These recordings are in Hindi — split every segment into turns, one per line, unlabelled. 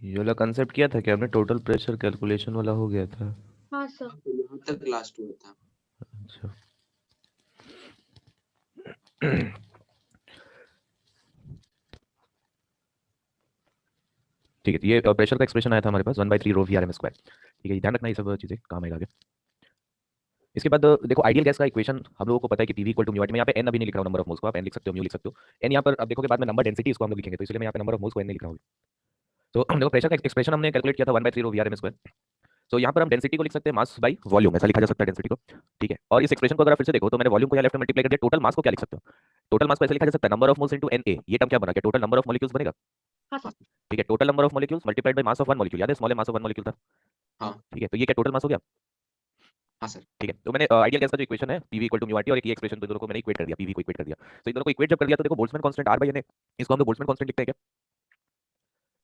ये वाला कंसेप्ट किया था कि हमने टोटल प्रेशर कैलकुलेशन वाला हो गया था।
हाँ सर।
तो यहाँ तक लास्ट हुआ था।
अच्छा ठीक है, तो ये प्रेशर का एक्सप्रेशन आया था हमारे पास 1/3 रो वी आर एम स्क्वायर। ठीक है, ध्यान रखना ये सब चीज़ें काम आएगा आगे। इसके बाद देखो आइडियल गैस का इक्वेशन हम लोगों को पता है कि पीवी इक्वल टू म्यू। मैं यहाँ पे एन अभी नहीं लिख रहा हूँ नंबर ऑफ मोल्स को, आप एन लिख सकते हो, म्यू लिख सकते हो। एन यहाँ पर अब देखोगे बाद में नंबर डेंसिटी इसको हम लोग लिखेंगे, तो इसलिए मैं यहाँ पे नंबर ऑफ मोल्स को एन नहीं लिख रहा हूँ। तो देखो प्रेशर का एक्सप्रेशन हमने कैलकुलेट किया था 1/3 रो वी आर एम स्क्वायर। तो यहाँ पर हम डेंसिटी को लिख सकते हैं मास बाई वॉल्यूम, ऐसा लिखा जा सकता है डेंसिटी को। ठीक है, और इस एक्सप्रेशन को अगर आप फिर से देखो तो मैंने वॉल्यूम को यहाँ लेफ्ट में मल्टीप्लाई कर दिया, टोटल मास को क्या लिख सकते हो? टोटल मास को ऐसे लिखा जा सकता है number of moles into N A. ये टर्म क्या बना, क्या टोटल नंबर ऑफ मॉलिक्यूल्स बनेगा?
हाँ सर।
ठीक है, total number of molecules multiplied by mass of one molecule. याद है small mass of one molecule था।
हाँ
ठीक है, तो ये क्या टोटल मास हो गया?
हाँ सर।
ठीक है, तो मैंने आइडियल गैस का जो इक्वेशन है PV equal to mu R T, और एक ये एक्सप्रेशन तो दोनों को मैंने इक्वेट कर दिया, पीवी को इक्वेट कर दिया। तो इन दोनों को इक्वेट जब कर दिया तो देखो Boltzmann constant R by N A, इसको हम लोग बोल्ट्जमैन कांस्टेंट लिखते हैं क्या?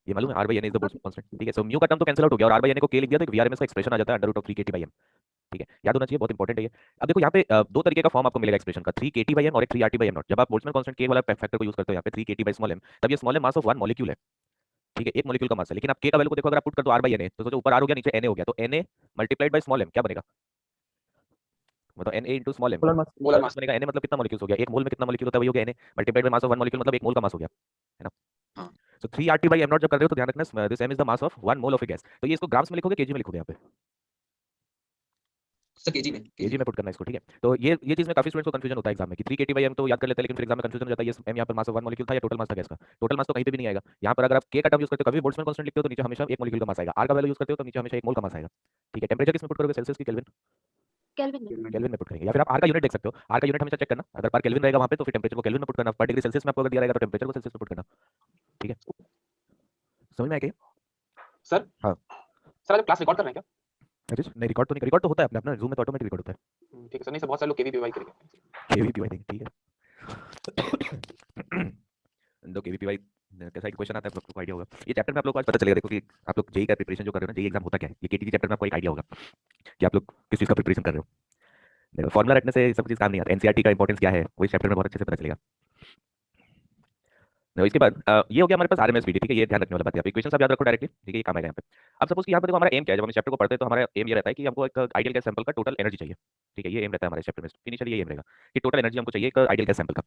ये मालूम है R by N is the Boltzmann constant. ठीक है, सो म्यू का टर्म तो कैंसिल आउट हो गया और आर बाय एन को के लिख दिया, तो वीआरएमएस का एक्सप्रेशन आ जाता है under root of 3 KT by M. ठीक है, याद होना चाहिए, बहुत इंपॉर्टेंट है ये। अब देखो यहाँ पे दो तरीके का फॉर्म आपको मिलेगा एक्सप्रेशन का, 3 केटी बाई एम और एक 3 आरटी बाई एम नॉट। जब आप बोल्ट्जमैन कांस्टेंट के वाला फैक्टर को यूज करते हो यहाँ पे 3 केटी बाई स्मॉल एम, तब ये small M mass of one molecule है। ठीक है, एक मॉलिक्यूल का मास है, लेकिन आप के का वैल्यू को देखो, अगर आप पुट कर दो आर बाई एन ए, तो सोचो ऊपर आर हो गया नीचे एन ए हो गया, तो N A multiplied by small M क्या बनेगा? मतलब N A into small M
molar
molar
mass.
Mass बनेगा। एन ए मतलब कितना मॉलिक्यूल्स हो गया, एक मोल में कितना मॉलिक्यूल होता है वही हो गया N A, multiplied by mass of one molecule मतलब एक मोल का मास हो गया, है ना?
हाँ
so 3 RT by M not जब कर रहे हो तो ध्यान रखना this M is the mass of one mole of a gas. तो ये इसको ग्राम्स में लिखोगे केजी में लिखोगे? यहाँ पे
सर केजी में।
केजी में पुट करना है इसको। ठीक है, तो ये चीज में काफी स्टूडेंट्स को कंफ्यूजन होता है एग्जाम में कि 3 केटी बाई एम तो याद कर लेते हैं, लेकिन फिर एग्जाम में कंफ्यूजन हो जाता है ये एम यहाँ पर मास ऑफ वन मॉलिक्यूल था या टोटल मास था गैस का। टोटल मास तो कहीं पे भी नहीं आएगा। यहाँ पर अगर आप के का टर्म यूज करते हो, कभी बोल्ट्जमैन कांस्टेंट लिखते हो तो नीचे हमेशा एक मॉलिक्यूल का मास आएगा। आर का वैल्यू यूज करते हो तो नीचे हमेशा एक मोल का मास आएगा। ठीक है, टेंपरेचर किसमें पुट करोगे, सेल्सियस की केल्विन?
केल्विन में।
केल्विन में पुट करेंगे, या फिर आप आर का यूनिट देख सकते हो, आर का यूनिट हमेशा चेक करना, अगर पर केल्विन रहेगा वहां पे तो फिर टेंपरेचर को केल्विन में पुट करना, पर डिग्री सेल्सियस में आपको अगर दिया रहेगा तो टेंपरेचर को सेल्सियस में पुट करना। ठीक है, समझ में आया क्या?
सर
हाँ
सर आज क्लास रिकॉर्ड कर रहे हैं क्या?
अरे नहीं, रिकॉर्ड तो नहीं, रिकॉर्ड तो होता है अपने अपना, जूम में तो ऑटोमेटिक रिकॉर्ड होता है।
ठीक है सर। नहीं सर बहुत सारे लोग केवीपीवाई करेंगे।
केवीपीवाई देंगे, ठीक है। दो केवीपीवाई कैसा क्वेश्चन आता है आप लोग को आइडिया होगा। ये चैप्टर में आप लोग को आज पता चलेगा, देखो कि आप लोग जेई का प्रिपरेशन जो कर रहे हो ना, जेई एग्जाम होता क्या है, ये केटीजी चैप्टर में आपको एक आइडिया होगा कि आप लोग किस चीज का प्रिपरेशन कर रहे हो। देखो फॉर्मूला रटने से सब चीज काम नहीं आता, एनसीईआरटी का इंपॉर्टेंस क्या है वो इस चैप्टर में बहुत अच्छे से पता चलेगा। देखो इसके बाद ये हो गया हमारे पास आरएमएस बीडी। ठीक है, ये ध्यान रखने वाला बात है, आप इक्वेशन सब याद रखो डायरेक्टली। ठीक है, ये काम आएगा यहाँ पे। अब सपोज कि यहाँ पे देखो हमारा एम क्या है, जब हम इस चैप्टर को पढ़ते हैं तो हमारा एम ये रहता है कि हमको एक आइडियल गैस सैंपल का टोटल एनर्जी चाहिए। ठीक है, ये एम रहता है हमारे चैप्टर में, इनिशियली ये एम रहेगा कि टोटल एनर्जी हमको चाहिए एक आइडियल गैस सैंपल का।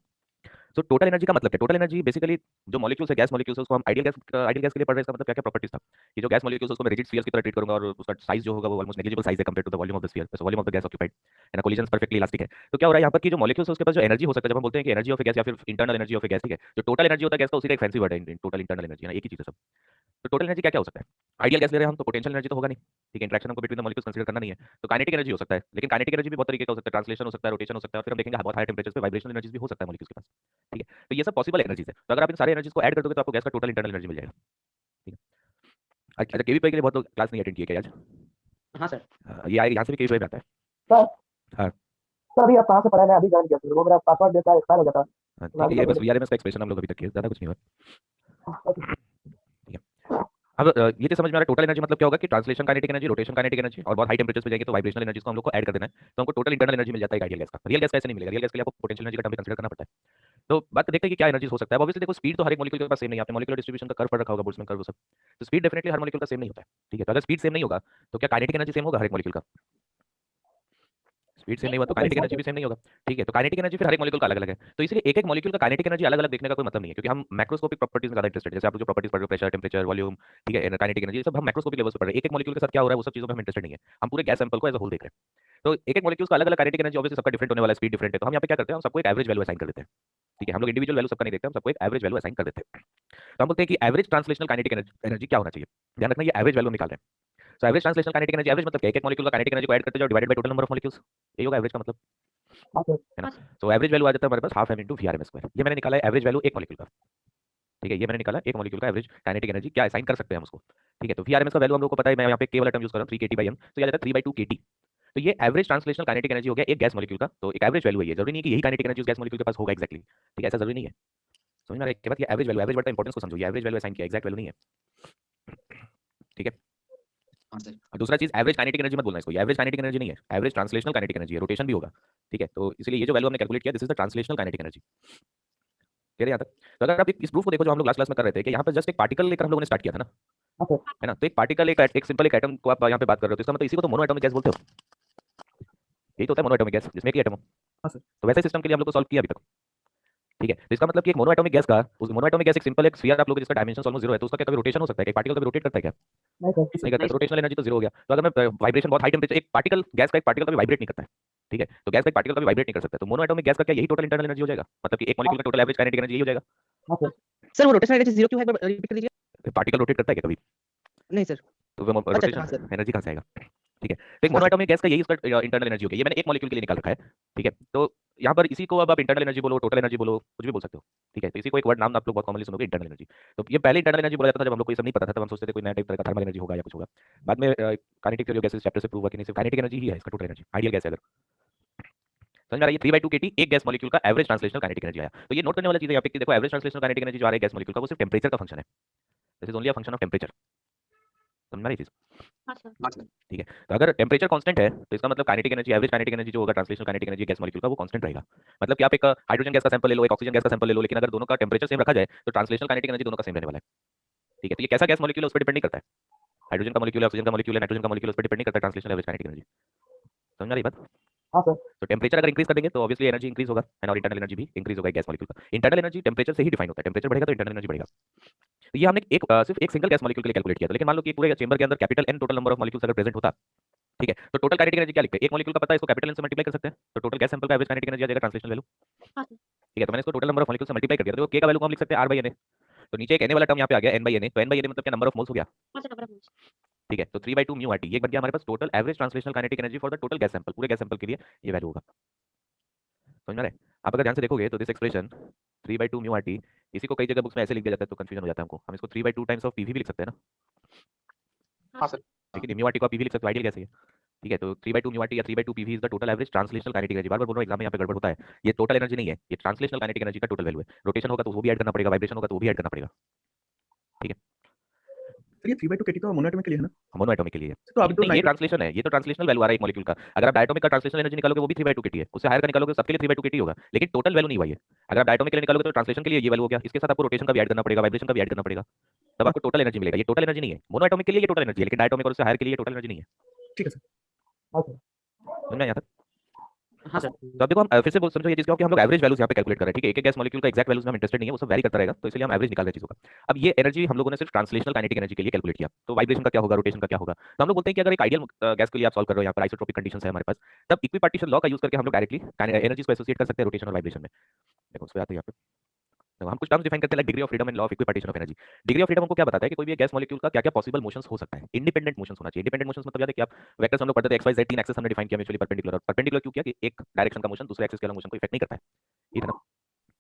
तो टोटल एनर्जी का मतलब क्या? टोटल एनर्जी बेसिकली जो मॉलिक्यूल्स है, गैस मॉलिक्यूल्स है, उसको हम आइडियल गैस के लिए पढ़ रहे हैं। इसका मतलब क्या क्या प्रॉपर्टीज था कि जो गैस मॉलिक्यूल्स उसको मैं रिजिड स्फीयर की तरह ट्रीट करूंगा और उसका साइज जो होगा वो ऑलमोस्ट नेग्लिजिबल साइज है compare to the volume of the sphere, volume of the gas occupied, है ना। कोलिजन परफेक्टली इलास्टिक है। तो क्या हो रहा है यहाँ पर कि जो मॉलिक्यूल्स है उसके पास जो एनर्जी हो सकता है, जब हम बोलते हैं कि एनर्जी ऑफ ए गैस या फिर internal energy of a gas, ठीक है, जो टोटल एनर्जी होता है गैस का उसी का एक फैंसी वर्ड है टोटल इंटरनल एनर्जी, है ना, एक ही चीज है सब। तो टोटल एनर्जी क्या क्या हो सकता है? आइडियल गैस ले रहे हैं हम तो पोटेंशियल एनर्जी तो होगा नहीं। ठीक है, इंटरेक्शन हमको बिटवीन द मॉलिक्यूल्स कंसीडर करना नहीं है, तो काइनेटिक एनर्जी हो सकता है। लेकिन काइनेटिक एनर्जी भी बहुत तरीके का हो सकता है, ट्रांसलेशन हो सकता है, रोटेशन हो सकता है, और फिर हम देखेंगे बहुत हाई टेंपरेचर पे वाइब्रेशनल एनर्जीज भी हो सकता है मॉलिक्यूल्स के पास। ठीक है, तो ये सब पॉसिबल एनर्जीज है। तो अगर आप इन सारे एनर्जीज को ऐड कर दोगे तो आपको गैस का टोटल इंटरनल एनर्जी मिल जाएगा। ठीक है, अच्छा केवीपी के लिए बहुत लोग क्लास नहीं अटेंड किए क्या आज?
हाँ सर।
ये आएगा यहाँ से भी केवीपी आता है।
सर
हाँ
सर अभी आप कहाँ से पढ़ा है? मैं अभी ज्वाइन किया सर, वो मेरा पासवर्ड डेटा एक्सपायर हो गया था।
हाँ,
मैं
ठीक है,
अभी
ये
तक
बस वीआरएमएस का एक्सप्रेशन हम लोग अभी तक किए, ज्यादा कुछ नहीं हुआ।
नहीं।
ठीक है, अब ये तो समझ में आ रहा है टोटल एनर्जी मतलब क्या होगा कि translation kinetic energy, rotation kinetic energy, और बहुत हाई टेंपरेचर पे जाएंगे तो वाइब्रेशनल एनर्जी को हम लोग को ऐड कर देना है, तो हमको टोटल इंटरनल एनर्जी मिल जाता है आइडियल गैस का। रियल गैस कैसे नहीं मिलेगा? रियल गैस के लिए आपको पोटेंशियल एनर्जी का टर्म भी कंसीडर करना पड़ता है। तो बात देखते हैं कि क्या एनर्जी हो सकता है। ऑब्वियसली देखो स्पीड तो हर एक मॉलिक्यूल के पास सेम नहीं है, आपने मॉलिक्यूलर डिस्ट्रीब्यूशन का कर्व पढ़ रखा होगा, बोल्ट्जमैन कर्व सब। तो स्पीड डेफिनेटली हर मॉलिक्यूल का सेम नहीं होता है। ठीक है, तो अगर स्पीड सेम नहीं होगा तो क्या काइनेटिक एनर्जी सेम होगा हर एक मॉलिक्यूल का? स्पीड सेम नहीं हुआ तो काइनेटिक एनर्जी भी सेम नहीं होगा। ठीक है, तो काइनेटिक एनर्जी फिर हर एक मॉलिक्यूल का अलग अलग है। तो इसलिए एक एक मॉलिक्यूल का काइनेटिक एनर्जी अलग अलग देखने का कोई मतलब नहीं है, क्योंकि हम मैक्रोस्कोपिक प्रॉपर्टीज में ज्यादा इंटरेस्टेड है। जैसे आप लोग जो प्रॉपर्टीज पढ़ रहे हो, प्रेशर, टेंपरेचर, वॉल्यूम, ठीक है, काइनेटिक एनर्जी, सब हम मैक्रोस्कोपिक लेवल पे पढ़ रहे हैं। एक एक मॉलिक्यूल के साथ क्या हो रहा है वो सब चीजों में हम इंटरेस्टेड नहीं है, हम पूरे गैस सैंपल को एज अ होल देख रहे हैं। तो एक एक मॉलिक्यूल का अलग अलग काइनेटिक एनर्जी ऑब्वियसली सबका डिफरेंट होने वाला है, स्पीड डिफरेंट है, तो हम यहाँ पे क्या करते हैं, हम सबको एक एवरेज वैल्यू असाइन कर देते हैं। ठीक है, हम लोग इंडिविजुअल वैल्यू सबका नहीं देखते, हम सबको एक एवरेज वैल्यू असाइन कर देते हैं। तो हम बोलते हैं कि एवरेज ट्रांसलेशनल काइनेटिक एनर्जी क्या होना चाहिए। ध्यान रखना, ये एवरेज वैल्यू निकाल रहे हैं। So average translational kinetic energy, average मतलब क्या? एक एक मॉलिक्यूल का काइनेटिक एनर्जी को ऐड करते जाओ divided by total number of molecules, यही होगा एवरेज का मतलब,
हाँ सर।
है ना। सो एवरेज वैल्यू आ जाता है हमारे पास half M into V R M square. ये मैंने निकाला है एवरेज वैल्यू एक मॉलिक्यूल का। ठीक है, ये मैंने निकाला एक मॉलिक्यूल का एवरेज काइनेटिक एनर्जी क्या असाइन कर सकते हैं हम उसको। ठीक है, तो वी आर एम का वैल्यू हम लोग को पता है, मैं यहाँ पे के वाला टर्म यूज कर रहा हूँ 3 केटी बाई एम, तो ये आ जाता है 3/2 केटी। तो ये एवरेज ट्रांसलेशनल काइनेटिक एनर्जी हो गया एक गैस मॉलिक्यूल का, तो एक एवरेज वैल्यू है ये, जरूरी नहीं कि यही काइनेटिक एनर्जी उस गैस मॉलिक्यूल के पास होगा एक्जैक्टली। ठीक है, ऐसा जरूरी नहीं है, समझ में आ रहा है? के बाद ये एवरेज वैल्यू, एवरेज वर्ड का इंपॉर्टेंस को समझो, ये एवरेज वैल्यू असाइन किया, एक्जैक्ट वैल्यू नहीं है। ठीक है,
हाँ सर।
और दूसरा चीज एवरेज काइनेटिक एनर्जी मत बोलना इसको, ये एवरेज काइनेटिक एनर्जी नहीं है, एवरेज ट्रांसलेशनल काइनेटिक एनर्जी है, रोटेशन भी होगा। ठीक है, तो इसलिए ये जो वैल्यू हमने कैलकुलेट किया this is the translational kinetic energy. कह रहे यहाँ तक। तो अगर आप इस प्रूफ को देखो जो हम लोग लास्ट क्लास में कर रहे थे कि यहाँ पर जस्ट एक पार्टिकल लेकर हम लोगों ने स्टार्ट किया था ना,
हाँ सर।
है ना। तो एक पार्टिकल एक सिंपल एक एटम को आप यहाँ पे बात कर रहे हो, तो इसका मतलब इसी को तो मोनो एटॉमिक गैस बोलते हो। यही तो होता है मोनो एटॉमिक गैस, जिसमें एक ही एटम हो।
हाँ सर।
तो वैसे सिस्टम के लिए हम लोग को सॉल्व किया अभी तक, ठीक है। तो इसका मतलब कि एक मोनो एटॉमिक गैस का, उस मोनो एटॉमिक गैस एक सिंपल एक स्फीयर आप लोग जिसका डायमेंशन ऑलमोस्ट जीरो है, तो उसका क्या कभी रोटेशन हो सकता है? कि पार्टिकल कभी रोटेट करता है क्या?
नहीं सर।
नहीं करता। रोटेशनल एनर्जी तो जीरो हो गया। तो अगर मैं वाइब्रेशन बहुत हाई टेंपरेचर, एक पार्टिकल गैस का एक पार्टिकल कभी वाइब्रेट नहीं करता है, ठीक है। तो गैस का एक पार्टिकल कभी वाइब्रेट नहीं कर सकता, तो मोनो एटॉमिक गैस का क्या यही टोटल इंटरनल एनर्जी हो जाएगा? मतलब कि एक मॉलिक्यूल का टोटल एवरेज काइनेटिक एनर्जी यही हो जाएगा?
हाँ सर।
सर वो रोटेशनल एनर्जी 0 क्यों है, एक बार रिपीट कर दीजिए।
पार्टिकल रोटेट करता है क्या कभी?
नहीं सर।
तो वो
अच्छा हाँ
रोटेशन
सर।
एनर्जी कहाँ से आएगा? ठीक है। तो एक मोनो एटॉमिक गैस का यही उसका इंटरनल एनर्जी हो गया। ये मैंने एक मॉलिक्यूल के लिए निकाल रखा है, ठीक है। तो यहाँ पर इसी को अब आप इंटरनल एनर्जी बोलो, टोटल एनर्जी बोलो, कुछ भी बोल सकते हो, ठीक है। तो इसी को एक वर्ड नाम आप लोग बहुत कॉमनली सुनोगे, इंटरनल एनर्जी। तो ये पहले इंटरनल एनर्जी बोला जाता था जब हम लोग को ये सब नहीं पता था, तब हम सोचते थे कोई नया टाइप तरह का थर्मल एनर्जी होगा या कुछ होगा। बाद में kinetic theory of gases chapter से प्रूव हुआ कि नहीं, सिर्फ काइनेटिक एनर्जी ही है इसका टोटल एनर्जी, आइडियल गैस है। अगर समझ में आ रहा है, ये 3/2 kT एक गैस मॉलिक्यूल का एवरेज ट्रांसलेशनल काइनेटिक एनर्जी आया। तो ये नोट करने वाली चीज है यहाँ पे कि देखो एवरेज ट्रांसलेशनल काइनेटिक एनर्जी जो आ रही है गैस मॉलिक्यूल का, वो सिर्फ टेंपरेचर का फंक्शन है। This is only a function of temperature. समझ में आ रही चीज?
हाँ सर।
हाँ सर।
ठीक है। तो अगर टेंपरेचर कांस्टेंट है तो इसका मतलब kinetic energy, average kinetic energy जो होगा translational kinetic energy gas molecule का, वो कांस्टेंट रहेगा। मतलब कि आप एक हाइड्रोजन गैस का सैंपल ले लो, एक ऑक्सीजन गैस का सैंपल ले लो, लेकिन अगर दोनों का टेंपरेचर सेम रखा जाए तो ट्रांसलेशनल काइनेटिक एनर्जी दोनों का सेम रहने वाला है, ठीक है। तो ये कैसा गैस मॉलिक्यूल है उस पर डिपेंड नहीं करता है। हाइड्रोजन का मॉलिक्यूल है, ऑक्सीजन का मॉलिक्यूल है, नाइट्रोजन का मॉलिक्यूल, उस पर डिपेंड नहीं करता ट्रांसलेशनल एवरेज काइनेटिक एनर्जी। समझ में आ रही बात?
हाँ सर।
तो टेंपरेचर अगर इंक्रीज कर देंगे तो ऑब्वियसली एनर्जी इंक्रीज होगा, एंड और इंटरनल एनर्जी भी इंक्रीज होगा गैस मॉलिक्यूल का। इंटरनल एनर्जी टेंपरेचर से ही डिफाइन होता है, टेंपरेचर बढ़ेगा तो इंटरनल एनर्जी बढ़ेगा। तो ये हमने सिर्फ एक सिंगल गैस मॉलिक्यूल के लिए कैलकुलेट किया था, लेकिन मान लो कि पूरे चेंबर के अंदर capital N total number of molecules अगर प्रेजेंट होता, ठीक है, तो टोटल काइनेटिक एनर्जी क्या लिखते हैं? एक मॉलिक्यूल का पता है, इसको कैपिटल एन से मल्टीप्लाई कर सकते हैं, तो टोटल गैस सैंपल का एवरेज काइनेटिक एनर्जी आ जाएगा ट्रांसलेशनल वैल्यू,
हाँ सर।
ठीक है। तो मैंने इसको टोटल नंबर ऑफ मॉलिक्यूल से मल्टीप्लाई कर दिया, तो के का वैल्यू हम लिख सकते हैं r/na। तो नीचे एक na वाला टर्म यहाँ पे आ गया, n/na, तो n/na मतलब क्या? नंबर ऑफ मोल्स हो गया,
हाँ सर, नंबर ऑफ मोल्स।
ठीक है। तो 3/2 म्यू RT ये बन गया हमारे पास total average translational kinetic energy for the total gas sample, पूरे गैस सैंपल के लिए ये वैल्यू होगा। समझ में आ रहा है? आप अगर ध्यान से देखोगे तो दिस एक्सप्रेशन 3/2 म्यू RT, इसी को कई जगह बुक्स में ऐसे लिख दिया जाता है तो कंफ्यूजन हो जाता है हमको। हम इसको 3/2 टाइम्स ऑफ पीवी भी लिख सकते हैं ना,
हाँ सर।
लेकिन म्यू RT को आप पीवी लिख सकते हो, आइडियल गैस है ये, ठीक है। तो 3/2 म्यू RT या 3/2 PV is the total average translational kinetic energy. बार-बार बोल रहा हूं, एग्जाम में यहाँ पे गड़बड़ होता है। ये टोटल एनर्जी नहीं है, ये ट्रांसलेशनल काइनेटिक एनर्जी का टोटल वैल्यू है। रोटेशन होगा तो वो भी ऐड करना पड़ेगा, वाइब्रेशन होगा तो वो भी ऐड करना पड़ेगा, ठीक है।
सर ये 3/2 kT तो मोनो एटॉमिक के लिए है ना?
मोनो एटॉमिक के लिए है।
तो अभी तो
नहीं, ये ट्रांसलेशन है, ये तो ट्रांसलेशनल वैल्यू आ रहा है एक मॉलिक्यूल का। अगर आप डायटोमिक का ट्रांसलेशनल एनर्जी निकालोगे वो भी 3/2 kT है, उससे हायर का निकालोगे सबके लिए 3/2 kT होगा, लेकिन टोटल वैल्यू नहीं हुआ ये। अगर आप डायटोमिक के लिए निकालोगे तो ट्रांसलेशन के लिए ये वैल्यू हो गया, इसके साथ आपको रोटेशन का भी ऐड करना पड़ेगा, वाइब्रेशन का भी ऐड करना पड़ेगा, तब आपको टोटल एनर्जी मिलेगा। ये टोटल एनर्जी नहीं है, मोनो एटॉमिक के लिए ये टोटल एनर्जी है, लेकिन डायटोमिक और उससे हायर के लिए टोटल एनर्जी नहीं है।
ठीक है सर। हाँ सर।
समझ में आया यहाँ तक?
हाँ सर।
तो अब देखो हम फिर से समझो ये चीज कि हम लोग एवरेज वैल्यूज यहाँ पे कैलकुलेट कर रहे हैं, ठीक है। एक एक गैस मॉलिक्यूल का एक्जैक्ट वैल्यूज में हम इंटरेस्टेड नहीं है, वो सब वैरी करता रहेगा, तो इसलिए हम एवरेज निकाल रहे हैं चीजों का। अब ये एनर्जी हम लोगों ने सिर्फ ट्रांसलेशनल काइनेटिक एनर्जी के लिए कैलकुलेट किया, तो वाइब्रेशन का क्या होगा, रोटेशन का क्या होगा। तो हम लोग बोलते हैं कि अगर एक आइडियल गैस के लिए आप सॉल्व कर रहे हो, यहाँ पर आइसोट्रोपिक कंडीशंस है हमारे पास, तब इक्विपार्टीशन लॉ का यूज करके हम लोग डायरेक्टली एनर्जी को एसोसिएट कर सकते हैं रोटेशन और वाइब्रेशन में। देखो उस पे आते हैं यहाँ पे, तो हम कुछ टर्म्स डिफाइन करते हैं, like degree of freedom and law of equipartition of energy. Degree of freedom हमको क्या बताता है कि कोई भी गैस मॉलिक्यूल का क्या-क्या पॉसिबल मोशंस हो सकता है। इंडिपेंडेंट मोशंस होना चाहिए। इंडिपेंडेंट मोशंस मतलब याद है कि आप वेक्टर्स हम लोग पढ़ते थे, एक्स वाई जेड 3 एक्सेस हमने डिफाइन किया म्यूचुअली परपेंडिकुलर। और परपेंडिकुलर क्यों किया कि एक डायरेक्शन का मोशन दूसरे एक्सिस के अलग मोशन को इफेक्ट नहीं करता है, ठीक है ना?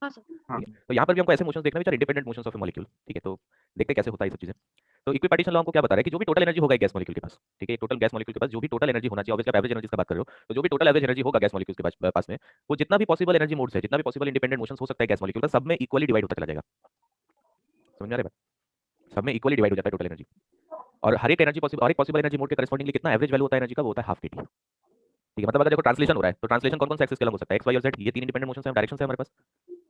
हाँ सर।
हाँ।
ठीक है। तो यहाँ पर भी हमको ऐसे मोशंस देखना है, independent motions of A molecule, ठीक है। तो देखते हैं कैसे होता है ये सब चीजें। तो इक्विपार्टीशन लॉ हमको क्या बता रहा है कि जो भी टोटल एनर्जी होगा एक गैस मॉलिक्यूल के पास, ठीक है, टोटल गैस मॉलिक्यूल के पास जो भी टोटल एनर्जी होना चाहिए, ऑब्वियसली आप एवरेज एनर्जी की बात कर रहे हो, तो जो भी टोटल एवरेज एनर्जी होगा गैस मॉलिक्यूल के पास में, वो जितना भी पॉसिबल एनर्जी मोड्स है, जितना भी पॉसिबल इंडिपेंडेंट मोशंस हो सकता है गैस मॉलिक्यूल का, सब में इक्वली डिवाइड होता चला जाएगा। समझ में आ रहा है बात? सब में इक्वली डिवाइड हो जाता है टोटल एनर्जी, और हर एक एनर्जी पॉसिबल, हर एक पॉसिबल एनर्जी मोड के करस्पॉन्डिंगली कितना एवरेज वैल्यू होता है एनर्जी का, वो होता है हाफ केटी, ठीक है। मतलब अगर देखो ट्रांसलेशन हो रहा है तो ट्रांसलेशन कौन कौन से एक्सिस के अलग हो सकता है, एक्स वाई और जेड, ये तीन इंडिपेंडेंट मोशन है, डायरेक्शन है हमारे पास,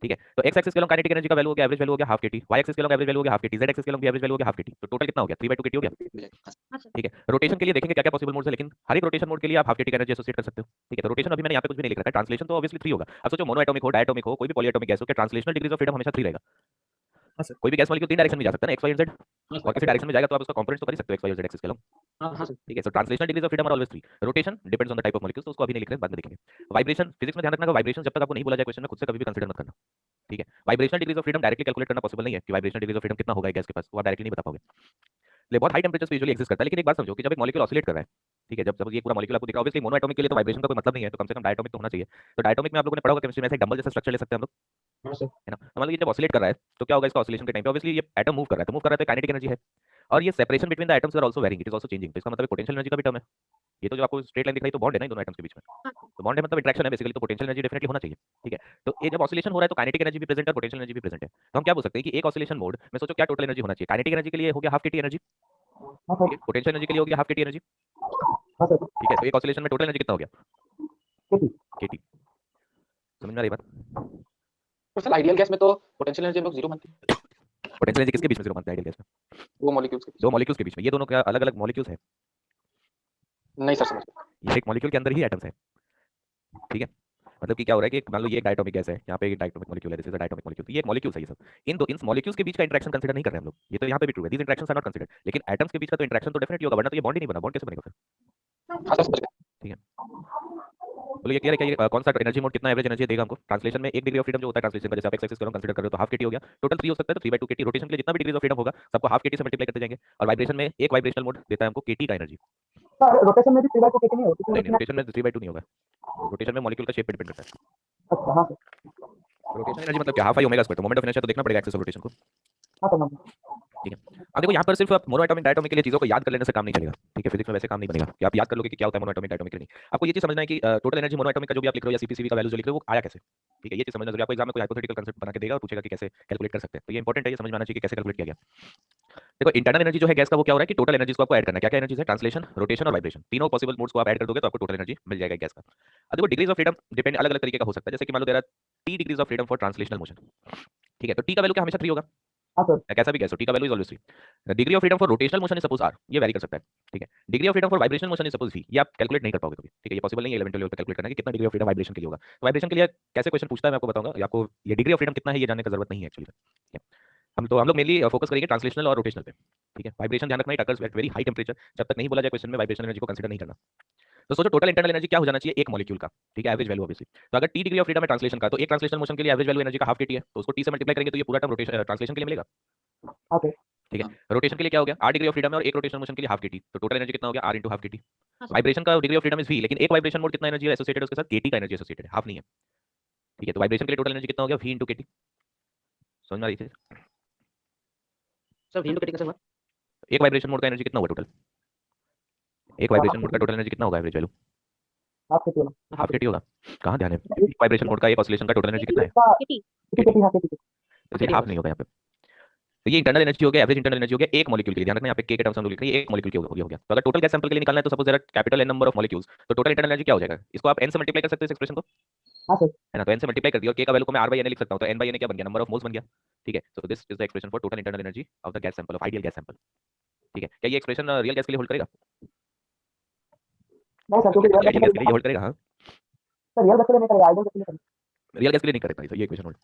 ठीक है। तो एक्स एक्सिस के अलग काइनेटिक एनर्जी का वैल्यू हो गया, एवरेज वैल्यू हो गया हाफ केटी, वाई एक्सिस के अलग एवरेज वैल्यू हो गया हाफ केटी, जेड एक्सिस के अलग भी एवरेज वैल्यू हो गया हाफ केटी, तो टोटल कितना हो गया 3/2 केटी हो गया,
हाँ सर।
ठीक है। रोटेशन के लिए देखेंगे क्या क्या पॉसिबल मोड्स है, लेकिन हर एक रोटेशन मोड के लिए आप हाफ केटी का एनर्जी एसोसिएट कर सकते हो, ठीक है। तो रोटेशन अभी मैंने यहाँ पे कुछ भी नहीं लिख रखा है, ट्रांसलेशन तो ऑब्वियसली 3 होगा। अब सोचो मोनो एटॉमिक हो, डायटोमिक हो, कोई भी पॉलीएटॉमिक गैस हो, क्या ट्रांसलेशनल डिग्रीज ऑफ फ्रीडम हमेशा 3 रहेगा?
हाँ सर।
कोई भी गैस मॉलिक्यूल 3 डायरेक्शन में जा सकता है ना, एक्स वाई और जेड,
हाँ
और किसी डायरेक्शन में जाएगा तो आप उसका कंपोनेंट्स तो कर ही सकते हो एक्स वाई और जेड एक्सिस के अलग,
हाँ सर।
ठीक है। So translational degrees of freedom are always 3। Rotation depends on the type of molecules, तो उसको अभी नहीं लिख रहे हैं, बाद में देखेंगे। वाइब्रेशन, फिजिक्स में ध्यान रखना, वाइब्रेशन जब तक आपको नहीं बोला जाए क्वेश्चन में, खुद से कभी भी कंसीडर मत करना, ठीक है। Vibrational degrees of freedom directly calculate करना पॉसिबल नहीं है कि वाइब्रेशनल डिग्रीज ऑफ फ्रीडम कितना होगा एक गैस के पास, वो आप डायरेक्टली नहीं बता पाओगे, ले बहुत हाई टेंपरेचर पे यूजुअली एग्जिस्ट करता है। लेकिन एक बात समझो कि जब एक मॉलिक्यूल ऑसिलेट कर रहा है, ठीक है, जब ये पूरा मॉलिक्यूल आपको दिख रहा है, ऑब्वियसली मोनो एटॉमिक के लिए तो वाइब्रेशन का कोई मतलब नहीं है, तो कम से कम डायटोमिक तो होना चाहिए। तो डायटोमिक में आप लोगों ने पढ़ा होगा केमिस्ट्री में, ऐसे एक डंबल जैसा स्ट्रक्चर ले सकते हैं हम लोग,
हाँ सर।
है ना। तो मान लीजिए जब ऑसिलेट कर रहा है तो क्या होगा इसका ऑसिलेशन के टाइम पे, ऑब्वियसली ये एटम मूव कर रहा है, तो मूव कर रहा है तो काइनेटिक एनर्जी है, और ये separation between the atoms are also varying, it is also changing, तो इसका मतलब पोटेंशियल एनर्जी का भी टर्म है। ये तो जो आपको स्ट्रेट लाइन दिख रही है तो बॉन्ड है ना इन दोनों एटम्स के बीच में,
हाँ
तो बॉन्ड है मतलब इंटरेक्शन है बेसिकली, तो पोटेंशियल एनर्जी डेफिनेटली होना चाहिए, ठीक है। तो ये जब ऑसिलेशन हो रहा है तो काइनेटिक एनर्जी भी प्रेजेंट है और पोटेंशियल एनर्जी भी प्रेजेंट है। तो हम क्या बोल सकते हैं कि एक ऑसिलेशन मोड में सोचो क्या टोटल एनर्जी होना चाहिए, काइनेटिक एनर्जी के लिए हो गया हाफ केटी एनर्जी,
हाँ
ठीक
सर।
है, पोटेंशियल एनर्जी के लिए हो गया हाफ केटी एनर्जी,
हाँ सर।
ठीक है। तो एक ऑसिलेशन में टोटल एनर्जी कितना हो गया,
केटी।
केटी। समझ में आ रही बात?
तो सर आइडियल गैस में तो पोटेंशियल एनर्जी हम लोग 0 मानते हैं।
पोटेंशियल एनर्जी किसके बीच में 0 मानते हैं आइडियल गैस में?
वो मॉलिक्यूल्स के
दो मॉलिक्यूल्स के बीच में। ये दोनों क्या अलग-अलग मॉलिक्यूल्स हैं?
नहीं सर समझ गए।
ये एक मॉलिक्यूल के अंदर ही एटम्स हैं। ठीक है? मतलब कि क्या हो रहा है कि मान लो ये एक डायटोमिक गैस है, यहाँ पे एक डायटोमिक मॉलिक्यूल है, this is a diatomic molecule. तो ये एक मॉलिक्यूल्स है ये सब। इन मॉलिक्यूल्स के बीच का इंटरेक्शन कंसीडर नहीं कर रहे हैं हम लोग। ये तो यहाँ पे भी ट्रू है, दीस इंटरेक्शंस आर नॉट कंसीडर्ड। लेकिन एटम्स के बीच का तो इंटरेक्शन तो डेफिनेटली होगा, वरना तो ये बॉन्ड ही नहीं बना। बॉन्ड कैसे बनेगा फिर?
हाँ सर समझ गए।
ठीक है, बोलो ये क्लियर है क्या? ये कौन सा एनर्जी मोड कितना एवरेज एनर्जी देगा हमको? ट्रांसलेशन में 1 डिग्री ऑफ फ्रीडम जो होता है ट्रांसलेशन का, जैसे आप x एक्सिस को कंसीडर कर रहे हो तो हाफ केटी हो गया, टोटल 3 हो सकता है तो 3/2 केटी। रोटेशन के लिए जितना भी डिग्रीज ऑफ फ्रीडम होगा सबको हाफ केटी से मल्टीप्लाई करते जाएंगे। और वाइब्रेशन में एक वाइब्रेशनल मोड देता है हमको केटी का एनर्जी।
सर रोटेशन में भी 3/2 कितनी होती है?
नहीं, रोटेशन में 3/2 नहीं होगा। रोटेशन में मॉलिक्यूल का शेप पे डिपेंड करता है।
अच्छा हाँ सर।
रोटेशन एनर्जी मतलब क्या? Half I omega square. तो मोमेंट ऑफ इनर्शिया तो देखना पड़ेगा एक्सिस ऑफ रोटेशन को।
हाँ समझ गया।
ठीक है, अब देखो यहाँ पर सिर्फ आप मोनोएटॉमिक डायटोमिक के लिए चीजों को याद कर लेने से काम नहीं चलेगा। ठीक है, फिजिक्स में वैसे काम नहीं बनेगा कि आप याद कर लोगे कि क्या होता है मोनोएटॉमिक डायटोमिक के लिए। आपको ये चीज समझना है कि टोटल एनर्जी मोनोएटॉमिक का जो भी आप लिख रहे हो या सीपीसीवी का वैल्यू जो लिख रहे हो वो आया कैसे। ठीक है, ये चीज समझना जरूरी है। आपको एग्जाम में कोई हाइपोथेटिकल कांसेप्ट बना के देगा और पूछेगा कि कैसे कैलकुलेट कर सकते हैं, तो ये इंपॉर्टेंट है, ये समझ में आना चाहिए कि कैसे कैलकुलेट किया गया। देखो इंटरनल एनर्जी जो है गैस का वो क्या हो रहा है कि टोटल एनर्जीज को आपको ऐड करना है। क्या क्या एनर्जीज है? ट्रांसलेशन, रोटेशन और वाइब्रेशन। तीनों पॉसिबल मोड्स को आप ऐड कर दोगे तो आपको टोटल एनर्जी मिल जाएगा गैस का। अब देखो डिग्रीज ऑफ फ्रीडम डिपेंड अलग अलग तरीके का हो सकता है। जैसे कि मान लो there are T degrees of freedom for translational motion. ठीक है, तो टी का वैल्यू क्या हमेशा 3 होगा?
हाँ सर।
कैसा भी गैस हो, टी का value is always 3। Degree of freedom for rotational motion is suppose R, ये वैरी कर सकता है। ठीक है, degree of freedom for vibration motion is suppose V, ये आप कैलकुलेट नहीं कर पाओगे कभी। ठीक है, ये पॉसिबल नहीं है 11th लेवल पे कैलकुलेट करना कि कितना डिग्री ऑफ फ्रीडम वाइब्रेशन के लिए होगा। तो वाइब्रेशन के लिए कैसे क्वेश्चन पूछता है मैं आपको बताऊंगा। ये आपको ये डिग्री ऑफ फ्रीडम कितना है ये जानने की जरूरत नहीं है एक्चुअली। ठीक है, हम लोग मेनली फोकस करेंगे ट्रांसलेशनल और रोटेशनल पे। ठीक है, वाइब्रेशन ध्यान रखना, it occurs at very high temperature. जब तक नहीं बोला जाए क्वेश्चन में वाइब्रेशन एनर्जी को कंसीडर नहीं करना। तो सोचो टोटल इंटरनल एनर्जी क्या हो जाना चाहिए एक मॉलिक्यूल का। ठीक है, एवरेज वैल्यू ऑब्वियसली। तो अगर टी डिग्री ऑफ फ्रीडम है ट्रांसलेशन का, तो एक ट्रांसलेशन मोशन के लिए एवरेज वैल्यू एनर्जी का हाफ केटी है, तो उसको टी से मल्टीप्लाई करेंगे तो ये पूरा टर्म रोटेशन ट्रांसलेशन के लिए मिलेगा।
हाँ सर।
ठीक है, रोटेशन के लिए क्या हो गया? 8 डिग्री ऑफ फ्रीडम है और एक रोटेशन मोशन के लिए हाफ केटी, तो टोटल एनर्जी कितना हो गया? R into half KT.
हाँ सर।
वाइब्रेशन का degree of freedom is V, लेकिन एक वाइब्रेशन मोड कितना एनर्जी एसोसिएटेड है उसके साथ? केटी का एनर्जी एसोसिएटेड है, हाफ नहीं है। ठीक है, तो वाइब्रेशन के लिए टोटल एनर्जी कितना हो गया? वी इंटू केटी। समझ में आ रही थी?
सर वी इंटू केटी कैसे हुआ?
एक वाइब्रेशन मोड का एनर्जी कितना होगा टोटल? एक वाइब्रेशन मोड का टोटल एनर्जी कितना होगा एवरेज वैल्यू?
हाफ केटी होगा।
हाफ केटी होगा। कहाँ ध्यान है? एक वाइब्रेशन मोड का एक ऑसिलेशन का टोटल एनर्जी कितना है?
इसका
केटी।
केटी हाँ केटी।
तो इसलिए हाफ नहीं होगा यहाँ पे। तो ये इंटरनल एनर्जी हो गया, एवरेज इंटरनल एनर्जी हो गया एक मॉलिक्यूल के लिए। ध्यान रखना यहाँ पे के टर्म्स हम लोग लिख रहे हैं, एक मॉलिक्यूल के हो गया। तो अगर टोटल गैस सैंपल के लिए निकालना है तो suppose there are capital N number of molecules, तो टोटल इंटरनल एनर्जी क्या हो जाएगा? इसको आप n से मल्टीप्लाई कर सकते हो इस एक्सप्रेशन को,
हाँ सर।
है ना? तो n से मल्टीप्लाई कर दिया और k का वैल्यू को मैं r n लिख सकता हूं, तो n n क्या बन गया? नंबर ऑफ मोल्स बन गया। ठीक है, सो this is the expression for total internal energy of the gas sample, of ideal gas sample. ठीक है, क्या ये एक्सप्रेशन रियल गैस के लिए होल्ड करेगा?
नहीं सर क्योंकि
आइडियल गैस के लिए होल्ड करेगा? हाँ,
रियल गैस के लिए नहीं करेगा, आइडियल गैस के लिए करेगा।
रियल गैस के लिए नहीं करेगा ये इक्वेशन होल्ड।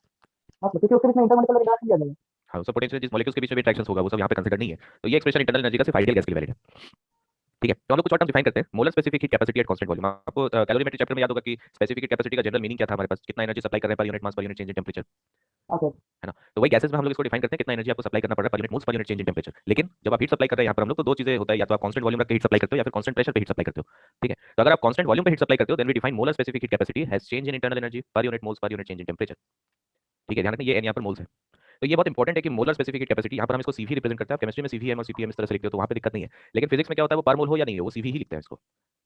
हाँ सर क्योंकि उसके बीच में इंटरमोलिकुलर इंटरेक्शन दिया जाएगा।
हाँ, सो पोटेंशियल जिस मॉलिक्यूल्स के बीच में भी इंटरेक्शंस होगा वो सब यहाँ पे कंसीडर नहीं है। तो ये एक्सप्रेशन इंटरनल एनर्जी का सिर्फ आइडियल गैस के लिए वैलिड है। ठीक है, तो हम लोग कुछ और टर्म डिफाइन करते हैं। Molar specific heat capacity at constant volume. आपको कैलोरीमेट्री चैप्टर में याद होगा कि स्पेसिफिक हीट कैपेसिटी का जनरल मीनिंग क्या था हमारे पास? कितना एनर्जी सप्लाई कर रहे हैं पर यूनिट मास पर यूनिट चेंज इन टेंपरेचर,
हाँ सर।
है ना? तो वही गैसेस में हम लोग इसको डिफाइन करते हैं कितना एनर्जी आपको सप्लाई करना पड़ रहा है पर unit moles per unit change in temperature. लेकिन जब आप हीट सप्लाई कर रहे हैं यहाँ पर हम लोग तो दो चीजें होता है, या तो आप कांस्टेंट वॉल्यूम रख के हीट सप्लाई करते हो या फिर कांस्टेंट प्रेशर पे हीट सप्लाई करते हो। ठीक है, तो अगर आप कांस्टेंट वॉल्यूम पे हीट सप्लाई करते हो then we define molar specific heat capacity has change in internal energy per unit moles per unit change in temperature. ठीक है, ध्यान रखना ये n यहाँ पर मोल्स है। तो ये बहुत इंपॉर्टेंट है कि मोलर स्पेसिफिक हीट कैपेसिटी यहाँ पर हम इसको सीवी रिप्रेजेंट करते हैं। केमिस्ट्री में सीवीएम और सीपीएम इस तरह से लिखते हो तो वहाँ पे दिक्कत नहीं है, लेकिन फिजिक्स में क्या होता है वो पर मोल हो या नहीं हो वो सीवी ही लिखते हैं इसको।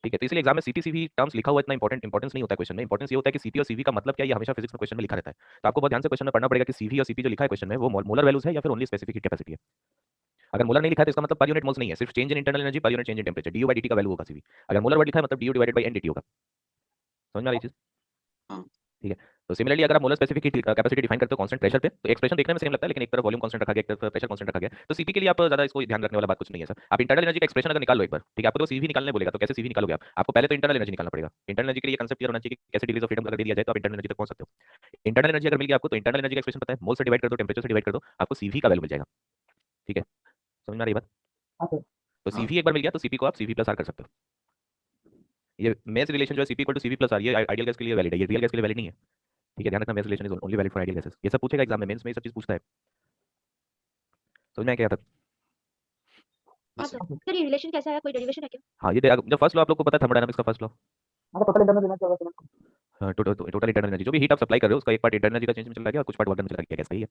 ठीक है, तो इसलिए एग्जाम में सीपी सीवी टर्म्स लिखा हुआ इतना इंपॉर्टेंस नहीं होता है क्वेश्चन में। इंपॉर्टेंस ये होता है कि सीपी और सीवी का मतलब क्या है, ये हमेशा फिजिक्स में क्वेश्चन में लिखा रहता है। तो आपको बहुत ध्यान से क्वेश्चन में पढ़ना पड़ेगा कि सीवी और सीपी जो लिखा है क्वेश्चन में वो मोलर वैल्यूज है या फिर ओनली स्पेसिफिक हीट कैपेसिटी है। अगर मोलर नहीं लिखा है तो इसका मतलब पर यूनिट मोल्स नहीं है, सिर्फ change in internal energy per unit change in temperature du by dt का वैल्यू होगा सीवी। अगर मोलर वर्ड लिखा है मतलब du divided by n dt होगा। समझ में आ रही चीज?
हाँ।
ठीक है, तो सिमिलरली अगर आप molar specific heat capacity define करते हो कांस्टेंट प्रेशर पे तो एक्सप्रेशन देखने में सेम लगता है, लेकिन एक तरफ वॉल्यूम कांस्टेंट रखा गया, एक तरफ प्रेशर कांस्टेंट रखा गया। तो सीपी के लिए आप ज्यादा इसको ध्यान रखने वाला बात कुछ नहीं है सर। आप इंटरनल एनर्जी का एक्सप्रेशन अगर निकाल लो एक बार, ठीक है, आपको तो सीवी निकालने बोलेगा तो कैसे सीवी निकालोगे आप? आपको पहले तो इंटरनल एनर्जी निकालना पड़ेगा। इंटरनल एनर्जी के लिए कंसेप्ट क्लियर होना चाहिए कि कैसे डिग्रीज ऑफ फ्रीडम अगर दे दिया जाए तो आप इंटरनल एनर्जी तक पहुंच सकते हो। इंटरनल एनर्जी अगर मिल गया आपको तो इंटरनल एनर्जी का एक्सप्रेशन पता है, मोल से डिवाइड कर दो, टेंपरेचर से डिवाइड कर दो, आपको सीवी का वैल्यू मिल जाएगा। ठीक है, समझ में आ रही बात?
हाँ सर।
तो सीवी एक बार मिल गया तो सीपी को आप सीवी प्लस आर कर सकते हो। ये मेस रिलेशन जो है CP equal to CV plus R, ये आइडियल गैस के लिए वैलिड है, ये रियल गैस के लिए वैलिड नहीं है। ठीक है, ध्यान रखना mess relation is only valid for ideal gases. ये सब पूछेगा एग्जाम में, मेंस में ये सब चीज पूछता है। समझ में आया क्या था?
हाँ सर। सर ये रिलेशन कैसा है, कोई डेरिवेशन है क्या?
हाँ, ये जब फर्स्ट लॉ आप लोग को पता है थर्मोडायनामिक्स का फर्स्ट लॉ,
हाँ टोटल इंटरनल देना चाहिए।
टोटल इंटरनल एनर्जी जो भी हीट आप सप्लाई कर रहे हो उसका एक पार्ट इंटरनल एनर्जी का चेंज में चला गया और कुछ पार्ट वर्क में चला गया, सही है?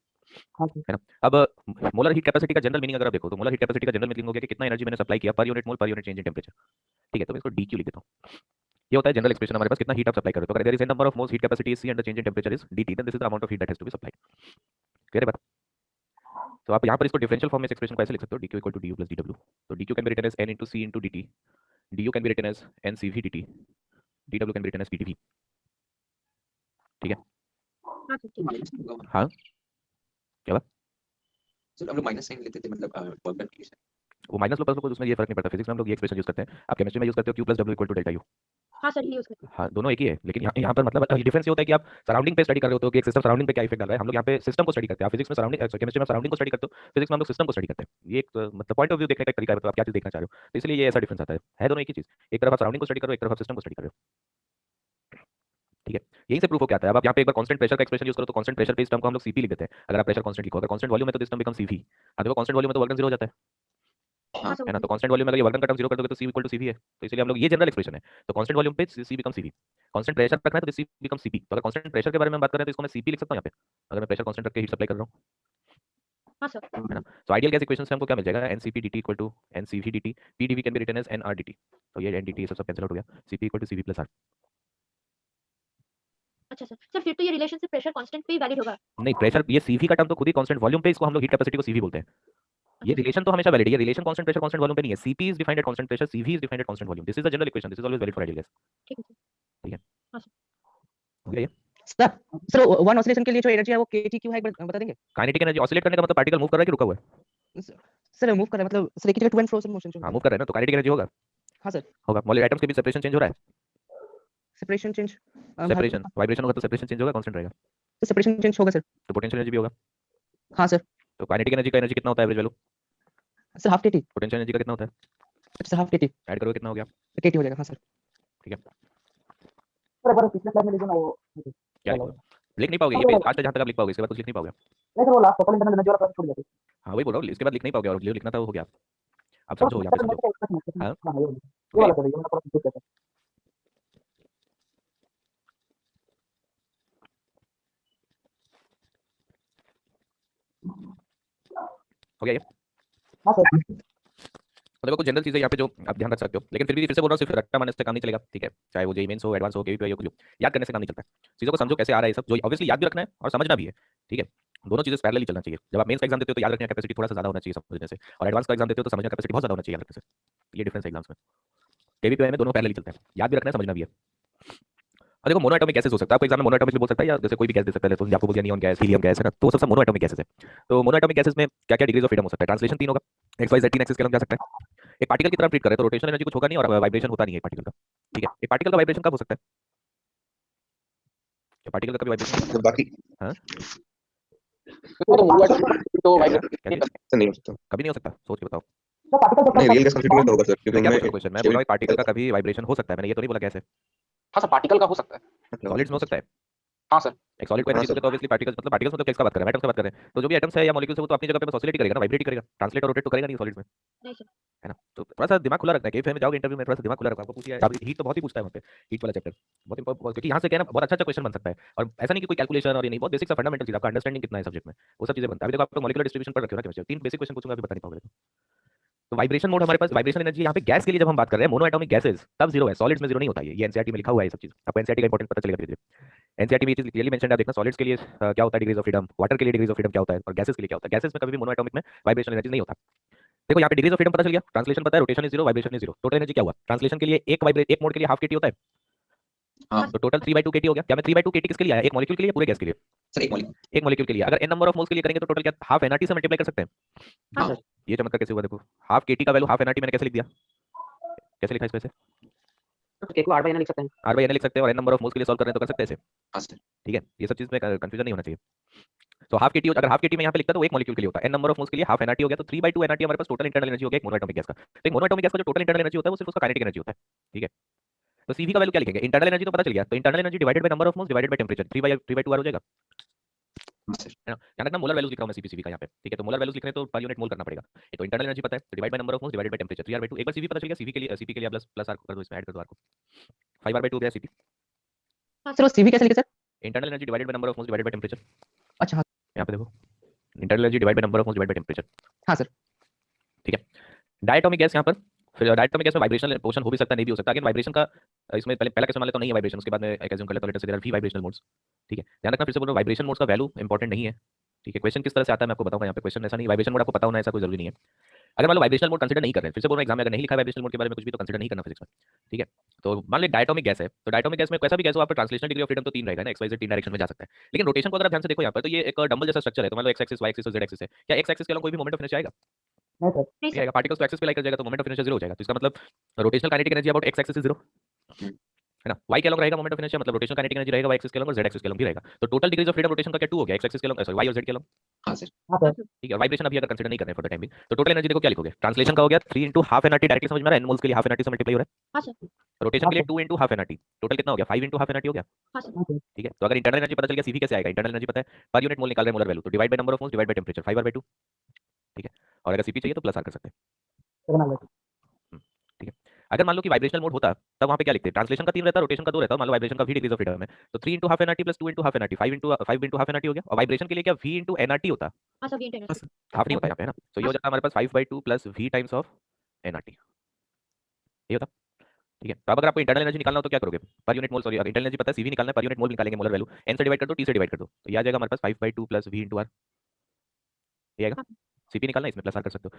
हाँ सर।
है ना? अब मोलर हीट कैपेसिटी का जनरल मीनिंग अगर आप देखो तो मोलर हीट कैपेसिटी का जनरल मीनिंग हो गया कि कितना एनर्जी मैंने सप्लाई किया पर यूनिट मोल पर यूनिट चेंज इन टेंपरेचर। ठीक है, तो मैं इसको डीक्यू लिख देता हूं। ये होता है जनरल एक्सप्रेशन हमारे पास, कितना हीट आप सप्लाई कर रहे हो। तो अगर there is N number of moles heat capacity is C and the change in temperature is dt, then this is the amount of heat that has to be supplied. Clear है बात? तो आप यहाँ पर इसको डिफरेंशियल फॉर्म में इस एक्सप्रेशन को ऐसे लिख सकते हो, dq = du + dw। तो dq can be written as n * c * dt, du can be written as n cv dt, dw can be written as pdv। ठीक है,
हाँ सर ठीक है
माइनस होगा
हाँ क्या बात
सर हम लोग माइनस साइन लेते थे मतलब वर्क डन के लिए
वो माइनस लो प्लस लो कोई उसमें ये फर्क नहीं पड़ता फिजिक्स में हम लोग ये एक्सप्रेशन यूज करते हैं आप केमिस्ट्री में यूज करते हो Q plus W equal to delta U
हाँ सर ये यूज करते हैं
हाँ दोनों एक ही है लेकिन यहाँ पर मतलब डिफरेंस ये होता है कि आप सराउंडिंग पे स्टडी कर रहे होते हो कि एक सिस्टम सराउंडिंग पे क्या इफेक्ट डाल रहा है हम लोग यहाँ पे सिस्टम को स्टडी करते हैं आप फिजिक्स में सराउंडिंग केमिस्ट्री में सराउंडिंग को स्टडी करते हो फिजिक्स में हम लोग सिस्टम को स्टडी करते हैं ये एक मतलब पॉइंट ऑफ व्यू देखने का एक तरीका है तो आप क्या चीज देखना चाह रहे हो तो इसलिए ये ऐसा डिफरेंस आता है दोनों एक ही चीज एक तरफ आप सराउंडिंग को स्टडी करो एक तरफ आप सिस्टम को स्टडी कर रहे हो ठीक है यही से प्रूफ हो क्या आता है अब आप यहाँ पे एक बार कांस्टेंट प्रेशर का एक्सप्रेशन यूज करो तो कांस्टेंट प्रेशर पे इस टर्म को हम लोग सीपी लिख देते हैं अगर आप प्रेशर कांस्टेंट लिखो अगर कांस्टेंट वॉल्यूम है तो दिस टर्म बिकम सीवी अब देखो कांस्टेंट वॉल्यूम में तो वर्क डन 0 हो जाता है
हाँ सर
है ना तो कांस्टेंट वॉल्यूम में अगर ये वर्क डन का टर्म 0 कर दोगे तो सी इक्वल टू सीवी है तो इसलिए हम लोग ये जनरल एक्सप्रेशन है तो कांस्टेंट वॉल्यूम पे सी बिकम सीवी कांस्टेंट प्रेशर रखना है तो सी बिकम सीपी तो अगर कांस्टेंट प्रेशर के बारे में बात कर रहे हैं तो इसको मैं सीपी लिख सकता हूं यहाँ पे अगर मैं प्रेशर कांस्टेंट रख के हीट सप्लाई कर रहा हूं
हाँ सर
है ना तो आइडियल गैस इक्वेशन से हमको क्या मिल जाएगा NCP dt equal to NCV dt pdv can be written as nr dt तो ये ndt ये सब कैंसिल आउट हो गया cp equal to cv plus r
अच्छा सर सर फिर तो ये रिलेशन सिर्फ प्रेशर कांस्टेंट पे ही वैलिड होगा
नहीं प्रेशर ये cv का टर्म तो खुद ही कांस्टेंट वॉल्यूम पे इसको हम लोग हीट कैपेसिटी को cv बोलते हैं ये
अच्छा
रिलेशन तो हमेशा वैलिड है ये relation constant pressure constant volume पे नहीं है cp is defined at constant pressure cv is defined at constant volume this is the general equation this is always valid for ideal gas
ठीक है सर
ठीक है
हाँ सर
हो गया ये
सर सर वन ऑसिलेशन के लिए जो एनर्जी है वो केटी क्यों है एक बार बता देंगे
काइनेटिक एनर्जी ऑसिलेट करने का मतलब पार्टिकल मूव कर रहा है कि रुका हुआ है
सर मूव कर रहा है मतलब सर एक टू एंड फ्रो मोशन
हां मूव कर रहा है ना तो काइनेटिक एनर्जी होगा
हाँ सर
होगा मॉलिक्यूलर एटम्स के बीच सेपरेशन चेंज हो रहा है
सेपरेशन चेंज
सेपरेशन वाइब्रेशन होगा तो सेपरेशन चेंज होगा कांस्टेंट रहेगा
तो सेपरेशन चेंज होगा सर
तो पोटेंशियल एनर्जी भी होगा
हाँ सर
तो काइनेटिक एनर्जी का एनर्जी कितना होता है एवरेज वैल्यू
सर हाफ केटी
पोटेंशियल एनर्जी का कितना होता है
सर हाफ केटी
ऐड करोगे कितना हो गया
केटी हो जाएगा हाँ सर
ठीक है
सर एक बार पिछले स्लाइड में लिखो ना वो
क्या लिखोगे लिख नहीं पाओगे ये पेज लास्ट तक जहां तक आप लिख पाओगे इसके बाद कुछ लिख नहीं पाओगे
नहीं सर वो लास्ट टोटल इंटरनल एनर्जी वाला छोड़ दिया
हाँ वही बोल रहा हूँ इसके बाद लिख नहीं पाओगे और जो लिखना था वो हो गया आप
सर
समझो यहाँ पे समझो
हां
हाँ
ये वाला सर ये मैं थोड़ा कंफ्यूज करता
हो गया ये
हां सर
तो देखो कुछ जनरल चीजें यहाँ पे जो आप ध्यान रख सकते हो लेकिन फिर से बोल रहा हूँ सिर्फ रट्टा मारने से काम नहीं चलेगा ठीक है चाहे वो जेई मेंस हो एडवांस हो केवीपी हो कुछ हो याद करने से काम नहीं चलता चीजों को समझो कैसे आ रहा है सब जो ऑब्वियसली याद भी रखना है और समझना भी है ठीक है दोनों चीजें पैरेलली चलना चाहिए जब आप मेंस का एग्जाम देते हो तो याद रखने की कैपेसिटी थोड़ा सा ज्यादा होना चाहिए समझने से और एडवांस का एग्जाम देते हो तो समझने की कैपेसिटी बहुत ज्यादा होना चाहिए याद रखने से ये डिफरेंस है एग्जाम्स में केवीपी में दोनों पैरेलली चलते हैं याद भी रखना है समझना भी है और देखो मोनो एटॉमिक गैसेस हो सकता है आपको एग्जाम में मोनो एटॉमिक भी बोल सकता है या जैसे कोई भी गैस दे सकता है तो आपको बोल दिया नियॉन गैस हीलियम गैस है ना तो सब मोनो एटॉमिक गैसेस है तो मोनो एटॉमिक गैसेस में क्या क्या डिग्रीज ऑफ फ्रीडम हो सकता है ट्रांसलेशन 3 होगा एक्स वाई जेड 3 एक्सिस के जा सकता है एक पार्टिकल की तरह ट्रीट करे तो रोटेशनल एनर्जी कुछ होगा नहीं और वाइब्रेशन होता नहीं है पार्टिकल का ठीक है एक पार्टिकल का वाइब्रेशन कब हो सकता है क्या पार्टिकल का कभी वाइब्रेशन
तो बाकी
हाँ
वो तो हुआ तो वाइब्रेट
क्या चीज?
नहीं हो सकता
कभी नहीं हो सकता सोच के बताओ
सर पार्टिकल
नहीं रियल गैस कंस्टिट्यूट में तो होगा सर क्योंकि
मैं क्या
उनमें
पूछ क्वेश्चन मैं बोल रहा हूँ पार्टिकल का कभी वाइब्रेशन हो सकता है मैंने ये तो नहीं बोला कैसे
हाँ सर पार्टिकल का हो सकता है
सॉलिड्स में हो सकता है
हाँ सर
एक सॉलिड को एनर्जी दोगे तो ऑब्वियसली पार्टिकल्स मतलब पार्टिकल्स मतलब किसका बात कर रहे हैं एटम्स की बात कर रहे हैं तो जो भी एटम्स है या मॉलिक्यूल्स है वो तो अपनी जगह पे बस ऑसिलेट करेगा ना वाइब्रेट करेगा ट्रांसलेट और रोटेट तो करेगा नहीं सॉलिड्स में
नहीं सर
है ना तो थोड़ा सा दिमाग खुला रखना है केफ में जाओगे इंटरव्यू में थोड़ा सा दिमाग खुला रखो आपको पूछिए आप हीट तो बहुत ही पूछता है वहाँ पे हीट वाला चैप्टर बहुत इंपॉर्टेंट क्योंकि यहाँ से क्या है ना बहुत अच्छा क्वेश्चन बन सकता है और ऐसा नहीं कि कोई कैलकुलेशन और ये नहीं बहुत बेसिक सा फंडामेंटल चीज आपका अंडरस्टैंडिंग कितना है सब्जेक्ट में वो सब चीजें बनता है अभी देखो आपको मॉलिक्यूलर डिस्ट्रीब्यूशन पढ़ रखे हो ना केमिस्ट्री 3 बेसिक क्वेश्चन पूछूंगा अभी बता नहीं पाओगे तो वाइब्रेशन मोड हमारे पास वाइब्रेशन एनर्जी यहाँ पे गैस के लिए जब हम बात कर रहे हैं मोनो एटॉमिक गैसेस तब 0 है सॉलिड्स में 0 नहीं होता है ये एनसीईआरटी में लिखा हुआ है ये सब चीज आपको एनसीईआरटी का इंपॉर्टेंस पता चलेगा धीरे धीरे एनसीईआरटी में ये चीज क्लियरली मेंशन है देखना सॉलिड्स के लिए क्या होता है डिग्रीज ऑफ फ्रीडम वाटर के लिए डिग्रीज ऑफ फ्रीडम क्या होता है और गैसेस के लिए क्या होता है गैसेस में कभी भी मोनो एटॉमिक में वाइब्रेशन एनर्जी नहीं होता देखो यहाँ पे डिग्रीज ऑफ फ्रीडम पता चल गया ट्रांसलेशन पता है rotation is 0 vibration is 0 total energy क्या हुआ ट्रांसलेशन के लिए एक मोड के लिए हाफ केटी होता है
हाँ
तो टोटल 3/2 केटी हो गया क्या मैं 3/2 केटी किसके लिए आया एक मॉलिक्यूल के लिए पूरे गैस के लिए
सर एक मॉलिक्यूल
एक मॉलिक्यूल के लिए अगर n नंबर ऑफ मोल्स के लिए करेंगे तो टोटल क्या हाफ एनआरटी से मल्टीप्लाई कर सकते हैं
हाँ
हाँ
सर
ये चमत्कार कैसे हुआ देखो हाफ केटी का वैल्यू हाफ एनआरटी मैंने कैसे लिख दिया कैसे लिखा इसमें से
के को r/n लिख सकते हैं
r by n लिख सकते हैं और n नंबर ऑफ मोल्स के लिए सॉल्व कर रहे हैं तो कर सकते हैं इसे
हाँ सर
ठीक है ये सब चीज में कंफ्यूजन नहीं होना चाहिए तो हाफ केटी अगर हाफ केटी में यहाँ पे लिखता तो एक मॉलिक्यूल के लिए होता है n नंबर ऑफ मोल्स के लिए हाफ एनआरटी हो गया तो 3/2 एनआरटी हमारे पास टोटल इंटरनल एनर्जी हो गया एक मोनो एटॉमिक गैस का तो एक मोनो एटॉमिक गैस का जो टोटल इंटरनल एनर्जी होता है वो सिर्फ उसका काइनेटिक एनर्जी होता है ठीक है तो सीवी का वैल्यू क्या लिखेंगे इंटरनल एनर्जी तो पता चल गया तो internal energy divided by number of moles divided by temperature 3/2 R हो जाएगा
हाँ सर
है ना यहाँ तक मोलर वैल्यूज लिख रहा हूं मैं सीपीसीवी का यहाँ पे ठीक है तो मोलर वैल्यूज लिखने तो पर यूनिट मोल करना पड़ेगा ये तो इंटरनल एनर्जी पता है तो divide by number of moles divided by temperature 3r/2 एक बार सीवी पता चल गया सीपी के लिए प्लस प्लस आर कर दो इसमें ऐड कर दो आर को 5r/2 हो गया सीपी
सर वो सीवी कैसे लिखे sir
internal energy divided by number of moles divided by temperature
अच्छा हाँ
यहाँ पे देखो internal energy divide by number of moles divide by temperature
हाँ सर
ठीक है डायटोमिक गैस यहाँ पर फिर डायटोमिक गैस में वाइब्रेशनल पोर्शन हो भी सकता है नहीं भी हो सकता अगेन वाइब्रेशन का इसमें पहला क्वेश्चन मान लेता हूं नहीं है वाइब्रेशन उसके बाद में एक एज्यूम कर लेता हूं let us say there are V vibrational modes ठीक है ध्यान रखना फिर से बोल रहा हूं वाइब्रेशन मोड्स का वैल्यू इंपॉर्टेंट नहीं है ठीक है क्वेश्चन किस तरह से आता है मैं आपको बताऊंगा यहाँ पे क्वेश्चन ऐसा नहीं वाइब्रेशन मोड आपको पता होना ऐसा कोई जरूरी नहीं है अगर मान लो वाइब्रेशनल मोड कंसीडर नहीं कर रहे हैं, फिर से बोल रहा हूं एग्जाम में अगर नहीं लिखा है वाइब्रेशनल मोड के बारे में कुछ भी तो कंसीडर नहीं करना फिजिक्स में, ठीक है। तो मान लो डायटोमिक गैस है, तो डायटोमिक गैस में कैसा भी गैस हो आपका ट्रांसलेशनल डिग्री ऑफ फ्रीडम तो 3 रहेगा ना, एक्स वाई जेड 3 डायरेक्शन में जा सकता है। लेकिन रोटेशन को अगर आप ध्यान से देखो यहाँ पर तो ये एक डंबल जैसा स्ट्रक्चर है, तो मान लो एक्स एक्सिस वाई एक्सिस और जेड एक्सिस है, क्या एक्स एक्सिस के अलग कोई भी मोमेंट ऑफ इनर्शिया आएगा?
नहीं सर।
नहीं
नहीं
सर।
आएगा। पार्टिकल्स तो एक्सिस पे लाई कर जाएगा तो मोमेंट ऑफ इनर्शिया 0 हो जाएगा। तो इसका मतलब rotational kinetic energy about x axis is 0 है ना। y के अलग रहेगा मोमेंट ऑफ इनर्शिया, मतलब रोटेशनल काइनेटिक एनर्जी रहेगा y एक्सिस के अलग और z एक्सिस के अलग भी रहेगा। तो total degrees of freedom rotation का क्या 2 हो गया, x एक्सिस के अलग, सॉरी y और z के अलग।
हाँ सर।
हाँ सर।
ठीक है, वाइब्रेशन अभी अगर कंसीडर नहीं कर रहे हैं फॉर द टाइम बिंग, तो टोटल एनर्जी देखो क्या लिखोगे, ट्रांसलेशन का हो गया 3 * हाफ एनआरटी, डायरेक्टली समझ में आ रहा है, एनमोल्स के लिए हाफ एनआरटी से मल्टीप्लाई हो रहा
हाँ सर।
है, रोटेशन के लिए 2 * हाफ एनआरटी, टोटल कितना हो गया 5 * हाफ एनआरटी हो गया।
हाँ सर।
हाँ सर।
ठीक है, तो अगर इंटरनल एनर्जी पता चल गया, सीवी कैसे आएगा, इंटरनल एनर्जी पता है, पर यूनिट मोल निकाल रहे हैं मोलर वैल्यू, तो divide by number of moles divide by temperature 5r/2। ठीक है, और अगर सीपी चाहिए तो प्लस आर कर सकते हैं।
Seven hundred.
ठीक है, अगर मान लो कि वाइब्रेशनल मोड होता तब वहां पे क्या लिखते हैं, ट्रांसलेशन का 3 रहता, रोटेशन का 2 रहता, मान लो वाइब्रेशन का v डिग्रीज ऑफ फ्रीडम है, तो 3 * half NRT plus 2 * half NRT 5 * half NRT हो गया। और वाइब्रेशन के लिए क्या v * एनआरटी होता,
हाँ सर, इंटरनेट सर।
हाफ नहीं होता यहाँ पे, है ना। तो ये हो जाता है हमारे पास 5/2 plus v times of NRT, ये होता। ठीक है, तो अब अगर आपको इंटरनल एनर्जी निकालना हो तो क्या करोगे, पर यूनिट मोल, सॉरी अगर इंटरनल एनर्जी पता है, सीवी निकालना है, पर यूनिट मोल निकालेंगे, मोलर वैल्यू n से डिवाइड कर दो, t से डिवाइड कर दो, तो ये आ जाएगा हमारे पास 5/2 प्लस v * r, ये आएगा। सीपी निकालना है, इसमें प्लस आर कर सकते हो।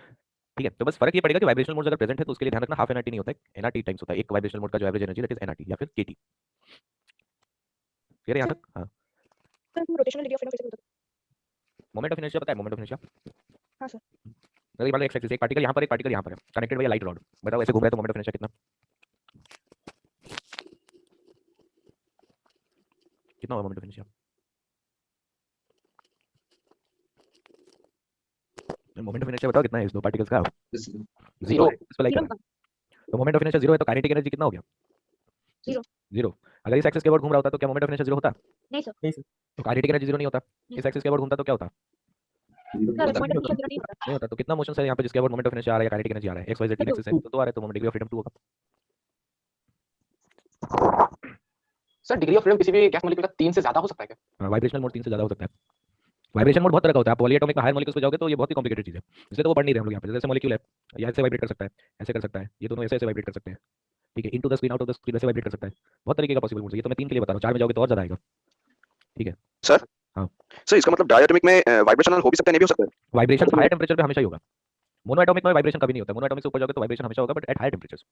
ठीक है, तो बस फर्क ये पड़ेगा कि वाइब्रेशनल मोड अगर प्रेजेंट है तो उसके लिए ध्यान रखना हाफ एनआरटी नहीं होता है, एनआरटी टाइम्स होता है, एक वाइब्रेशनल मोड का जो average energy that is NRT या फिर केटी। क्लियर है यहाँ तक? हाँ,
sir rotational degree of freedom कैसे होता
मोमेंट ऑफ इनर्शिया पता है, मोमेंट ऑफ इनर्शिया,
है? हाँ सर।
अगर मान लो एक्स एक्सिस, एक पार्टिकल यहाँ पर, एक पार्टिकल यहाँ पर है, कनेक्टेड बाय लाइट रॉड, बताओ ऐसे घूम रहा है तो मोमेंट ऑफ इनर्शिया कितना कितना होगा moment of inertia? Moment of inertia बताओ कितना है इस दो पार्टिकल्स का? 0 है, इस पर लाइट कर रहा है, तो मोमेंट ऑफ इनर्शिया 0 है, तो काइनेटिक एनर्जी कितना हो गया?
0।
0। अगर इस एक्सिस के अबाउट घूम रहा होता तो क्या मोमेंट ऑफ इनर्शिया 0 होता?
नहीं सर।
नहीं सर।
तो काइनेटिक एनर्जी 0 नहीं होता, इस एक्सिस के अबाउट घूमता तो क्या होता?
सर पॉइंट ऑफ व्यू नहीं होता।
नहीं होता। तो कितना मोशन है यहाँ पे जिसके अबाउट मोमेंट ऑफ इनर्शिया आ रहा है, काइनेटिक एनर्जी आ रहा है, एक्स वाई जेड तीन एक्सिस है, तो 2 आ रहा है, तो मोमेंट डिग्री ऑफ फ्रीडम 2 होगा।
सर डिग्री ऑफ फ्रीडम किसी भी गैस मॉलिक्यूल का 3 से ज्यादा हो सकता है क्या?
वाइब्रेशनल मोड 3 से ज्यादा हो सकता है। वाइब्रेशन मोड बहुत तरह का होता है, आप पॉलीएटॉमिक में हायर मॉलिक्यूल्स पे जाओगे तो ये बहुत ही कॉम्प्लिकेटेड चीज है, इसलिए तो वो पढ़ नहीं रहे हम लोग यहाँ पे। जैसे मॉलिक्यूल है, या ऐसे वाइब्रेट कर सकता है, ऐसे कर सकता है, ये दोनों ऐसे ऐसे वाइब्रेट कर सकते हैं, ठीक है, into the screen out of the screen ऐसे वाइब्रेट कर सकता है, बहुत तरीके का पॉसिबल मोड है। ये तो मैं 3 के लिए बता रहा हूँ, 4 में जाओगे तो और ज्यादा आएगा। ठीक है
सर,
हाँ,
सर इसका मतलब डायटोमिक में वाइब्रेशनल हो भी सकता है, नहीं भी हो सकता है?
वाइब्रेशन हाई टेंपरेचर पे हमेशा ही होगा, मोनोएटॉमिक में वाइब्रेशन कभी नहीं होता, मोनोएटॉमिक से ऊपर जाओगे तो वाइब्रेशन हमेशा होगा, but at high temperatures.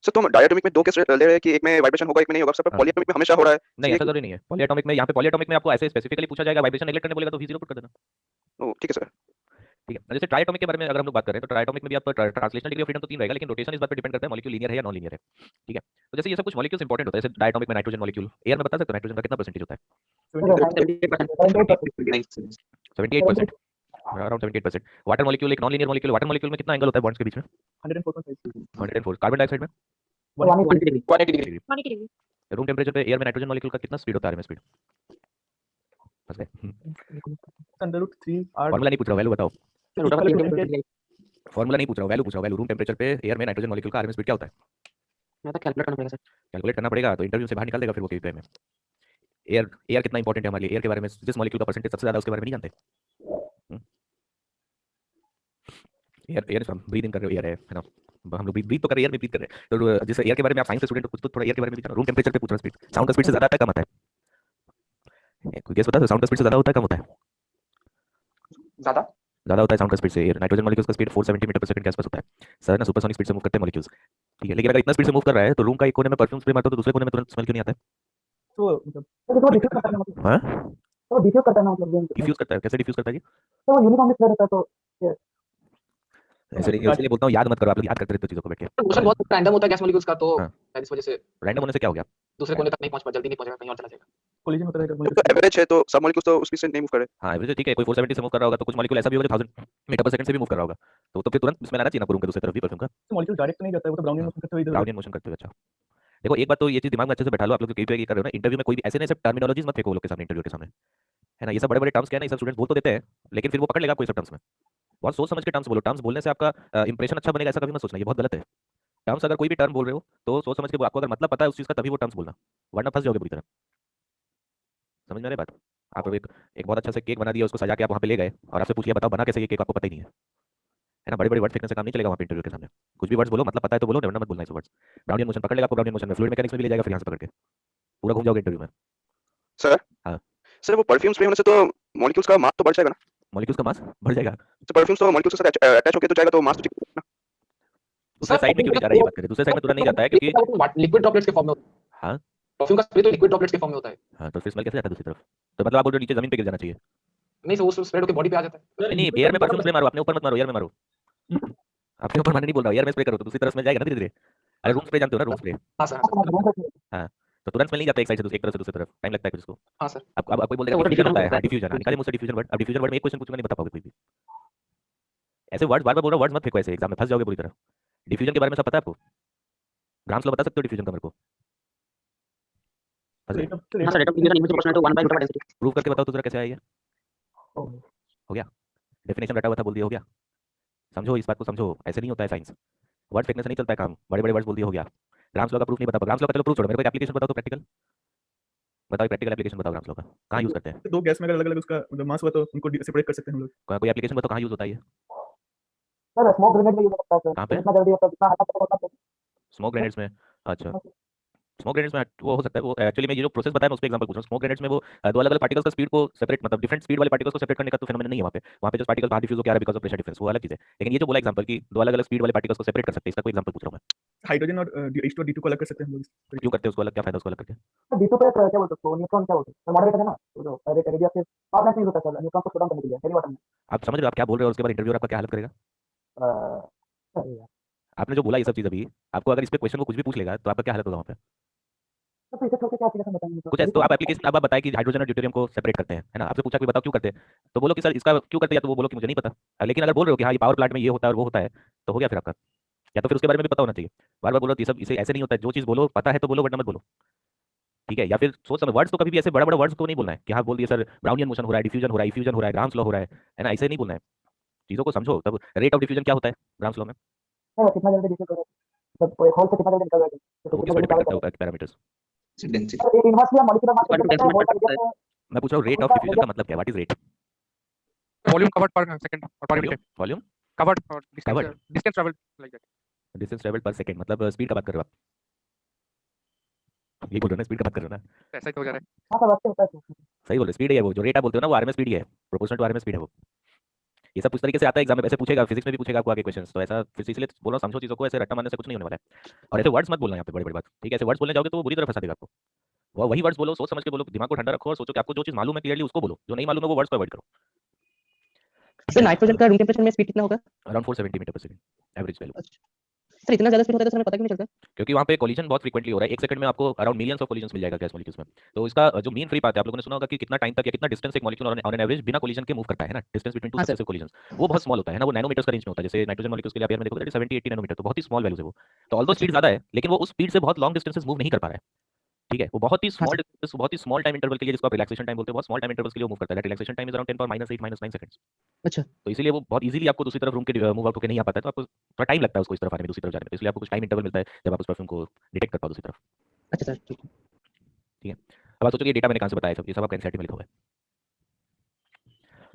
Sir तो हम डायटोमिक में 2 केस ले रहे हैं कि एक में वाइब्रेशन होगा, एक में नहीं होगा, सर
हाँ।
पॉलीएटोमिक में हमेशा हो रहा है।
नहीं ऐसा जरूरी नहीं है, पॉलीएटॉमिक में, यहाँ पे पॉलीएटॉमिक में आपको ऐसे स्पेसिफिकली पूछा जाएगा, वाइब्रेशन नेगलेक्ट करने बोलेगा तो v0 पुट कर देना।
ओह ठीक है सर।
ठीक है, जैसे ट्राइएटॉमिक के बारे में अगर हम लोग बात करें तो ट्राइएटॉमिक में भी आपका ट्रांसलेशनल डिग्री ऑफ फ्रीडम तो 3 रहेगा, लेकिन रोटेशन इस बात पे डिपेंड करता है मॉलिक्यूल लीनियर है या नॉन लीनियर है। ठीक है, तो जैसे ये सब कुछ मॉलिक्यूल्स इंपॉर्टेंट होता है, जैसे डायटोमिक में नाइट्रोजन मॉलिक्यूल, एयर में बता सकते हो नाइट्रोजन का कितना परसेंटेज होता है? 78%, अराउंड 78%। वाटर मॉलिक्यूल एक non linear molecule, water molecule में कितना एंगल होता है बॉन्ड्स के बीच में? 104। कार्बन डाइऑक्साइड में
180 डिग्री।
पानी की डिग्री।
रूम टेंपरेचर पे एयर में नाइट्रोजन मॉलिक्यूल का कितना स्पीड होता है, आरएमएस स्पीड? बस गए। फॉर्मूला नहीं पूछ रहा, वैल्यू बताओ। फॉर्मूला नहीं पूछ रहा, वैल्यू पूछ रहा, वैल्यू। रूम टेंपरेचर पे एयर में नाइट्रोजन मॉलिक्यूल का आरएमएस स्पीड क्या होता है?
मैं तो कैलकुलेट करना पड़ेगा सर।
कैलकुलेट करना पड़ेगा, तो इंटरव्यू से बाहर निकाल देगा फिर वो केवीपीआई में। एयर कितना इंपॉर्टेंट है हमारे लिए, एयर के बारे में जिस मॉलिक्यूल का परसेंटेज सबसे ज्यादा उसके बारे में नहीं जानते। एयर हम ब्रीथ इन कर रहे हो, एयर है ना, हम लोग ब्रीथ तो कर रहे हैं, एयर में ब्रीथ कर रहे हैं, तो जैसे एयर के बारे में आप साइंस के स्टूडेंट हो कुछ तो थोड़ा एयर के बारे में भी जानो। रूम टेंपरेचर पे पूछ रहा, स्पीड साउंड का स्पीड से ज्यादा आता है कम आता है? कोई गेस बता दो, साउंड का स्पीड से ज्यादा होता है कम होता है? ज्यादा होता है साउंड का स्पीड से। नाइट्रोजन मॉलिक्यूल्स का स्पीड 470 मीटर पर सेकंड के आसपास होता है सर ना, सुपरसोनिक स्पीड से मूव करते हैं मॉलिक्यूल्स। ठीक है, लेकिन अगर इतना स्पीड से मूव कर रहा है तो रूम का एक कोने में परफ्यूम स्प्रे मारते हो तो दूसरे कोने में तुरंत स्मेल क्यों नहीं आता है?
तो मतलब डिफ्यूज करता है मतलब,
हां,
तो डिफ्यूज करता है ना मतलब,
डिफ्यूज करता है। कैसे डिफ्यूज करता है जी?
तो यूनिफॉर्म स्प्रे रहता है तो
ऐसे नहीं, इसलिए बोलता हूं याद मत करो, आप लोग याद करते रहते हो चीजों को बैठ के।
मोशन बहुत रैंडम होता है गैस मॉलिक्यूल्स का, तो
हाँ।
इस वजह से
रैंडम होने से क्या हो गया?
दूसरे कोने तक नहीं पहुंच पा, जल्दी नहीं पहुंचेगा, कहीं और चला जाएगा।
कोलिजन होता है
तो एवरेज है तो सब मॉलिक्यूल्स तो उस स्पीड से नहीं मूव कर रहे।
हाँ एवरेज ठीक है, कोई 470 से मूव कर रहा होगा तो कुछ मॉलिक्यूल ऐसा भी होगा जो 1000 मीटर पर सेकंड से भी मूव कर रहा होगा, तो फिर तुरंत स्मेल आना चाहिए ना रूम के दूसरी तरफ भी परफ्यूम का।
मॉलिक्यूल डायरेक्ट नहीं जाता है, वो तो ब्राउनिंग मोशन करते हुए इधर
ब्राउनियन मोशन करते हुए। अच्छा देखो, एक बात तो ये चीज दिमाग में अच्छे से बैठा लो, आप लोग जो केवीपीआई कर रहे हो ना, इंटरव्यू में कोई भी ऐसे नहीं, सब टर्मिनोलॉजीज मत फेंको लोग के सामने, इंटरव्यू के सामने, है ना। ये सब बड़े बड़े टर्म्स क्या है ना, ये सब स्टूडेंट्स बोल तो देते हैं, लेकिन फिर वो पकड़ लेगा कोई सब टर्म्स में। बहुत सोच समझ के टर्म्स बोलो, टर्म्स बोलने से आपका इंप्रेशन अच्छा बनेगा ऐसा कभी मत सोचना, ये बहुत गलत है। टर्म्स अगर कोई भी टर्म बोल रहे हो तो सोच समझ के, आपको अगर मतलब पता है उस चीज का तभी वो टर्म्स बोलना, वरना फंस जाओगे बुरी तरह। समझ में आ रही बात? आप एक बहुत अच्छा से केक बना दिया, उसको सजा के आप वहाँ पे ले गए और आपसे पूछ लिया बताओ बना कैसे ये केक, आपको पता ही नहीं है ना। बड़े बड़े वर्ड फेंकने से काम नहीं चलेगा वहाँ पे इंटरव्यू के सामने। कुछ भी वर्ड्स बोलो, मतलब पता है तो बोलो, वरना मत बोलना इस वर्ड्स। ब्राउनियन मोशन पकड़ लेगा आपको, ब्राउनियन मोशन में फ्लूइड मैकेनिक्स में भी ले जाएगा, फिर यहाँ से पकड़ के पूरा घूम जाओगे इंटरव्यू में।
सर
हाँ।
सर वो परफ्यूम स्प्रे होने से तो मॉलिक्यूल्स का मास तो बढ़ जाएगा ना?
मॉलिक्यूल्स का मास बढ़ जाएगा।
तो परफ्यूम्स तो मॉलिक्यूल्स के साथ अटैच होके तो जाएगा तो मास तो ना।
दूसरे साइड में क्यों नहीं जा रहा है, ये बात करें। दूसरे साइड में तुरंत नहीं जाता है क्योंकि
लिक्विड ड्रॉपलेट्स के फॉर्म में होता
हाँ
है। परफ्यूम का स्प्रे तो लिक्विड ड्रॉपलेट्स के फॉर्म में होता है।
हाँ, तो फिर स्मेल कैसे जाता है दूसरी तरफ? तो मतलब आप बोल रहे हो नीचे जमीन पे गिर जाना चाहिए?
नहीं सर वो स्प्रेड होकर बॉडी पे आ जाता है।
नहीं एयर में परफ्यूम स्प्रे मारो, अपने ऊपर मत मारो, एयर में मारो। अपने ऊपर मारने नहीं बोल रहा हूँ, एयर में स्प्रे करो तो दूसरी तरफ स्मेल जाएगा ना धीरे धीरे। अरे रूम स्प्रे जानते हो ना, रूम स्प्रे?
हाँ सर
हाँ, तो तुरंत स्मेल नहीं जाता एक साइड से एक तरफ से दूसरी तरफ, टाइम लगता है कुछ उसको।
हाँ सर।
अब कोई बोल देगा
तो वो
डिफ्यूजन
diffusion
होता है।
होता
हाँ
है।
डिफ्यूजन, निकाले मुझसे डिफ्यूजन वर्ड। अब डिफ्यूजन वर्ड में एक क्वेश्चन पूछूंगा, नहीं बता पाओगे कोई भी। ऐसे वर्ड बार बार बोल रहा हूँ, वर्ड्स मत फेंको ऐसे, एग्जाम में फंस जाओगे पूरी तरह। डिफ्यूजन के बारे में सब पता है आपको? ग्राम्स लॉ बता सकते हो डिफ्यूजन का मेरे को?
हाँ sir, rate of diffusion inverse proportional to 1 by root over density.
Prove करके बताओ तो जरा कैसे आएगा? हो गया, डेफिनेशन रटा हुआ था, बोल दिया, हो गया। समझो इस बात को, समझो, ऐसे नहीं होता है साइंस। वर्ड फेंकने से नहीं चलता है काम, बड़े बड़े वर्ड्स बोल दिया, हो गया। ग्राम्स लॉ का प्रूफ नहीं बता पा, ग्राम्स लॉ का चलो प्रूफ छोड़ो, मेरे को एक एप्लीकेशन बताओ तो प्रैक्टिकल। बताओ प्रैक्टिकल एप्लीकेशन बताओ ग्राम्स लॉ का, कहाँ यूज करते हैं?
दो गैस में अगर अलग-अलग उसका मतलब मास हुआ तो उनको सेपरेट कर सकते हैं हम लोग।
कोई एप्लीकेशन बताओ कहाँ यूज होता है ये?
सर स्मोक ग्रेनेड में यूज होता है सर,
कहाँ पे?
जितना जल्दी होता है जितना हटा सकते हो।
स्मोक ग्रेनेड्स में? अच्छा, स्मोक ग्रेनेड्स में वो हो सकता है। वो एक्चुअली मैं ये जो प्रोसेस बताया मैं उस पे एग्जांपल पूछ रहा हूँ। स्मोक ग्रेनेड्स में वो दो अलग अलग पार्टिकल्स का स्पीड को सेपरेट, मतलब डिफरेंट स्पीड वाले पार्टिकल्स को सेपरेट करने का तो फेनोमेनन नहीं है वहाँ पे जो पार्टिकल बाहर डिफ्यूज हो के आ रहा है बिकॉज़ ऑफ प्रेशर डिफरेंस, वो अलग चीज है। लेकिन ये जो बोला एग्जांपल कि दो अलग अलग स्पीड वाले पार्टिकल्स को सेपरेट कर सकते हैं, इसका कोई एग्जांपल पूछ रहा हूँ मैं।
हाइड्रोजन और H2 और D2 को अलग कर सकते हैं हम लोग।
क्यों करते हैं उसको अलग, क्या फायदा उसको अलग करके?
सर D2 पे क्या बोलते हैं उसको, न्यूट्रॉन क्या बोलते हैं मॉडरेटर है ना, तो जो रेडियस से पावर नहीं यूज होता है सर, न्यूट्रॉन को स्टोर करने के लिए हेली वाटर में।
आप समझ रहे हो आप क्या बोल रहे हो, और उसके बाद इंटरव्यूअर आपका क्या हालत करेगा?
सर यार
आपने जो बोला ये सब चीज अभी, आपको अगर इस पे क्वेश्चन को कुछ भी पूछ लेगा तो आपका क्या हालत होगा वहाँ पे?
तो इसे छोड़ के क्या एप्लीकेशन बताएंगे
कुछ ऐसे तो आप एप्लीकेशन अब आप बताएं कि हाइड्रोजन और ड्यूटेरियम को सेपरेट करते हैं, है ना? आपसे पूछा कि बताओ क्यों करते हैं, तो बोलो कि सर इसका क्यों करते हैं, या तो वो बोलो कि मुझे नहीं पता। लेकिन अगर बोल रहे हो कि हाँ ये पावर प्लांट में ये होता है और वो होता है, तो हो गया फिर आपका। या तो फिर उसके बारे में भी पता होना चाहिए। बार बार बोलो ये सब, इसे ऐसे नहीं होता है, जो चीज बोलो पता है तो बोलो, वरना मत बोलो, ठीक है? या फिर सोच समझ, वर्ड्स तो कभी भी ऐसे बड़ा बड़ा वर्ड्स को नहीं बोलना है कि हाँ बोल दिया सर ब्राउनियन मोशन हो रहा है, डिफ्यूजन हो रहा है, इफ्यूजन हो रहा है, ग्राम्स लॉ हो रहा है ना? ऐसे नहीं बोलना है, चीजों को समझो। तब रेट ऑफ डिफ्यूजन क्या होता है ग्राम्स लॉ में?
सर कितना जल्दी डिफ्यूज हो रहा है, तो एक होल से कितना जल्दी निकल जाएगा,
तो
तो
वो
कितना
किस पे
जल्दी
डिपेंड
ट्रैवल
करता
करेगा।
है पैरामीटर्स?
डेंसिटी
सर एक inversely molecular mass
One to
करता है,
decimal
वोल्ट
factor
रेडियस
मैं पूछ रहा हूँ रेट ऑफ डिफ्यूजन का मतलब क्या है, what is rate?
Volume covered पर सेकंड और पर मिनट।
वॉल्यूम
कवर्ड और
Covered.
Distance travel like that.
Distance travelled पर सेकंड, मतलब स्पीड का बात कर रहे हो आप? ये बोल रहे हो ना, स्पीड का बात कर रहे हो ना?
ऐसा ही तो हो जा रहा है।
हाँ सर वैसे होता है सर।
सही बोल रहे, स्पीड है वो, जो रेट आप बोलते हो ना वो आरएमएस स्पीड ही है, प्रोपोर्शनल टू आरएमएस स्पीड है वो। ये सब उस तरीके से आता है एग्जाम में, ऐसे पूछेगा, फिजिक्स में भी पूछेगा आपको आगे क्वेश्चंस, तो ऐसा फिर इसलिए बोल रहा हूं समझो चीजों को, ऐसे रट्टा मारने से कुछ नहीं होने वाला है। और ऐसे वर्ड्स मत बोलना यहाँ पे, बड़ी बड़ी बात, ठीक है? ऐसे वर्ड्स बोलने जाओगे तो वो बुरी तरह फंसा देगा आपको। वो वही वर्ड्स बोलो, सोच समझ के बोलो, दिमाग को ठंडा रखो और सोचो कि आपको जो चीज मालूम है क्लियरली उसको बोलो, जो नहीं मालूम है वो वर्ड्स को अवॉइड करो।
सर नाइट्रोजन का रूम टेंपरेचर में स्पीड कितना होगा?
Around 470 metre per second average value.
Sir इतना ज्यादा स्पीड होता है तो हमें पता क्यों नहीं चलता?
क्योंकि वहाँ पे कोलिजन बहुत फ्रीक्वेंटली हो रहा है, एक सेकंड में आपको अराउंड मिलियंस ऑफ कोलिजन्स मिल जाएगा गैस मॉलिक्यूल्स में। तो इसका जो मीन फ्री पाथ है, आप लोगों ने सुना होगा कि कितना टाइम तक या कितना डिस्टेंस एक मॉलिक्यूल ऑन एन एवरेज बिना कोलिजन के मूव करता है ना, डिस्टेंस बिटवीन टू
हाँ सर।
सक्सेसिव कोलिजन्स, वो बहुत स्मॉल होता है ना, वो नैनोमीटर्स का रेंज में होता है। जैसे नाइट्रोजन मॉलिक्यूल्स के लिए आप एयर में देखोगे 70-80 नैनोमीटर, तो बहुत ही स्मॉल वैल्यूज है वो। तो ऑल्दो स्पीड ज्यादा है, लेकिन वो उस स्पीड से बहुत लॉन्ग डिस्टेंसेस मूव नहीं कर पा रहा है, ठीक है? वो बहुत ही
हाँ
स्मॉल
सर।
डिस्टेंस, बहुत ही स्मॉल टाइम इंटरवल के लिए, जिसको आप रिलैक्सेशन टाइम बोलते हैं, बहुत स्मॉल टाइम इंटरवल्स के लिए मूव करता है। रिलैक्सेशन टाइम इज अराउंड 10⁻⁸ -9
अच्छा
तो इसीलिए वो बहुत इजीली आपको दूसरी तरफ रूम के मूव आउट होकर नहीं आ पाता है, तो आपको थोड़ा टाइम लगता है उसको इस तरफ आने में, दूसरी तरफ जाने में। तो इसलिए आपको कुछ टाइम इंटरवल मिलता है जब आप उस परफ्यूम को डिटेक्ट कर पाओ दूसरी तरफ,
अच्छा सर ठीक है।
ठीक है? अब आप सोचो कि ये डेटा मैंने कहाँ से बताया, सब ये सब आपका एनसीईआरटी में लिखा हुआ है।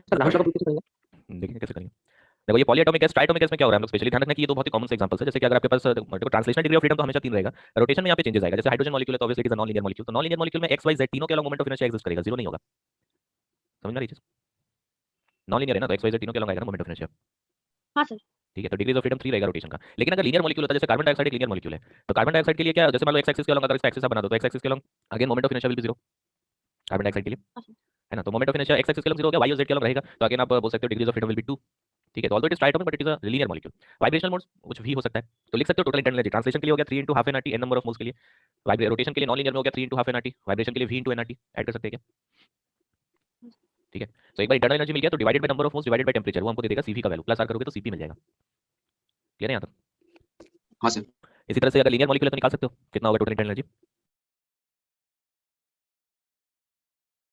सर राहुल का कैसे करेंगे?
देखेंगे कैसे करेंगे। देखो ये पॉलीएटॉमिक गैस, ट्राइटॉमिक गैस में क्या हो रहा है, हम लोग स्पेशली ध्यान रखना कि ये तो बहुत ही कॉमन से एग्जांपल्स है। जैसे कि अगर आपके पास देखो ट्रांसलेशनल डिग्री ऑफ फ्रीडम तो हमेशा 3 रहेगा, रोटेशन में यहाँ पे चेंजेस आएगा। जैसे हाइड्रोजन मॉलिक्यूल है तो obviously it is a non linear molecule, तो नॉन लीनियर मॉलिक्यूल में एक्स वाई जेड तीनों के along moment of inertia exist करेगा, जीरो नहीं होगा। समझ में आ रही है चीज? नॉन लीनियर है ना, तो एक्स वाई जेड तीनों के अलॉन्ग आएगा ना मोमेंट ऑफ इनर्शिया,
हाँ सर।
ठीक है? तो डिग्रीज ऑफ फ्रीडम 3 रहेगा रोटेशन का। लेकिन अगर लीनियर मॉलिक्यूल होता है, जैसे कार्बन डाइऑक्साइड एक लीनियर मॉलिक्यूल है, तो कार्बन डाइऑक्साइड के लिए क्या, जैसे मान लो एक्स एक्सिस के अलॉन्ग अगर इसका एक्सिस आप बना दो, तो एक्स एक्सिस के along again moment of inertia will be 0 carbon dioxide के लिए,
हाँ सर।
है ना? तो moment of inertia x axis के अलॉन्ग 0 हो गया, वाई और जेड के अलॉन्ग रहेगा, तो अगेन आप बोल सकते हो degrees of freedom will be 2, ठीक है? तो although it is triatomic but it is a linear molecule. Vibrational modes कुछ भी हो सकता है, तो लिख सकते हो टोटल इंटरनल एनर्जी। ट्रांसलेशन के लिए हो गया 3 × half NRT n number of moles के लिए, रोटेशन के लिए नॉन लीनियर में हो गया 3 × हाफ एनआरटी, वाइब्रेशन के लिए v × एनआरटी ऐड कर सकते हैं क्या? ठीक है, तो एक बार इंटरनल एनर्जी मिल गया तो divided by number of moles divided by temperature, वो हमको दे देगा cv का वैल्यू, प्लस आर करोगे तो cp मिल जाएगा। क्लियर है यहाँ तक?
हाँ सर।
इसी तरह से अगर लीनियर मॉलिक्यूल है तो निकाल सकते हो कितना होगा टोटल इंटरनल एनर्जी।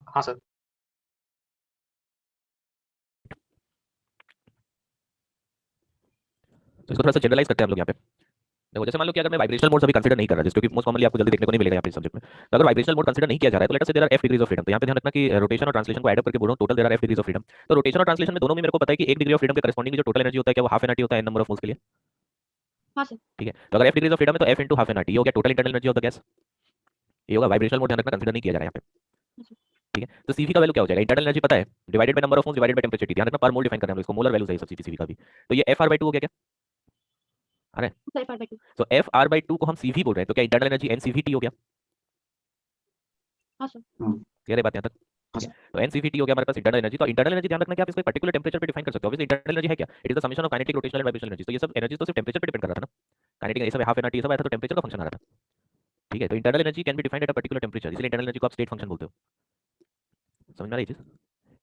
हाँ सर।
तो इसको थोड़ा सा जनरलाइज करते हैं हम लोग यहाँ पे। देखो जैसे मान लो कि अगर मैं वाइब्रेशनल मोड अभी कंसीडर नहीं कर रहा, जिसको कि मोस्ट कॉमनली आपको जल्दी देखने को नहीं मिलेगा यहाँ पे सब्जेक्ट में, तो अगर वाइब्रेशनल मोड कंसीडर नहीं किया जा रहा है तो let us say there are f degrees of freedom. तो यहाँ पे ध्यान रखना कि रोटेशन और ट्रांसलेशन को ऐड अप करके बोल रहा हूँ, total there are f degrees of freedom. तो रोटेशन और ट्रांसलेशन में दोनों में मेरे को पता है कि 1 डिग्री ऑफ फ्रीडम के करस्पॉन्डिंग जो टोटल एनर्जी होता है क्या वो हाफ एनर्जी होता है n नंबर ऑफ मोल्स के लिए।
हाँ सर।
ठीक है, तो अगर f डिग्रीज ऑफ फ्रीडम है तो f × हाफ एनआरटी, ये हो गया total internal energy of the gas. ये होगा वाइब्रेशनल मोड, ध्यान रखना कंसीडर नहीं किया जा रहा है यहाँ पे। ठीक है, तो सीवी का वैल्यू क्या हो जाएगा, इंटरनल एनर्जी पता है, divided by number of moles divided by temperature. ध्यान रखना पर मोल डिफाइन कर रहे हैं हम लोग इसको, मोलर वैल्यू है सब सीवी का भी। तो ये FR/2 हो गया क्या, अरे
सर FR/2
तो FR/2 को हम सीवी बोल रहे हैं, तो क्या इंटरनल एनर्जी NCVT हो गया,
हाँ सर
क्लियर है बात यहाँ तक।
हाँ
ठीक है, तो NCVT हो गया हमारे पास इंटरनल एनर्जी। तो इंटरनल एनर्जी ध्यान रखना कि आप इसको एक पर्टिकुलर टेंपरेचर पे डिफाइन कर सकते हो। ऑब्वियसली इंटरनल एनर्जी है क्या, it is the summation of kinetic, rotational and vibrational energy. तो ये सब एनर्जी तो सिर्फ टेंपरेचर पे डिपेंड कर रहा था ना, काइनेटिक ये सब हाफ एनर्जी सब आया था तो टेंपरेचर का फंक्शन आ रहा था। ठीक है, तो internal energy can be defined at a particular temperature, इसलिए इंटरनल एनर्जी को आप स्टेट फंक्शन बोलते हो। समझ में आ रही है चीज,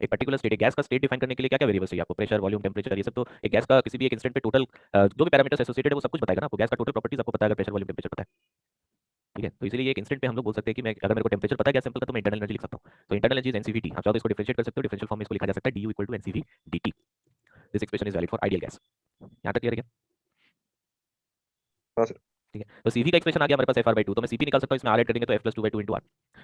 एक पर्टिकुलर स्टेट, एक गैस का स्टेट डिफाइन करने के लिए क्या क्या वेरिएबल्स चाहिए आपको, प्रेशर, वॉल्यूम, टेंपरेचर, ये सब तो एक गैस का किसी भी एक इंस्टेंट पे टोटल जो भी पैरामीटर्स एसोसिएटेड है वो सब कुछ बताएगा ना आपको, गैस का टोटल प्रॉपर्टीज आपको पता है अगर प्रेशर, वॉल्यूम, टेंपरेचर पता है। ठीक है, तो इसीलिए एक इंस्टेंट पे हम लोग बोल सकते हैं कि मैं अगर मेरे को टेंपरेचर पता है गैस सिंपल का तो मैं इंटरनल एनर्जी लिख सकता हूं। तो इंटरनल एनर्जी इज NCVT, आप चाहो तो इसको डिफरेंशिएट कर सकते हो, डिफरेंशियल फॉर्म में इसको लिखा जा सकता है du = NCV/dt। This expression is valid for ideal gas. यहां तक क्लियर है क्या?
हाँ सर।
ठीक है, तो सीवी का एक्सप्रेशन आ गया हमारे पास FR/2, तो मैं सीपी निकाल सकता हूं, इसमें R ऐड करेंगे तो F+2/2 * R।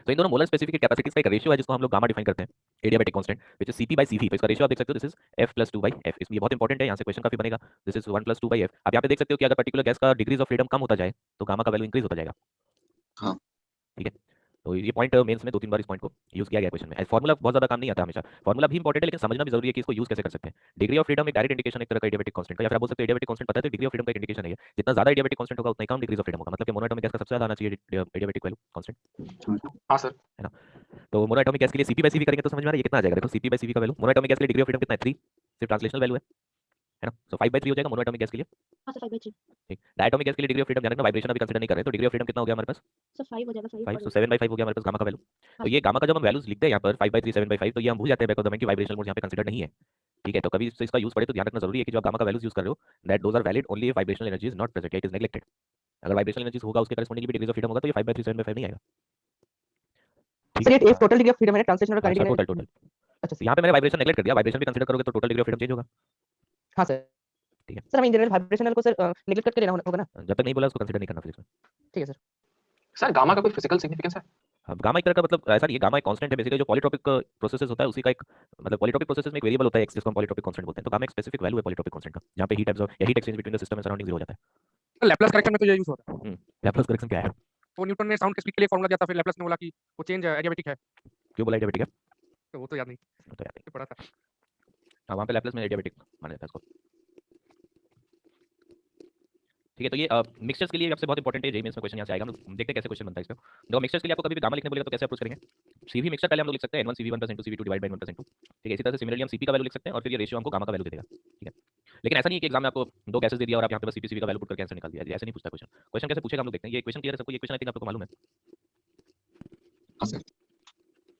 तो इन दोनों मोलर स्पेसिफिक कैपेसिटीज का एक रेशियो है जिसको हम लोग गामा डिफाइन करते हैं, adiabatic constant which is CP/CV। तो इसका रेशियो आप देख सकते हो, दिस इज F+2/F। इसमें ये बहुत इंपॉर्टेंट है, यहां से क्वेश्चन काफी बनेगा। This is 1+2/F। आप यहां पे देख सकते हो कि अगर पर्टिकुलर गैस का डिग्रीज ऑफ फ्रीडम कम होता जाए तो गामा का वैल्यू इंक्रीज होता जाएगा।
हाँ।
ठीक है, तो ये पॉइंट मेंस में 2-3 बार इस पॉइंट को यूज किया गया क्वेश्चन में। फार्मूला बहुत ज्यादा काम नहीं आता हमेशा, फार्मूला भी इंपॉर्टेंट है लेकिन समझना भी जरूरी है कि इसको यूज कैसे कर सकते हैं। डिग्री ऑफ फ्रीडम एक डायरेक्ट इंडिकेशन एक तरह का एडियाबैटिक कांस्टेंट का, या फिर आप बोल सकते हो एडियाबैटिक कांस्टेंट पता है तो डिग्री ऑफ फ्रीडम का इंडिकेशन है। जितना ज्यादा एडियाबैटिक कांस्टेंट होगा उतना ही कम डिग्रीज ऑफ फ्रीडम होगा, मतलब कि मोनोएटॉमिक गैस का सबसे ज्यादा आना चाहिए एडियाबैटिक वैल्यू कांस्टेंट।
हाँ सर।
है ना, तो मोनोएटॉमिक गैस के लिए CP/CV करेंगे तो समझ में आ रहा है ये कितना आ जाएगा। देखो CP/CV का वैल्यू मोनोएटॉमिक गैस के लिए डिग्री ऑफ फ्रीडम कितना है, 3, सिर्फ ट्रांसलेशनल वैल्यू है ना, सो 5/3 हो जाएगा मोनोएटॉमिक गैस के लिए।
हाँ सर 5/3
ठीक, डायटोमिक गैस के लिए डिग्री ऑफ फ्रीडम ध्यान रखना, वाइब्रेशन अभी कंसीडर नहीं कर रहे, तो डिग्री ऑफ फ्रीडम कितना हो गया हमारे पास,
सर 5 हो जाएगा
5, तो 7/5 हो गया हमारे पास गामा का वैल्यू। तो ये गामा का जब हम वैल्यूज लिखते हैं यहाँ पर 5/3, 7/5, तो ये हम भूल जाते हैं बैक ऑफ द माइंड कि वाइब्रेशनल मोड यहाँ पे कंसीडर नहीं है। ठीक है, तो कभी इसका यूज पड़े तो ध्यान रखना जरूरी है कि जो आप गामा का वैल्यूज यूज कर रहे हो that those are valid only if vibrational energy is not present, it is neglected. अगर वाइब्रेशनल एनर्जी होगा उसके करेस्पॉन्डिंग भी डिग्रीज ऑफ फ्रीडम होगा तो ये 5/3, 7/5 नहीं आएगा। ठीक
सर
है,
ये टोटल डिग्री ऑफ फ्रीडम है, ट्रांसलेशनल और
अच्छा
काइनेटिक
टोटल।
अच्छा
तो यहाँ पे मैंने वाइब्रेशन नेग्लेक्ट कर दिया, वाइब्रेशन भी कंसीडर करोगे तो total degree of freedom change होगा।
हाँ सर।
ठीक है,
सर हमें इन जनरल वाइब्रेशनल को सर नेगलेक्ट करके लेना होगा ना।
जब तक नहीं बोला उसको कंसीडर नहीं करना फिर इसमें।
ठीक है सर।
सर गामा का कोई फिजिकल सिग्निफिकेंस है?
अब गामा एक तरह का मतलब ऐसा नहीं है, गामा एक कांस्टेंट है बेसिकली, जो पॉलीट्रोपिक प्रोसेसेस होता है उसी का एक मतलब पॉलीट्रोपिक प्रोसेसेस में एक वेरिएबल होता है एक्स, जिसको हम पॉलीट्रोपिक कांस्टेंट बोलते हैं। तो गामा एक स्पेसिफिक वैल्यू है पॉलीट्रोपिक कांस्टेंट का, जहां पे हीट एब्जॉर्ब या heat exchange between the system and surrounding 0 हो जाता है।
लैप्लास करेक्शन में तो ये यूज होता है।
लैप्लास करेक्शन क्या है,
तो न्यूटन ने साउंड के स्पीड के लिए फॉर्मूला दिया था, फिर लैप्लास ने बोला कि वो चेंज एडियाबैटिक है,
क्यों बोला एडियाबैटिक है,
तो वो तो याद नहीं,
तो याद है
पढ़ा था।
हाँ, वहां पे लैप्लास में एडियाबैटिक माना जाता है इसको। ठीक है, तो ये मिक्सचर्स के लिए आपसे बहुत इंपॉर्टेंट है, जेईई में क्वेश्चन यहाँ से आएगा, हम लोग देखते हैं कैसे क्वेश्चन बनता है इसमें। देखो मिक्सचर्स के लिए आपको कभी भी गामा लिखने बोलेगा तो कैसे अप्रोच करेंगे, सीवी मिक्सचर पहले हम लोग लिख सकते हैं n1 CV1 + n2 CV2 divide by n1 + n2। ठीक है, इसी तरह से सिमिलरली हम सीपी का वैल्यू लिख सकते हैं और फिर ये रेशियो हमको गामा का वैल्यू दे देगा। ठीक है, लेकिन ऐसा नहीं है कि एग्जाम में आपको दो गैसेस दे दिया और आप यहाँ पे बस सीपी सीवी का वैल्यू पुट करके आंसर निकाल दिया, ऐसे नहीं पूछता क्वेश्चन। क्वेश्चन कैसे पूछेगा हम लोग देखते हैं, ये क्वेश्चन क्लियर है सबको, ये क्वेश्चन आई थिंक आपको मालूम है।
हाँ सर।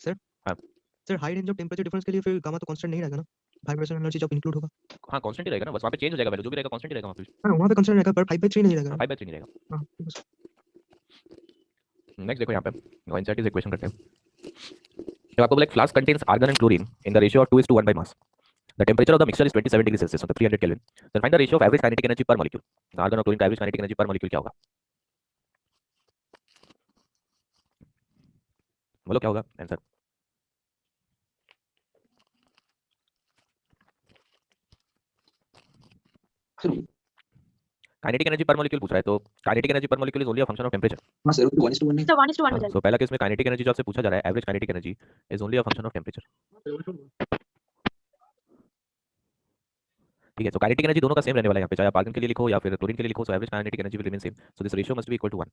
सर
हाँ।
Sir high range of temperature difference के लिए फिर गामा तो कांस्टेंट नहीं रहेगा ना, वाइब्रेशन एनर्जी जब इंक्लूड होगा।
हाँ कांस्टेंट ही रहेगा ना, बस वहाँ पे चेंज हो जाएगा वैल्यू, जो भी रहेगा कांस्टेंट ही रहेगा वहाँ पे।
हां वहां पे कांस्टेंट रहेगा पर 5/3 नहीं रहेगा।
5/3 नहीं रहेगा।
हां बस।
नेक्स्ट देखो यहाँ पे एनसीईआरटी से इक्वेशन करते हैं। जब आपको बोला एक flask contains argon and chlorine in the ratio of 2:1 by mass, the temperature of the mixture is 27 degrees Celsius, मतलब 300 Kelvin, then find the ratio of average kinetic energy per molecule। Argon और क्लोरीन का average kinetic energy per molecule क्या होगा, बोलो क्या होगा answer. Kinetic energy per molecule पूछ रहा है, तो kinetic energy per molecule is only a function of temperature.
हाँ सर, 1:1 नहीं।
सर 1:1 हो जाएगा।
सो पहला केस में काइनेटिक एनर्जी जो आपसे पूछा जा रहा है, average kinetic energy is only a function of temperature. ठीक है, तो काइनेटिक एनर्जी दोनों का सेम रहने वाला है यहाँ पे, चाहे आप आर्गन के लिए लिखो या फिर क्लोरीन के लिए लिखो, so average kinetic energy will remain same, so this ratio must be equal to 1।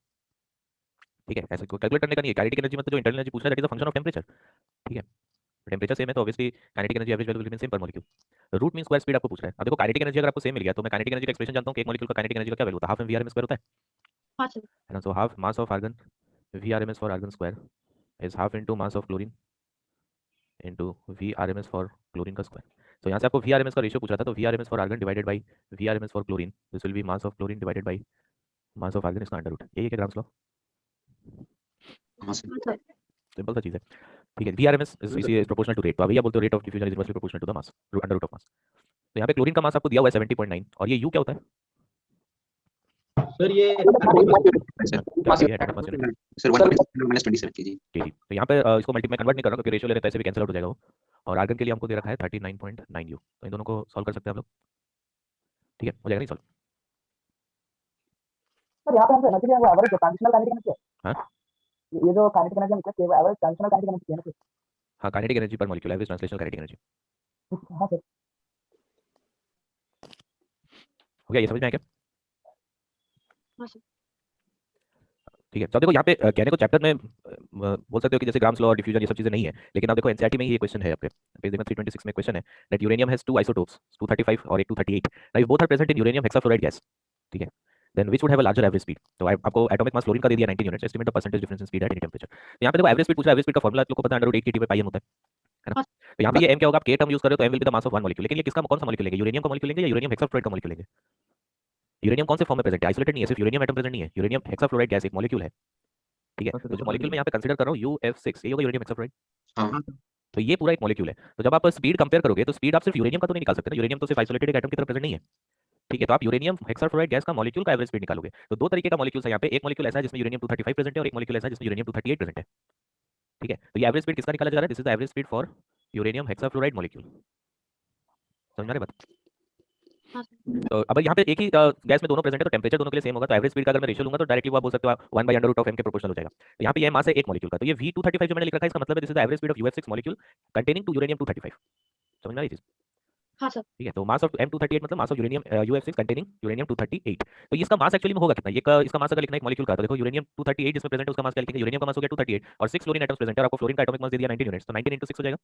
ठीक है, ऐसे को कैलकुलेट करने का नहीं है, काइनेटिक एनर्जी मतलब जो इंटरनल एनर्जी पूछ रहा है that is a function of temperature. ठीक है, टेंपरेचर सेम है तो obviously kinetic energy average value will remain same per molecule. Root mean square speed आपको पूछ रहा है। अब देखो काइनेटिक एनर्जी अगर आपको सेम मिल गया तो मैं काइनेटिक एनर्जी का एक्सप्रेशन जानता हूं कि एक मॉलिक्यूल का काइनेटिक एनर्जी का क्या वैल्यू होता है, हाफ mv/rms स्क्वायर होता है।
हाँ सर।
है ना, so half mass of argon Vrms for argon square is half into mass of chlorine into Vrms for chlorine का square। तो यहाँ से आपको Vrms का रेशियो पूछ रहा था, तो Vrms for argon divided by Vrms for chlorine, this will be mass of chlorine divided by mass of argon, इसका अंडर रूट, यही है क्या ग्राम्स लॉ,
हाँ सर।
हाँ सर।
सिंपल सा चीज है। ठीक है, Vrms is proportional to rate, तो अभी आप बोलते हो rate of diffusion is inversely proportional to the mass, under root of mass. तो यहाँ पे क्लोरीन का मास आपको दिया हुआ है 70.9 और ये U क्या होता है
सर ये
ये है 10 यूनिट
सर 1/10⁻27 kg।
केजी। तो यहाँ पे इसको मल्टी में कन्वर्ट नहीं कर रहा हूँ क्योंकि रेशियो ले रहे हैं तो ऐसे भी कैंसिल आउट हो जाएगा वो। और आर्गन के लिए हमको दे रखा है 39.9 U, तो इन दोनों को सॉल्व कर सकते हैं हम लोग। ठीक है, हो जाएगा नहीं सॉल्व।
सर यहाँ पे हमसे एनर्जी है वो एवरेज ट्रांजिशनल काइनेटिक एनर्जी है।
हाँ?
ये जो काइनेटिक एनर्जी है मतलब एवरेज ट्रांजिशनल काइनेटिक एनर्जी है ना।
हाँ kinetic energy per molecule, average translational kinetic energy.
हाँ सर।
हो गया, ये समझ में आया क्या?
हाँ सर।
ठीक है, तो अब देखो यहाँ पे कहने को चैप्टर में बोल सकते हो कि जैसे ग्राम्स लॉ और डिफ्यूजन ये सब चीजें नहीं है, लेकिन अब देखो एनसीईआरटी में ही ये क्वेश्चन है आपके पेज नंबर 326 में क्वेश्चन है that uranium has two isotopes 235 और एक 238, now if both are present in uranium hexafluoride gas, ठीक है, then which would have a larger average speed. तो आपको एटॉमिक मास फ्लोरीन का दे दिया 19 units, estimate the percentage difference in speed at any temperature. तो यहाँ पे देखो एवरेज स्पीड पूछ रहा है, एवरेज स्पीड का फार्मूला आप लोग को पता है अंडर रूट 8 kT बाय होता है ना। तो यहाँ पे ये m क्या होगा, आप k टर्म यूज कर रहे हो तो m will be the mass of one molecule, लेकिन ये किसका कौन सा मॉलिक्यूल लेंगे, यूरेनियम का मॉलिक्यूल लेंगे या यूरेनियम हेक्साफ्लोराइड का मॉलिक्यूल लेंगे। यूरेनियम कौन से फॉर्म में प्रेजेंट है, आइसोलेटेड नहीं है, सिर्फ यूरेनियम एटम प्रेजेंट नहीं है, यूरेनियम हेक्साफ्लोराइड गैस एक मॉलिक्यूल है, ठीक है। तो जो मॉलिक्यूल मैं यहाँ पे कंसीडर कर रहा हूँ UF6, ये होगा यूरेनियम हेक्साफ्लोराइड।
हाँ
तो ये पूरा एक मॉलिक्यूल है। तो जब आप स्पीड कंपेयर करोगे तो स्पीड आप सिर्फ यूरेनियम का तो नहीं निकाल सकते ना, यूरेनियम तो सिर्फ आइसोलेटेड एक एटम की तरफ प्रेजेंट नहीं है, ठीक है। तो आप यूरेनियम हेक्साफ्लोराइड गैस का मॉलिक्यूल का एवरेज स्पीड निकालोगे। तो दो तरीके का मॉलिक्यूल है यहाँ पे, एक मॉलिक्यूल ऐसा है जिसमें यूरेनियम 235 प्रेजेंट है और एक मॉलिक्यूल ऐसा है जिसमें यूरेनियम 238 प्रेजेंट है, ठीक है। तो ये एवरेज स्पीड किसका निकाला जा रहा है, this is the average speed for uranium hexafluoride molecule. समझ में आ रहा है बात?
हाँ सर।
तो अब यहाँ पे एक ही गैस में दोनों प्रेजेंट है तो टेंपरेचर दोनों के लिए सेम होगा, तो एवरेज स्पीड का अगर मैं रेशियो लूंगा तो डायरेक्टली आप बोल सकते हो 1/√m के प्रोपोर्शनल हो जाएगा। तो यहाँ पे ये मास है एक मॉलिक्यूल का, तो ये V235 जो मैंने लिख रखा है इसका मतलब है this is the average speed of UF6 molecule containing two uranium 235। समझ में आ रही चीज?
हाँ सर।
ठीक है, तो मास ऑफ M238 मतलब mass of uranium UF6 containing uranium 238। तो इसका मास एक्चुअली में होगा कितना, ये इसका मास अगर लिखना है एक मॉलिक्यूल का तो देखो यूरेनियम 238 जिसमें प्रेजेंट है उसका मास क्या लिखेंगे, यूरेनियम का मास हो गया 238 और 6 फ्लोरीन एटम्स प्रेजेंट है और आपको फ्लोरीन का एटॉमिक मास दे दिया 19 यूनिट्स, तो 19 × 6 हो जाएगा,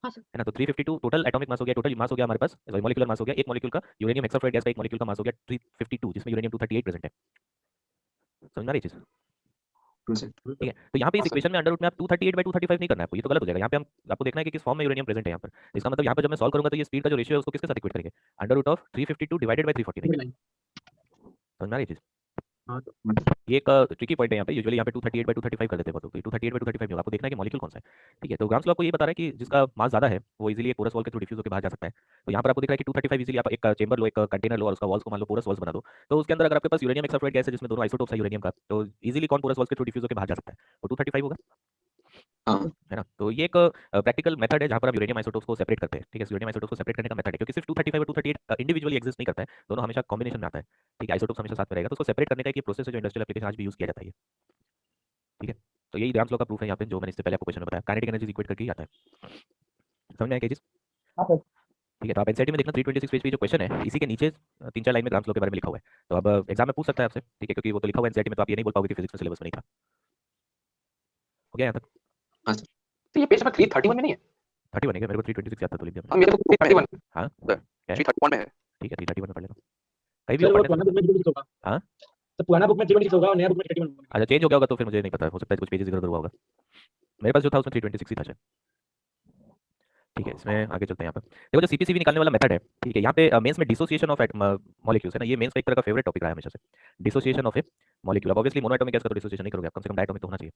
हाँ सर।
है ना। तो 352 टोटल एटॉमिक मास हो गया, टोटल मास हो गया हमारे पास, सॉरी मॉलिक्यूलर मास हो गया एक मॉलिक्यूल का, यूरेनियम हेक्साफ्लोराइड गैस का एक मॉलिक्यूल का मास हो गया 352 जिसमें यूरेनियम 238 प्रेजेंट है। समझ में आ रही चीज? ठीक है, तो यहाँ पे इस
हाँ, सर।
इक्वेशन में अंडर रूट में आप 238/235 नहीं करना है आपको, ये तो गलत हो जाएगा। यहाँ पे हम आपको देखना है कि किस फॉर्म में यूरेनियम प्रेजेंट है यहाँ पर। इसका मतलब यहाँ पे जब मैं सॉल्व करूंगा तो ये स्पीड का जो रेशियो है उसको किसके साथ इक्वेट करेंगे, under root of 352 divided by 349। समझ में आ रही चीज?
हाँ तो
ये एक ट्रिकी पॉइंट है यहाँ पे, यूजुअली यहाँ पे 238/235 कर देते हैं, तो 238/235 नहीं होगा, आपको देखना है कि मॉलिक्यूल कौन सा है, ठीक है। तो ग्राम्स लॉ आपको ये बता रहा है कि जिसका मास ज्यादा है वो इजीली एक पोरस वॉल के थ्रू डिफ्यूज होकर बाहर जा सकता है। तो यहाँ पर आपको दिख रहा है कि 235 इजीली आप एक चेंबर लो, एक कंटेनर लो और उसका वॉल्स को मान लो पोरस वॉल्स बना दो, तो उसके अंदर अगर आपके पास यूरेनियम हेक्साफ्लोराइड गैस है जिसमें दोनों आइसोटोप्स है यूरेनियम का, तो इजीली कौन पोरस वॉल्स के थ्रू डिफ्यूज होकर बाहर जा सकता है, वो 235 होगा,
हाँ
है ना। तो ये एक प्रैक्टिकल मेथड है जहाँ पर आप यूरेनियम आइसोटोप्स को सेपरेट करते हैं, ठीक है। यूरेनियम आइसोटोप्स को सेपरेट करने का मेथड है, क्योंकि सिर्फ 235 और 238 इंडिविजुअली एग्जिस्ट नहीं करता है, दोनों हमेशा कॉम्बिनेशन में आता है, ठीक है। आइसोटोप्स हमेशा साथ में रहेगा, तो उसको सेपरेट करने का एक प्रोसेस है जो इंडस्ट्रियल एप्लीकेशन आज भी यूज किया जाता है, ठीक है। तो यही ग्राम्स लॉ का प्रूफ है यहाँ पे, जो मैंने इससे पहले आपको क्वेश्चन में बताया, काइनेटिक एनर्जी इक्वेट करके ही आता है। समझ में आया क्या चीज?
हाँ सर।
ठीक है, तो आप एनसीईआरटी में देखना 326 पेज पे जो क्वेश्चन है इसी के नीचे 3-4 लाइन में ग्राम्स लॉ के बारे में लिखा हुआ है। तो अब एग्जाम में पूछ सकता है आपसे, ठीक है, क्योंकि वो तो लिखा हुआ है एनसीईआरटी में, तो आप ये नहीं बोल पाओगे कि फिजिक्स में सिलेबस में नहीं था। हो गया यहाँ तक?
हाँ सर। तो ये पेज नंबर 331 में नहीं है,
31 है क्या? मेरे को 326 याद था, तो लिख दिया
अब मेरे को 331
हाँ
331 में है।
ठीक है, 331 में पढ़ लेना, कहीं भी
सर वो
पढ़ने
पुराना बुक में 326 होगा।
हाँ?
तो पुराना बुक में 326 होगा और नया बुक में 331 होगा।
अच्छा चेंज हो गया होगा तो फिर मुझे नहीं पता, हो सकता है कुछ पेजेस इधर उधर हुआ होगा। मेरे पास जो था उसमें 326 ही था शायद। ठीक है, इसमें आगे चलते हैं। यहाँ पर देखो जो सीपीसीवी निकालने वाला मेथड है, ठीक है, यहाँ पे मेंस में डिसोसिएशन ऑफ मॉलिक्यूल्स है ना, ये मेंस का एक तरह का फेवरेट टॉपिक रहा है हमेशा से, डिसोसिएशन ऑफ ए मॉलिक्यूल। अब ऑब्वियसली मोनोएटॉमिक गैस का तो डिसोसिएशन नहीं करोगे आप, कम से कम डायटोमिक तो होना चाहिए।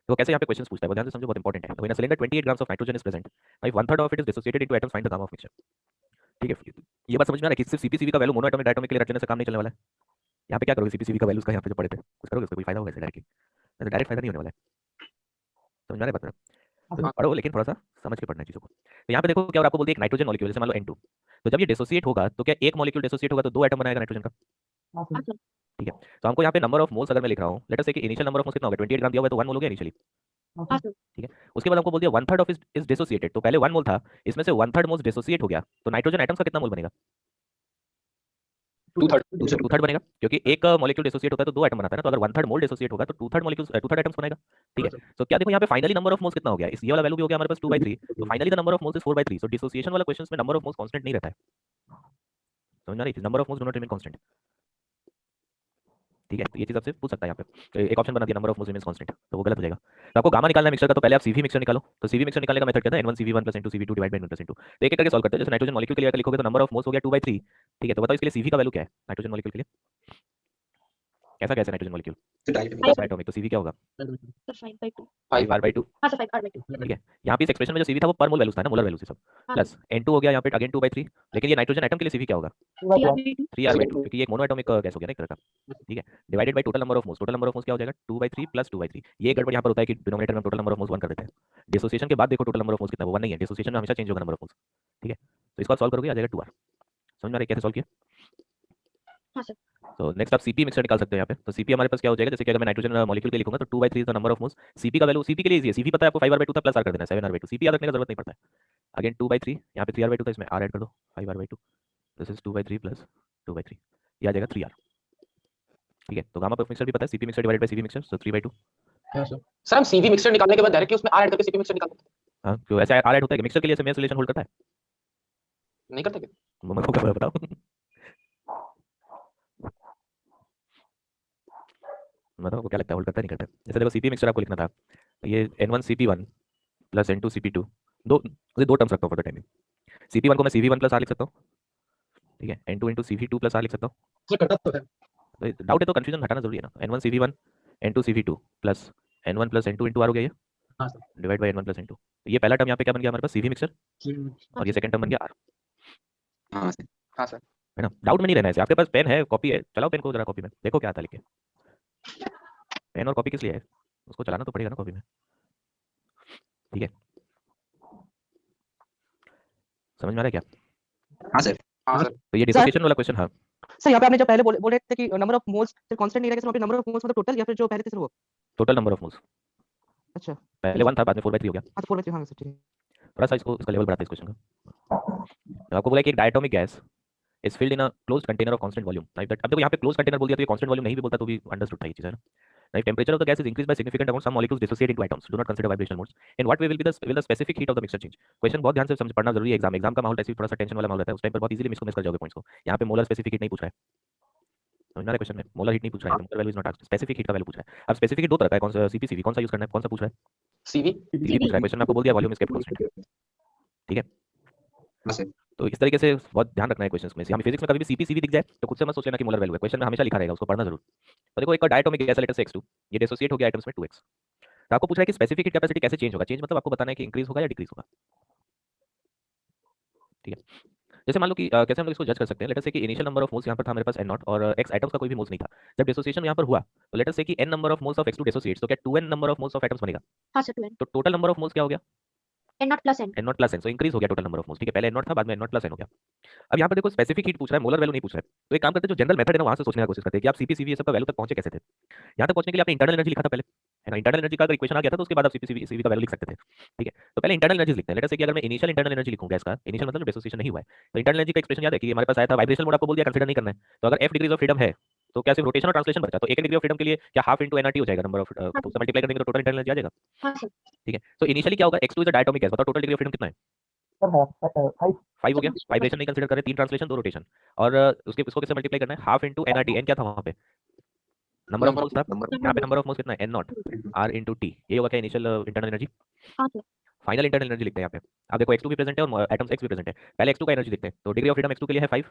तो कैसे यहाँ पे क्वेश्चंस पूछता है वो ध्यान से समझो, बहुत इंपॉर्टेंट है। तो in a cylinder 28 grams of nitrogen is present, if 1/3 of it is dissociated into atoms, find the gamma of mixture. ठीक है, ये बात समझ में आ रहा है कि सिर्फ सीपीसीवी का वैल्यू मोनोएटॉमिक डायटोमिक के लिए रखने से काम नहीं चलने वाला है। यहाँ पे क्या करोगे, सीपीसीवी का वैल्यूज का यहाँ पे जो पढ़े थे कुछ करोगे, उसका कोई फायदा होगा इससे डायरेक्टली, तो डायरेक्ट फायदा नहीं होने वाला है। समझ में आ रहा है बात? तो पढ़ो लेकिन थोड़ा सा समझ के पढ़ना है चीज़ों को। तो यहाँ पे देखो क्या, और आपको बोलते हैं एक नाइट्रोजन मॉलिक्यूल जैसे मान लो N2, तो जब ये डिसोसिएट होगा तो क्या एक मॉलिक्यूल डिसोसिएट होगा तो 2 एटम बनाएगा नाइट्रोजन का,
हाँ
हाँ
सर।
सर।
ठीक है। तो हमको यहाँ पे नंबर ऑफ मोल्स अगर मैं लिख रहा हूँ, लेट अस से कि इनिशियल नंबर ऑफ मोल्स कितना होगा, 28 ग्राम दिया हुआ है तो 1 मोल हो गया इनिशियली,
हाँ
हाँ
सर।
सर।
ठीक है। उसके बाद हमको बोल दिया 1/3 ऑफ इज डिसोसिएटेड, तो पहले 1 मोल था, इसमें से 1/3 मोल्स डिसोसिएट हो गया, तो नाइट्रोजन एटम्स का कितना मोल बनेगा,
2/3
2/3 बनेगा, क्योंकि एक मॉलिक्यूल डिसोसिएट होता है तो 2 एटम बनाता है ना, तो अगर 1/3 मोल डिसोसिएट होगा तो 2/3 मॉलिक्यूल्स 2/3 एटम्स बनेगा, ठीक है। तो क्या देखो यहाँ पे फाइनली नंबर ऑफ मोल्स कितना हो गया, इस ये वाला वैल्यू भी हो गया हमारे पास 2/3, तो finally the number of moles is 4/3। So dissociation वाला क्वेश्चंस में नंबर ऑफ मोल्स कांस्टेंट नहीं रहता है, समझ में आ रही है, number of moles do not remain constant, ठीक है। तो ये चीज आपसे पूछ सकता है यहाँ पे, एक ऑप्शन बना दिया number of moles remains constant, तो वो गलत हो जाएगा। तो आपको गामा निकालना है मिक्सचर का, तो पहले आप सीवी मिक्सचर निकालो। तो सीवी मिक्सचर निकालने का मेथड क्या था, N1CV1 + N2CV2 divide by N1 + N2। तो एक एक करके सॉल्व करते हैं। जैसे नाइट्रोजन मॉलिक्यूल के लिए अगर लिखोगे तो नंबर ऑफ मोल्स हो गया 2/3, ठीक है। तो बताओ इसके लिए सीवी का वैल्यू क्या है नाइट्रोजन मॉलिक्यूल के लिए, कैसा कैसा नाइट्रोजन मॉलिक्यूल, एटॉमिक, तो सीवी क्या होगा,
सर 5/2।
5R/2,
हाँ सर 5R/2।
ठीक है। यहाँ पे इस एक्सप्रेशन में जो सीवी था वो पर मोल वैल्यूज था ना, मोलर वैल्यूज सब,
हाँ
प्लस N2 हो गया यहाँ पे अगेन 2/3, लेकिन ये नाइट्रोजन एटम के लिए सीवी क्या होगा,
3R/2।
3R/2, क्योंकि ये एक मोनोएटॉमिक गैस हो गया ना एक तरह का, ठीक है। Divided by total number of moles, total number of moles क्या हो जाएगा 2/3 + 2/3। ये गड़बड़ यहाँ पर होता है कि डिनोमिनेटर में टोटल नंबर ऑफ मोल्स 1 कर देते हैं, डिसोसिएशन के बाद देखो टोटल नंबर ऑफ मोल्स कितना, वो 1 नहीं है, डिसोसिएशन में हमेशा चेंज होगा नंबर ऑफ मोल्स, ठीक है। तो इसको सॉल्व करोगे आ जाएगा 2R। समझ में आ रहा है कैसे सॉल्व किया?
हाँ सर।
तो नेक्स्ट आप सीपी मिक्सचर निकाल सकते हैं यहाँ पे। तो सीपी हमारे पास क्या हो जाएगा, जैसे कि अगर मैं नाइट्रोजन मॉलिक्यूल के लिए लिखूंगा तो 2/3 is the number of moles. CP का वैल्यू, सीपी के लिए इजी है, सीपी पता है आपको 5r/2 था, प्लस r कर देना है 7r/2। सीपी याद रखने का जरूरत नहीं पड़ता है। अगेन 2/3, यहाँ पे 3r/2 था, इसमें r ऐड कर दो, 5r/2, दिस इज 2/3 प्लस 2/3, ये आ जाएगा 3r। ठीक है, तो गामा मिक्सचर भी पता है, CP mixture divided by CP mixture, so 3/2।
Sir हम सीवी मिक्सचर निकालने के बाद डायरेक्टली उसमें आर ऐड करके सीपी मिक्सचर निकाल सकते
हां, क्यों ऐसा r ऐड होता है कि मिक्सचर के लिए ऐसे मेस रिलेशन होल्ड करता है?
हैं। नहीं करते क्या?
मेरे को क्या बताओ। बताओ आपको क्या लगता है, होल्ड करता है नहीं करता है? जैसे देखो सीपी मिक्सचर आपको लिखना था, ये N1CP1 प्लस N2CP2, दो टर्म्स रखता हूं फॉर द टाइमिंग। CP1 को मैं CV1 प्लस r लिख सकता हूं, ठीक है, N2 into CV2 plus r लिख सकता हूं।
सर करता तो है।
तो डाउट है तो कंफ्यूजन हटाना जरूरी है ना। N1CP1 N2CP2 plus N1 plus N2 into r हो गया ये,
हाँ sir.
Divide by N1 plus N2। तो ये पहला टर्म यहाँ पे क्या बन गया हमारे पास, CV मिक्सचर, और ये सेकंड टर्म बन गया r,
हाँ सर।
हाँ सर।
है ना। डाउट में नहीं रहना है। आपके पास पेन है, कॉपी है, चलाओ पेन को जरा, कॉपी में देखो क्या आता है लिख के। पेन और कॉपी किस लिए है, उसको चलाना तो पड़ेगा ना कॉपी में, ठीक है। समझ में आ रहा है क्या?
हाँ सर।
हाँ सर।
तो ये डिसोसिएशन वाला क्वेश्चन, हाँ
सर यहाँ पे आपने जो पहले बोल रहे थे कि नंबर ऑफ मोल्स फिर कांस्टेंट नहीं रहेगा, वहाँ पे नंबर ऑफ मोल्स मतलब टोटल या फिर जो पहले थे सर वो?
Total number of moles.
अच्छा,
पहले 1 था, बाद में 4/3 हो गया।
हाँ तो 4/3, हाँ सर ठीक है।
थोड़ा सा इसका लेवल बढ़ाते हैं इस क्वेश्चन का। आपको बोला कि एक diatomic gas is filled in a closed container of constant volume. अब देखो यहाँ पे क्लोज कंटेनर बोल दिया तो ये कांस्टेंट वॉल्यूम नहीं भी बोलता तो भी अंडरस्टूड था ये चीज, है ना। If temperature of the gas is increased by significant amount, some molecules dissociate into atoms. Do not consider vibrational modes. In what way will the specific heat of the mixture change? Question बहुत ध्यान से समझ पढ़ना जरूरी है। एग्जाम का माहौल ऐसे थोड़ा सा टेंशन वाला माहौल रहता है, उस टाइम पर बहुत इजीली मिस कर जाओगे पॉइंट्स को। यहाँ पे मोलर स्पेसिफिक हीट नहीं पूछ रहा है, समझना है क्वेश्चन में, मोलर हीट नहीं पूछ रहा है, molar value is not asked, specific heat का वैल्यू पूछ रहा है। अब स्पेसिफिक हीट दो तरह का है, कौन सा सीपीसीवी, कौन सा यूज करना है, कौन सा पूछ रहा है?
सीवी।
सीवी पूछ रहा है क्वेश्चन में, आपको बोल दिया वॉल्यूम इज केप्ट कांस्टेंट, ठीक है।
हाँ सर।
तो इस तरीके से बहुत ध्यान रखना है क्वेश्चंस में। हम फिजिक्स में कभी भी सीपीसीवी दिख जाए तो खुद से मत सोच लेना कि मोलर वैल्यू है, क्वेश्चन में हमेशा लिखा रहेगा, उसको पढ़ना जरूर। तो देखो एक डायटोमिक गैस लेटर से X2, ये डिसोसिएट हो गया आइटम्स में 2x। तो आपको पूछ रहा है कि स्पेसिफिक हीट कैपेसिटी कैसे चेंज होगा। चेंज मतलब आपको बताना है कि इंक्रीज होगा या डिक्रीज होगा, ठीक है। जैसे मान लो कि कैसे हम लोग इसको जज कर सकते हैं। लेट अस से कि इनिशियल नंबर ऑफ मोल्स यहाँ पर था मेरे पास n0 और x एटम्स का कोई भी मोल्स नहीं था। जब डिसोसिएशन यहाँ पर हुआ तो लेट अस से कि n number of moles of X2 dissociates, तो क्या 2n number of moles of atoms बनेगा?
हाँ सर 2n
तो टोटल नंबर ऑफ मोल्स क्या हो गया?
n0 plus n
n0 plus n, so increase हो गया टोटल नंबर ऑफ मोल्स, ठीक है। पहले n0 था, बाद में n0 प्लस n हो गया। अब यहाँ पर देखो स्पेसिफिक हीट पूछ रहा है, मोलर वैल्यू नहीं पूछ रहा है। तो एक काम करते हैं, जो जनरल मेथड है ना वहां से सोचने की कोशिश करते हैं कि आप सीपीसीवी ये सब का वैल्यू तक पहुंचे कैसे थे। यहाँ तक पहुंचने के लिए आपने इंटरनल एनर्जी लिखा था पहले, है ना। इंटरनल एनर्जी का अगर इक्वेशन आ गया था तो उसके बाद आप सीपीसीवी का वैल्यू लिख सकते थे, ठीक है। तो पहले इंटरनल एनर्जी लिखते हैं। लेट अस से कि अगर मैं इनिशियल इंटरनल एनर्जी लिखूं गैस का, इनिशियल मतलब डिसोसिएशन नहीं हुआ है, तो इंटरनल एनर्जी का एक्सप्रेशन याद है कि हमारे पास आया था, वाइब्रेशनल मोड आपको बोल दिया कंसीडर नहीं करना है। तो अगर f डिग्रीज ऑफ फ्रीडम है तो क्या सिर्फ रोटेशन और ट्रांसलेशन बचा, तो एक डिग्री ऑफ फ्रीडम के लिए क्या हाफ इनटू nRT हो जाएगा, नंबर ऑफ तो उससे मल्टीप्लाई करेंगे तो टोटल इंटरनल एनर्जी आ जाएगा,
हाँ सर
ठीक है। तो इनिशियली क्या होगा, X2 is a diatomic gas, बताओ टोटल डिग्री ऑफ फ्रीडम कितना है?
सर है 5
5 हो गया। वाइब्रेशन नहीं कंसीडर करें, 3 ट्रांसलेशन 2 रोटेशन, और उसके इसको कैसे मल्टीप्लाई करना है, हाफ इनटू nRT। n क्या था वहां पे, नंबर ऑफ मोल्स था, यहाँ पे नंबर ऑफ मोल्स कितना है, n0 r इनटू t। ये होगा क्या इनिशियल इंटरनल एनर्जी।
हाँ सर
फाइनल इंटरनल एनर्जी लिखते हैं यहाँ पे। अब देखो X2 भी प्रेजेंट है और एटम्स X भी प्रेजेंट है। पहले X2 का एनर्जी लिखते हैं, तो डिग्री ऑफ फ्रीडम X2 के लिए है 5,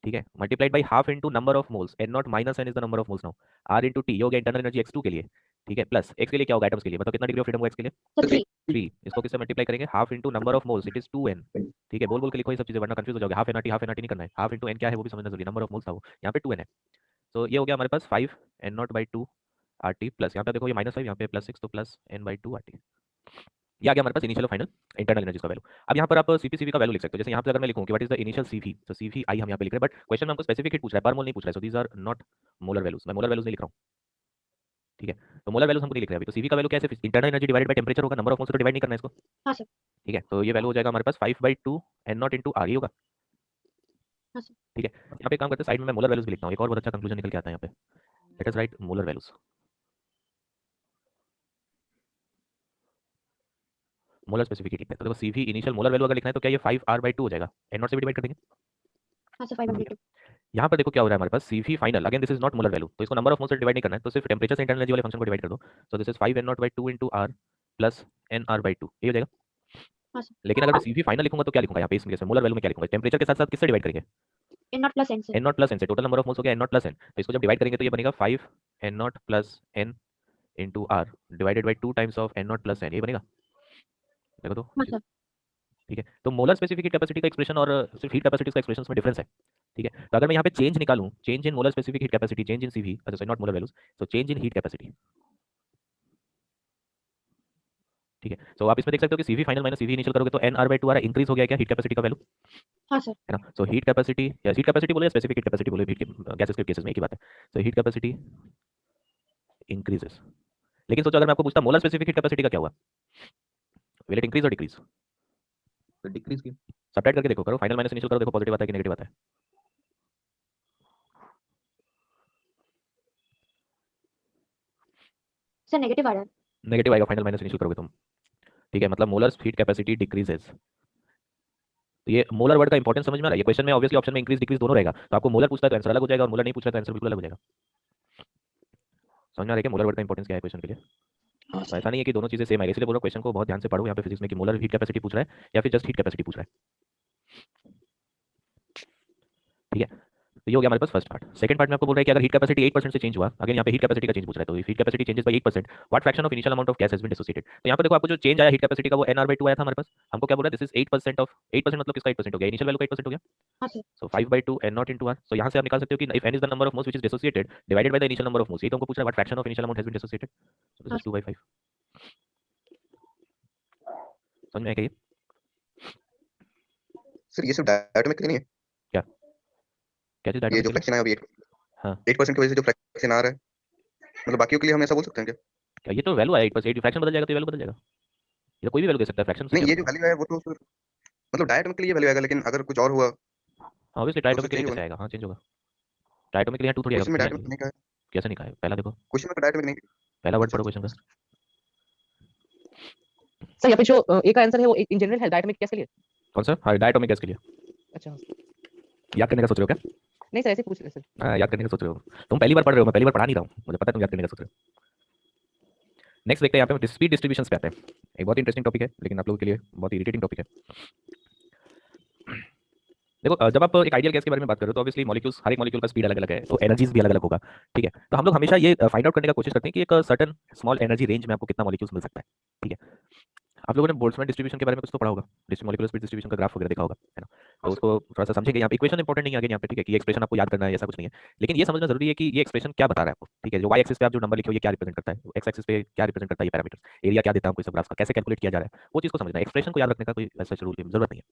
ठीक है, multiplied by half into number of moles, n0 minus n is the number of moles now, r into t। ये हो गया इंटरनल एनर्जी X2 के लिए, ठीक है, प्लस x के लिए क्या होगा, एटम्स के लिए बताओ कितना डिग्री ऑफ फ्रीडम होगा x के लिए?
सर 3
3। इसको किससे मल्टीप्लाई करेंगे, half into number of moles, it is 2n, ठीक है। बोल बोल के लिखो ये सब चीजें वरना कंफ्यूज हो जाओगे। हाफ nRT नहीं करना है, हाफ इनटू n क्या है वो भी समझना जरूरी है, नंबर ऑफ मोल्स था वो, यहाँ पे 2n है। तो ये हो गया हमारे पास 5 n0/2 RT प्लस यहाँ पे देखो ये -5, यहाँ पे +6, तो प्लस n/2 RT। ये आ गया हमारे पास इनिशियल फाइनल इंटरनल एनर्जी का वैल्यू। अब यहाँ पर आप सीपीसीवी का वैल्यू लिख सकते हो। जैसे यहाँ पे अगर मैं लिखूं कि what is the initial CV, तो सीवी आई हम यहाँ पे लिख रहे हैं, बट क्वेश्चन में हमको स्पेसिफिक हीट पूछ रहा है, पर मोल नहीं पूछ रहा है, so these are not molar values. मैं मोलर वैल्यूज नहीं लिख रहा हूँ, ठीक है। तो मोलर वैल्यूज हमको नहीं लिख रहे हैं अभी। तो सीवी का वैल्यू क्या है, internal energy divided by temperature होगा, नंबर ऑफ मोल्स से तो डिवाइड नहीं करना है इसको,
हाँ सर
ठीक है। तो ये वैल्यू हो जाएगा हमारे पास 5/2 n0 इंटू r, ये होगा,
हाँ सर
ठीक है। यहाँ पे एक काम करते हैं, साइड में मैं मोलर वैल्यूज भी लिखता हूँ, एक और बहुत अच्छा कंक्लूजन निकल के आता है यहाँ पे। Let us right molar values. Molar specific heat लिखते हैं, तो देखो सीवी इनिशियल मोलर वैल्यू अगर लिखना है तो क्या ये 5r/2 हो जाएगा, n0 से भी डिवाइड कर देंगे।
हाँ सर 5/2
यहाँ पर देखो क्या हो रहा है हमारे पास, CV final, again this is not molar value, तो इसको नंबर ऑफ मोल्स से डिवाइड नहीं करना है, तो सिर्फ टेंपरेचर से इंटरनल एनर्जी वाले फंक्शन को डिवाइड कर दो। So this is 5n0/2 into r plus nr/2, ये हो जाएगा।
हाँ सर
लेकिन अगर मैं सीवी फाइनल लिखूंगा तो क्या लिखूंगा यहाँ पे, इस केस में मोलर वैल्यू में क्या लिखूंगा, टेंपरेचर के साथ साथ किससे डिवाइड करेंगे,
n0 plus n से
n0 प्लस n से। टोटल नंबर ऑफ मोल्स हो गया n0 प्लस n, तो इसको जब डिवाइड करेंगे तो ये बनेगा 5n0 plus n into r divided by 2 times of n0 plus n, ये बनेगा, देखो तो,
हाँ सर
ठीक है। तो मोलर स्पेसिफिक हीट कैपेसिटी का एक्सप्रेशन और सिर्फ हीट कैपेसिटी का एक्सप्रेशन में डिफरेंस है, ठीक है। तो अगर मैं यहाँ पे चेंज निकालूं, change in molar specific heat capacity, change in CV, अच्छा सॉरी नॉट मोलर वैल्यूज, तो चेंज इन हीट कैपेसिटी, ठीक है, तो आप इसमें देख सकते हो कि CV final minus CV initial करोगे तो NR/2 इंक्रीज हो गया क्या हीट कैपेसिटी का वैल्यू,
हाँ सर।
है ना। सो हीट कैपेसिटी बोले या स्पेसिफिक हीट कैपेसिटी बोले, हीट गैसेस के केसेस में एक ही बात है। सो हीट कैपेसिटी इंक्रीजेस, लेकिन सोचो अगर मैं आपको पूछता मोलर स्पेसिफिक हीट कैपेसिटी का क्या हुआ, विल इट इंक्रीज और डिक्रीज, तो डिक्रीज की सब्ट्रैक्ट करके देखो, करो फाइनल माइनस इनिशियल करो, देखो पॉजिटिव आता है कि नेगेटिव आता है।
सर नेगेटिव आ रहा है।
नेगेटिव आएगा फाइनल माइनस इनिशियल करोगे तुम, ठीक है, मतलब मोलर हीट कैपेसिटी डिक्रीजेस। तो ये मोलर वर्ड का इंपॉर्टेंस समझ में आ रहा है। ये क्वेश्चन में ऑब्वियसली ऑप्शन में इंक्रीज डिक्रीज दोनों रहेगा, तो आपको मोलर पूछता है तो आंसर अलग हो जाएगा, और मोलर नहीं पूछता है तो आंसर बिल्कुल अलग हो जाएगा। समझ में आ रहा है कि मोलर वर्ड का इंपॉर्टेंस क्या है क्वेश्चन के लिए। तो ऐसा नहीं है कि दोनों चीजें सेम है, इसलिए पूरा क्वेश्चन को बहुत ध्यान से पढ़ो यहाँ पे फिजिक्स में कि मोलर हीट कैपेसिटी पूछ रहा है या फिर जस्ट हीट कैपेसिटी पूछ रहा है, ठीक है। तो ये हो गया हमारे पास फर्स्ट पार्ट। सेकंड पार्ट में आपको बोल रहा है कि अगर हीट कैपेसिटी 8% से चेंज हुआ, अगेन यहाँ पे हीट कैपेसिटी का चेंज पूछ रहा है, तो heat capacity changes by 8%, what fraction of initial amount of gas has been dissociated. तो यहाँ पे देखो आपको जो चेंज आया हीट कैपेसिटी का वो NR/2 आया था हमारे पास, हमको क्या बोल रहा है, दिस इज 8% ऑफ 8% मतलब किसका 8% हो गया, इनिशियल वैल्यू का 8% हो गया।
हाँ सर।
So 5/2 N0 into R। So यहाँ से आप निकाल सकते हो कि if N is the number of moles which is dissociated divided by the initial number of moles, ये तो हमको पूछ रहा है what fraction of initial amount has been dissociated, so this is 2/5। समझ में आया क्या ये?
सर ये सिर्फ डायटोमिक नहीं है,
क्या चीज
ये जो
डायटोमिक?
फ्रैक्शन है अभी
हाँ
8% की वजह से जो फ्रैक्शन आ रहा है, मतलब बाकियों के लिए हम ऐसा बोल सकते हैं क्या?
क्या ये तो वैल्यू है 8%, फ्रैक्शन बदल जाएगा तो वैल्यू बदल जाएगा, ये कोई भी वैल्यू दे सकता है, फ्रैक्शन से
नहीं, ये जो वैल्यू है वो तो फिर मतलब डायटोमिक के लिए वैल्यू आएगा, लेकिन अगर कुछ और हुआ
ऑब्वियसली
तो
डायटोमिक
फिर
के लिए
चेंज
कैसे
होगा।
आएगा, हाँ चेंज होगा। डायटोमिक के लिए 2 थोड़ी
क्वेश्चन में
आएगा,
डायटोमिक नहीं कहा है,
कैसे नहीं कहा है, पहला देखो,
क्वेश्चन में डायटोमिक नहीं।
पहला वर्ड
अच्छा,
पढ़ो क्वेश्चन का।
सर यहाँ पे जो ए का आंसर है वो इन जनरल है डायटोमिक गैस के लिए।
कौन सा? हाँ डायटोमिक गैस के लिए।
अच्छा
याद करने का सोच रहे हो क्या?
नहीं सर ऐसे पूछ रहे सर।
हाँ याद करने का सोच रहे हो, तुम पहली बार पढ़ रहे हो, मैं पहली बार पढ़ा नहीं रहा हूँ, मुझे पता है तुम याद करने का सोच रहे हो। नेक्स्ट देखते हैं यहाँ पे स्पीड डिस्ट्रीब्यूशंस पे आते हैं। एक बहुत इंटरेस्टिंग टॉपिक है, लेकिन आप लोगों के लिए बहुत इरिटेटिंग टॉपिक है। देखो जब आप एक आइडियल गैस के बारे में बात कर रहे हो तो ऑब्वियसली मॉलिक्यूल्स, हर एक मॉलिक्यूल का स्पीड अलग अलग है, तो एनर्जीज भी अलग अलग होगा, ठीक है। तो हम लोग हमेशा ये फाइंड आउट करने का कोशिश करते हैं कि एक सर्टेन स्मॉल एनर्जी रेंज में आपको कितना मॉलिक्यूल्स मिल सकता है, ठीक है। आप लोगों ने बोल्ट्जमैन डिस्ट्रीब्यूशन के बारे में कुछ तो पढ़ा होगा, मॉलिक्यूलर स्पीड डिस्ट्रीब्यूशन का ग्राफ वगैरह देखा होगा, है ना। तो उसको थोड़ा सा समझेंगे, यहाँ पे इक्वेशन इंपॉर्टेंट नहीं है आगे यहाँ पे, ठीक है, कि एक्सप्रेशन आपको याद करना है ऐसा कुछ नहीं है, लेकिन ये समझना जरूरी है कि ये एक्सप्रेशन क्या बता रहा है आपको, ठीक है। जो वाई एक्सिस पे आप जो नंबर लिखे हो ये क्या रिप्रेजेंट करता है, एक्स एक्सिस पे क्या रिप्रेजेंट करता है, ये पैरामीटर एरिया क्या देता है आपको, इस ग्राफ का कैसे कैलकुलेट किया जा रहा है, वो चीज को समझना है। एक्सप्रेशन को याद रखने का कोई ऐसा जरूरत नहीं है।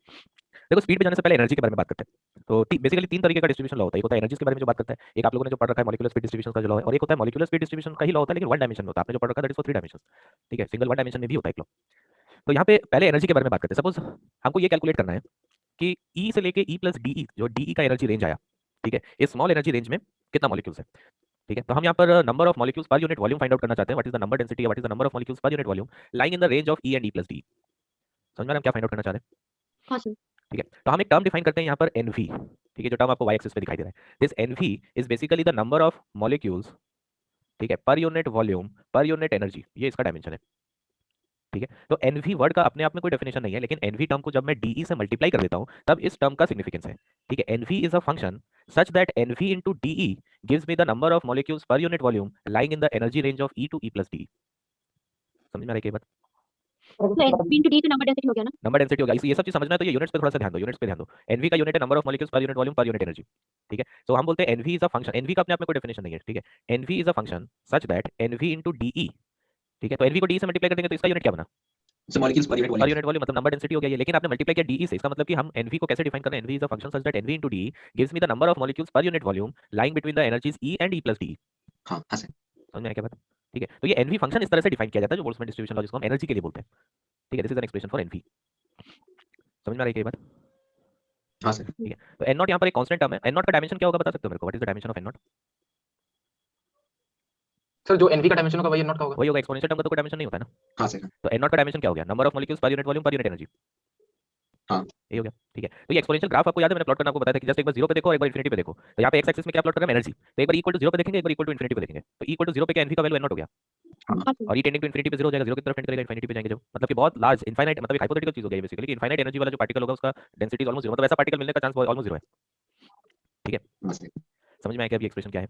देखो स्पीड पे जाने से पहले एनर्जी के बारे में बात करते हैं। तो बेसिकली 3 तरीके का डिस्ट्रीब्यूशन लॉ होता है, एक होता है एनर्जी के बारे में जो बात करता है, एक आप लोगों ने जो पढ़ रखा है मॉलिक्यूलर स्पीड डिस्ट्रीब्यूशन का जो लॉ है, और एक होता है मॉलिक्यूलर स्पीड डिस्ट्रीब्यूशन का ही लॉ होता है लेकिन 1 डायमेंशन में होता है, आपने जो पढ़ रखा है दैट इज फॉर 3 डायमेंशन, ठीक है। सिंगल 1 डायमेंशन में भी होता है एक लॉ। तो यहाँ पे पहले एनर्जी के बारे में बात करते हैं। सपोज हमको ये कैलकुलेट करना है कि E से लेके E प्लस DE, जो DE का एनर्जी रेंज आया, ठीक है, इस स्मॉल एनर्जी रेंज में कितना मॉलिक्यूल्स है, ठीक है। तो हम यहाँ पर number of molecules per unit volume find out करना चाहते हैं, what is the number density, what is the number of molecules per unit volume lying in the range of E and E plus DE। समझ में आ रहा है हम क्या फाइंड आउट करना चाह रहे हैं?
हाँ सर।
ठीक है, तो हम एक टर्म डिफाइन करते हैं यहाँ पर NV, ठीक है, जो टर्म आपको y एक्सिस पे दिखाई दे रहा है। This NV is basically the number of molecules, ठीक है, per unit volume per unit energy, ये इसका डायमेंशन है, ठीक है। तो NV वर्ड का अपने आप में कोई डेफिनेशन नहीं है, लेकिन NV टर्म को जब मैं DE से मल्टीप्लाई कर देता हूं तब इस टर्म का सिग्निफिकेंस है, ठीक है। NV is a function such that NV into DE gives me the number of molecules per unit volume lying in the energy range of E to E plus DE। समझ में आ रही है ये बात?
तो NP into D तो नंबर डेंसिटी हो गया ना?
नंबर डेंसिटी होगा, ये सब चीज समझना है तो ये यूनिट्स पे थोड़ा सा ध्यान दो, यूनिट्स पे ध्यान दो। NV का यूनिट है number of molecules per unit volume per unit energy, ठीक है। तो हम बोलते हैं NV is a function, NV का अपने आप में कोई डेफिनेशन नहीं है, ठीक है। NV is a function such that NV into DE, ठीक है। तो NV को DE से मल्टीप्लाई कर देंगे तो इसका यूनिट क्या बना?
So molecules per unit
पर
volume.
यूनिट वॉल्यूम, मतलब नंबर डेंसिटी हो गया ये, लेकिन आपने मल्टीप्लाई किया DE से, इसका मतलब कि हम NV को कैसे डिफाइन कर रहे हैं, NV is a function such that NV into DE gives me the number of molecules per unit volume lying between the energies E and E plus DE।
हाँ हाँ सर.
समझ में आया क्या बात? ठीक है, तो ये NV फंक्शन इस तरह से डिफाइन किया जाता है जो बोल्ट्जमैन डिस्ट्रीब्यूशन लॉ जिसको हम एनर्जी के लिए बोलते हैं, ठीक है। This is an expression for NV। समझ में आ रही है ये बात?
हाँ सर.
ठीक है, तो N0 यहाँ पर एक कांस्टेंट टर्म है, N0 का डायमेंशन क्या होगा बता सकते हो मेरे को? What is the dimension of N0?
Sir जो NV का डायमेंशन होगा वही N0 का होगा.
वही होगा, एक्सपोनेंशियल टर्म का तो कोई डायमेंशन नहीं होता है ना।
हाँ सर.
तो N0 का डायमेंशन क्या हो गया? Number of molecules per unit volume per unit energy.
हाँ.
ये हो गया, ठीक है। तो ये एक्सपोनेंशियल ग्राफ आपको याद है मैंने प्लॉट करना आपको बताया था कि जस्ट एक बार 0 पे देखो और एक बार इंफिनिटी पे देखो। तो यहाँ पे x एक्सिस में क्या प्लॉट कर रहे हैं? एनर्जी। तो एक बार इक्वल टू 0 पे देखेंगे, एक बार इक्वल टू इंफिनिटी पे देखेंगे। तो इक्वल टू 0 पे क्या NV का वैल्यू N0 हो गया,
हाँ सर।
और ये टेंडिंग टू इंफिनिटी पे 0 हो जाएगा, 0 की तरफ टेंड करेगा, इंफिनिटी पे जाएंगे जब, मतलब कि बहुत लार्ज इनफाइनाइट, मतलब एक हाइपोथेटिकल चीज हो गई बेसिकली कि इनफाइनाइट एनर्जी वाला जो पार्टिकल होगा उसका डेंसिटी इज ऑलमोस्ट 0, मतलब ऐसा पार्टिकल मिलने का चांस ऑलमोस्ट 0 है, ठीक है।
हाँ सर.
समझ में आया कि अभी एक्सप्रेशन क्या है?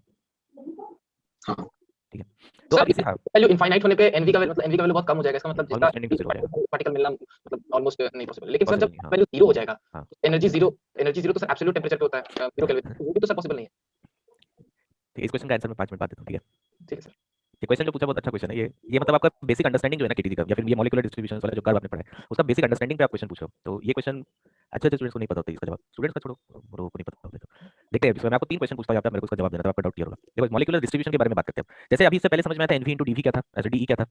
हाँ.
ठीक है, तो अब इसे हाँ
वैल्यू इनफाइनाइट होने पे NV का वैल्यू मतलब NV का वैल्यू बहुत कम हो जाएगा, इसका मतलब
ऑलमोस्ट टेंडिंग टू 0 हो जाएगा,
पार्टिकल मिलना मतलब ऑलमोस्ट नहीं पॉसिबल. लेकिन सर
Possible
जब
नहीं, हाँ।
वैल्यू 0 हो जाएगा
हाँ।
एनर्जी 0 तो सर एब्सोल्यूट टेंपरेचर पे होता है 0 केल्विन, वो भी तो सर पॉसिबल नहीं है.
ठीक है, इस क्वेश्चन का आंसर मैं 5 मिनट बाद देता हूँ, ठीक है।
ठीक है सर.
ये क्वेश्चन जो पूछा बहुत अच्छा क्वेश्चन है ये मतलब आपका बेसिक अंडरस्टैंडिंग जो है ना केटीडी का या फिर ये मॉलिक्यूलर डिस्ट्रीब्यूशन वाला जो कर्व आपने पढ़ा है उसका बेसिक अंडरस्टैंडिंग पे आप क्वेश्चन पूछो तो ये क्वेश्चन अच्छे अच्छे स्टूडेंट्स को नहीं पता होता इसका जवाब स्टूडेंट्स का छोड़ो लोगों को नहीं पता होता तो देखते हैं इसमें मैं आपको 3 क्वेश्चन पूछता हूं यहाँ पे मेरे को उसका जवाब देना था आपका डाउट क्लियर होगा देखो मॉलिक्यूलर डिस्ट्रीब्यूशन के बारे में बात करते हैं जैसे अभी इससे पहले समझ में आया था एनवी इंटू डीवी क्या था ऐसे डीई क्या था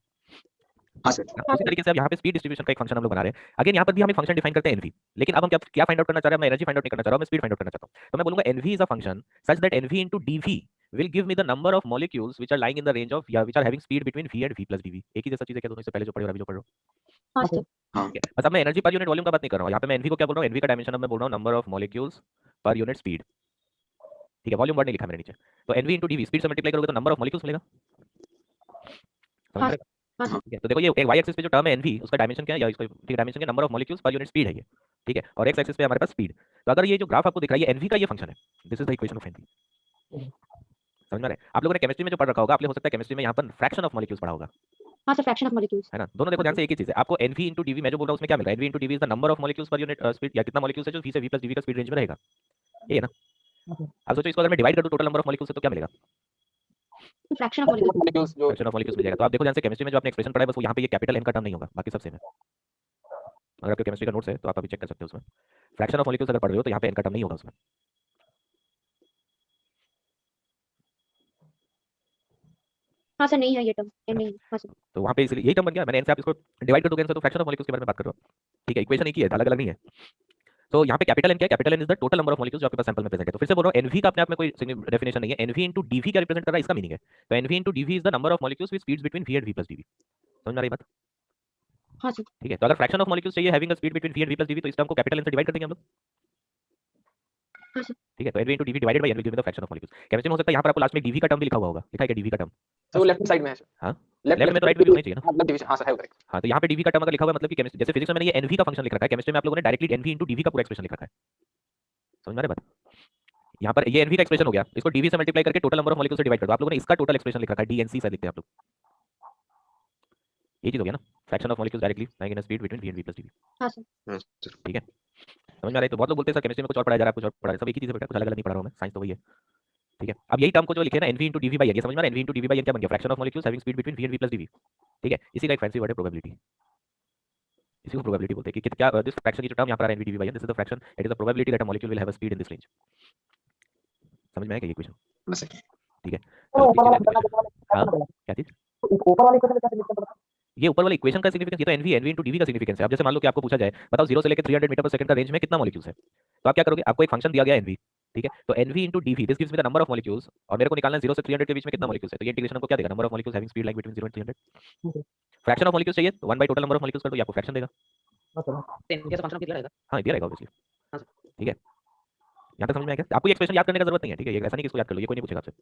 हाँ सर
उसी तरीके से अब यहाँ पे स्पीड डिस्ट्रीब्यूशन का एक फंक्शन हम लोग बना रहे हैं अगेन यहाँ पर भी हम एक फंक्शन डिफाइन करते हैं एनवी लेकिन अब हम क्या क्या फाइंड आउट करना चाह रहे हैं मैं एनर्जी फाइंड आउट नहीं करना चाह रहा हूं मैं स्पीड फाइंड आउट करना चाहता हूं तो मैं बोलूंगा NV is a function such that NV into DV will give me the number of molecules which are lying in the range of which are having speed between v and v plus dv एक ही जैसा चीज है क्या दोनों से पहले जो पढ़े और अभी जो पढ़ रहे हो
हाँ सर
हाँ
ठीक है बस अब मैं एनर्जी पर यूनिट वॉल्यूम का बात नहीं कर रहा हूं यहाँ पे मैं एनवी को क्या बोल रहा हूं एनवी का डायमेंशन अब मैं बोल रहा हूं number of molecules per unit speed ठीक है वॉल्यूम वर्ड नहीं लिखा मैंने नीचे तो एनवी इंटू डीवी स्पीड से मल्टीप्लाई करोगे तो नंबर ऑफ मॉलिक्यूल्स मिलेगा समझ
हाँ
में
हाँ
ठीक है तो देखो ये एक वाई एक्सिस पे जो टर्म है एनवी उसका डायमेंशन क्या है या इसका ठीक डायमेंशन क्या number of molecules per unit speed है ये ठीक है और एक्स एक्सिस पे हमारे पास स्पीड तो अगर ये जो ग्राफ आपको दिख रहा है ये एनवी का ये फंक्शन है this is the equation of NV समझ में आ रहा है आप लोगों ने केमिस्ट्री में जो पढ़ रखा होगा आप लोग हो सकता है केमिस्ट्री में यहाँ पर फ्रैक्शन ऑफ मॉलिक्यूल्स पढ़ा होगा
हाँ सर फ्रैक्शन ऑफ मॉलिक्यूल्स
है ना दोनों देखो ध्यान से एक ही चीज है आपको एनवी इंटू डीवी मैं जो बोल रहा हूँ उसमें क्या मिल रहा है NV into DV is the number of molecules per unit speed या कितना मॉलिक्यूल्स है जो वी से वी प्लस डीवी का स्पीड रेंज में रहेगा ये है ना अब सोचो इसको अगर मैं डिवाइड कर दूं टोटल नंबर ऑफ मॉलिक्यूल्स से तो क्या मिलेगा
फ्रैक्शन ऑफ मॉलिक्यूल्स
मॉलिक्यूल्स जो
फ्रैक्शन ऑफ मॉलिक्यूल्स मिल जाएगा तो आप देखो ध्यान से केमिस्ट्री में जो आपने एक्सप्रेशन पढ़ा है बस वो यहाँ पे ये कैपिटल एन का टर्म नहीं होगा बाकी सब सेम है अगर आपके केमिस्ट्री का नोट्स है तो आप अभी चेक कर सकते हो उसमें फ्रैक्शन ऑफ मॉलिक्यूल्स अगर पढ़ रहे हो तो यहाँ पे एन का टर्म नहीं होगा उसमें
हाँ सर नहीं है ये टर्म ये नहीं हाँ सर
तो वहाँ पे इसलिए यही टर्म बन गया मैंने एन से आप इसको डिवाइड कर दोगे एन से तो फ्रैक्शन ऑफ मॉलिक्यूल्स के बारे में बात कर रहा हूँ ठीक है इक्वेशन एक ही है अलग अलग नहीं है तो यहाँ पे कैपिटल एन क्या है capital N is the total number of molecules जो आपके पास सैंपल में प्रेजेंट है तो फिर से बोल रहा हूँ एनवी का अपने आप में कोई डेफिनेशन नहीं है एनवी इंटू डीवी क्या रिप्रेजेंट कर रहा है इसका मीनिंग है तो NV into DV is the number of molecules with speeds between V and V plus DV समझ में आ रही बात
हाँ सर
ठीक है तो अगर फ्रैक्शन ऑफ मॉलिक्यूल्स चाहिए having a speed between V and V plus DV तो इस टर्म को कैपिटल एन से डिवाइड कर देंगे हम लोग
हाँ सर
ठीक है तो NV into DV divided by N will give me the fraction of molecules chemistry में हो सकता है यहाँ पर आपको लास्ट में डीवी का टर्म भी लिखा हुआ होगा लिखा है क्या डीवी का टर्म
तो वो लेफ्ट साइड में है सर
हाँ
लेफ्ट
लेफ्ट में तो राइट में भी होना चाहिए ना
हाँ लेफ्ट डिवीजन हाँ सर है करेक्ट
हाँ तो यहाँ पे डीवी का टर्म अगर लिखा हुआ है मतलब कि केमिस्ट्री जैसे फिजिक्स में मैंने ये एनवी का फंक्शन लिख रखा है केमिस्ट्री में आप लोगों ने डायरेक्टली एनवी इंटू डीवी का पूरा एक्सप्रेशन लिख रखा है समझ में आ रहा है बात यहाँ पर ये एनवी का एक्सप्रेशन हो गया इसको डीवी से मल्टीप्लाई करके टोटल नंबर ऑफ मॉलिक्यूल्स से डिवाइड कर दो आप लोगों ने इसका टोटल एक्सप्रेशन लिख रखा है डीएनसी से लिखते हैं आप लोग ये चीज हो गया ना fraction of molecules directly like in speed between V and V plus DV
हाँ सर
हाँ सर
ठीक है समझ में आ रहा है तो बहुत लोग बोलते हैं सर केमिस्ट्री में कुछ और पढ़ाया जा रहा है कुछ और पढ़ा रहा है सब एक ही चीज है बेटा कुछ अलग अलग नहीं पढ़ा रहा हूं मैं साइंस तो वही है ठीक है अब यही टर्म को जो लिखे ना NV into DV by N ये समझ में आ रहा है NV into DV by N क्या बन गया fraction of molecules having speed between V and V plus DV ठीक है इसी का एक फैंसी वर्ड है प्रोबेबिलिटी इसी को प्रोबेबिलिटी बोलते हैं कि क्या दिस फ्रैक्शन की जो टर्म यहाँ पर आ रहा है NV DV by N this is the fraction it is the probability that a molecule will have a speed in this range समझ में आया क्या ये क्वेश्चन
हाँ सर
ठीक है
तो
चलो
ऊपर वाला
देखिए
करना
हाँ
पड़ेगा
क्या चीज
तो ऊपर वाले इक्वेशन में क्या सिग्निफिकेंस पता
ये ऊपर वाली इक्वेशन का सिग्निफिकेंस ये तो एनवी एनवी इंटू डीवी का सिग्निफिकेंस है अब जैसे मान लो कि आपको पूछा जाए बताओ 0 से लेकर 300 मीटर पर सेकंड का रेंज में कितना मॉलिक्यूल्स है तो आप क्या करोगे आपको एक फंक्शन दिया गया एनवी ठीक है तो NV into DV this gives me the number of molecules और मेरे को निकालना है 0 से 300 के बीच में कितना मॉलिक्यूल्स है तो ये इंटीग्रेशन को क्या देगा number of molecules having speed like between 0 and 300 fraction of molecules चाहिए तो 1 by total number of molecules कर दो ये आपको फ्रैक्शन देगा
कैसे फंक्शन किया रहेगा
हां दिया रहेगा ऑब्वियसली
हाँ सर।
ठीक है यहां तक समझ में आया क्या आपको ये एक्सप्रेशन याद करने का जरूरत नहीं है ठीक है ये ऐसा नहीं कि इसको याद कर लो ये कोई नहीं पूछेगा आपसे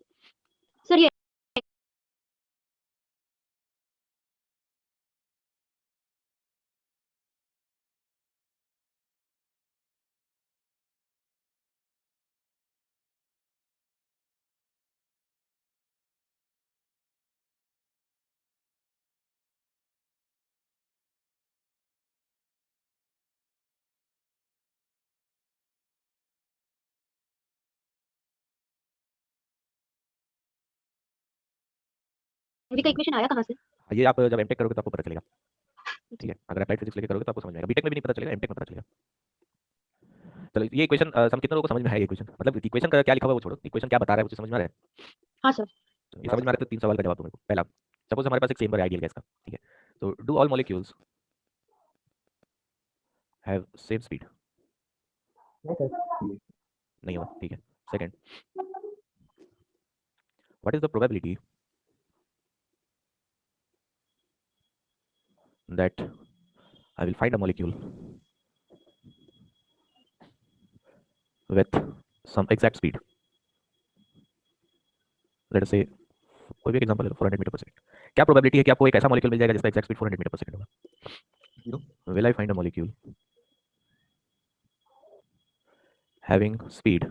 सर ये एनवी का इक्वेशन आया कहाँ से
ये आप जब एमटेक करोगे तो आपको पता चलेगा ठीक है अगर अप्लाइड फिजिक्स लेके करोगे तो आपको समझ में आएगा बीटेक में भी नहीं पता चलेगा एमटेक में पता चलेगा चलो ये इक्वेशन सम कितने लोगों को समझ में है ये इक्वेशन मतलब इक्वेशन का क्या लिखा हुआ है वो छोड़ो इक्वेशन क्या बता रहा है मुझे समझ में आ रहा है
हाँ सर
ये समझ में आ रहा है तो 3 सवाल का जवाब दो मेरे को पहला सपोज हमारे पास एक चेंबर है आइडियल गैस का ठीक है तो do all molecules have same speed
नहीं सर
नहीं हुआ ठीक है second what is the probability that I will find a molecule with some exact speed let us say कोई भी एग्जांपल ले लो 400 मीटर पर सेकंड क्या प्रोबेबिलिटी है कि आपको एक ऐसा मॉलिक्यूल मिल जाएगा जिसका exact speed 400 metre per second होगा will I find a molecule having speed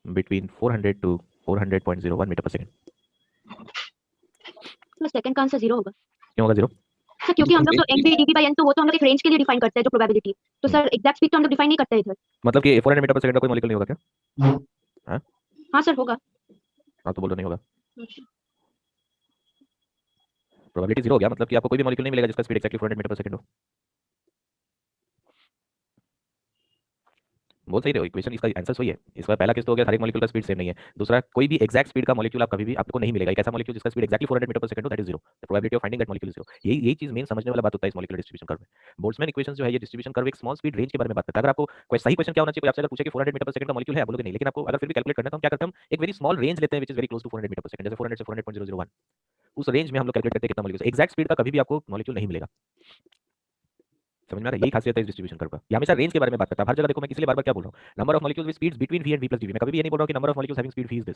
between 400 to 400.01 metre per second.
तो सेकंड का आंसर 0 होगा।
क्यों होगा 0?
सर क्योंकि हम लोग तो mv dv by n तो वो तो हम लोग एक रेंज के लिए डिफाइन करते हैं जो प्रोबेबिलिटी। तो सर एग्जैक्ट स्पीड तो हम लोग डिफाइन नहीं करते इधर।
मतलब कि 400 मीटर पर सेकंड का कोई मॉलिक्यूल नहीं होगा क्या?
हाँ सर होगा।
हाँ तो बोलो नहीं होगा। प्रोबेबिलिटी 0 हो गया, मतलब कि आपको कोई भी मॉलिक्यूल नहीं मिलेगा जिसका speed exactly 400 metre per second हो। बहुत सही रहे हो, इक्वेशन इसका आंसर सही है। इसका पहला केस तो हो गया हर एक मॉलिक्यूल का स्पीड सेम नहीं है। दूसरा, कोई भी एग्जैक्ट स्पीड का मॉलिक्यूल आप कभी भी आपको नहीं मिलेगा। एक ऐसा मॉलिक्यूल जिसका speed exactly 400 metre per second हो, that is 0। The probability of finding that molecule is 0। यही चीज मेन समझने वाला बात होता है इस मॉलिक्यूलर डिस्ट्रीब्यूशन कर्व में। बोल्ट्जमैन इक्वेशन जो है ये डिस्ट्रीब्यूशन कर्व एक स्मॉल स्पीड रेंज के बारे में बात करता है। अगर आपको कोई सही क्वेश्चन क्या होना चाहिए, कोई आपसे अगर पूछे कि 400 मीटर पर सेकंड का मॉलिक्यूल है, आप बोलोगे नहीं, लेकिन आपको अगर फिर भी कैलकुलेट करना है तो हम क्या करते हैं, हम एक वेरी स्मॉल रेंज लेते हैं which is very close to 400 metre per second, जैसे 400 से 400.001। उस रेंज में हम लोग कैलकुलेट करते हैं कितना मॉलिक्यूल। एग्जैक्ट स्पीड का कभी भी आपको मॉलिक्यूल नहीं मिलेगा। समझ में आ रहा है? यही खासियत है इस डिस्ट्रीब्यूशन कर्व का। ये हमेशा रेंज के बारे में बात करता है। हर जगह देखो मैं इसलिए बार-बार क्या बोल रहा हूं, number of molecules with speeds between v and v + dv। मैं कभी भी ये नहीं बोल रहा हूं कि number of molecules having speed v is this.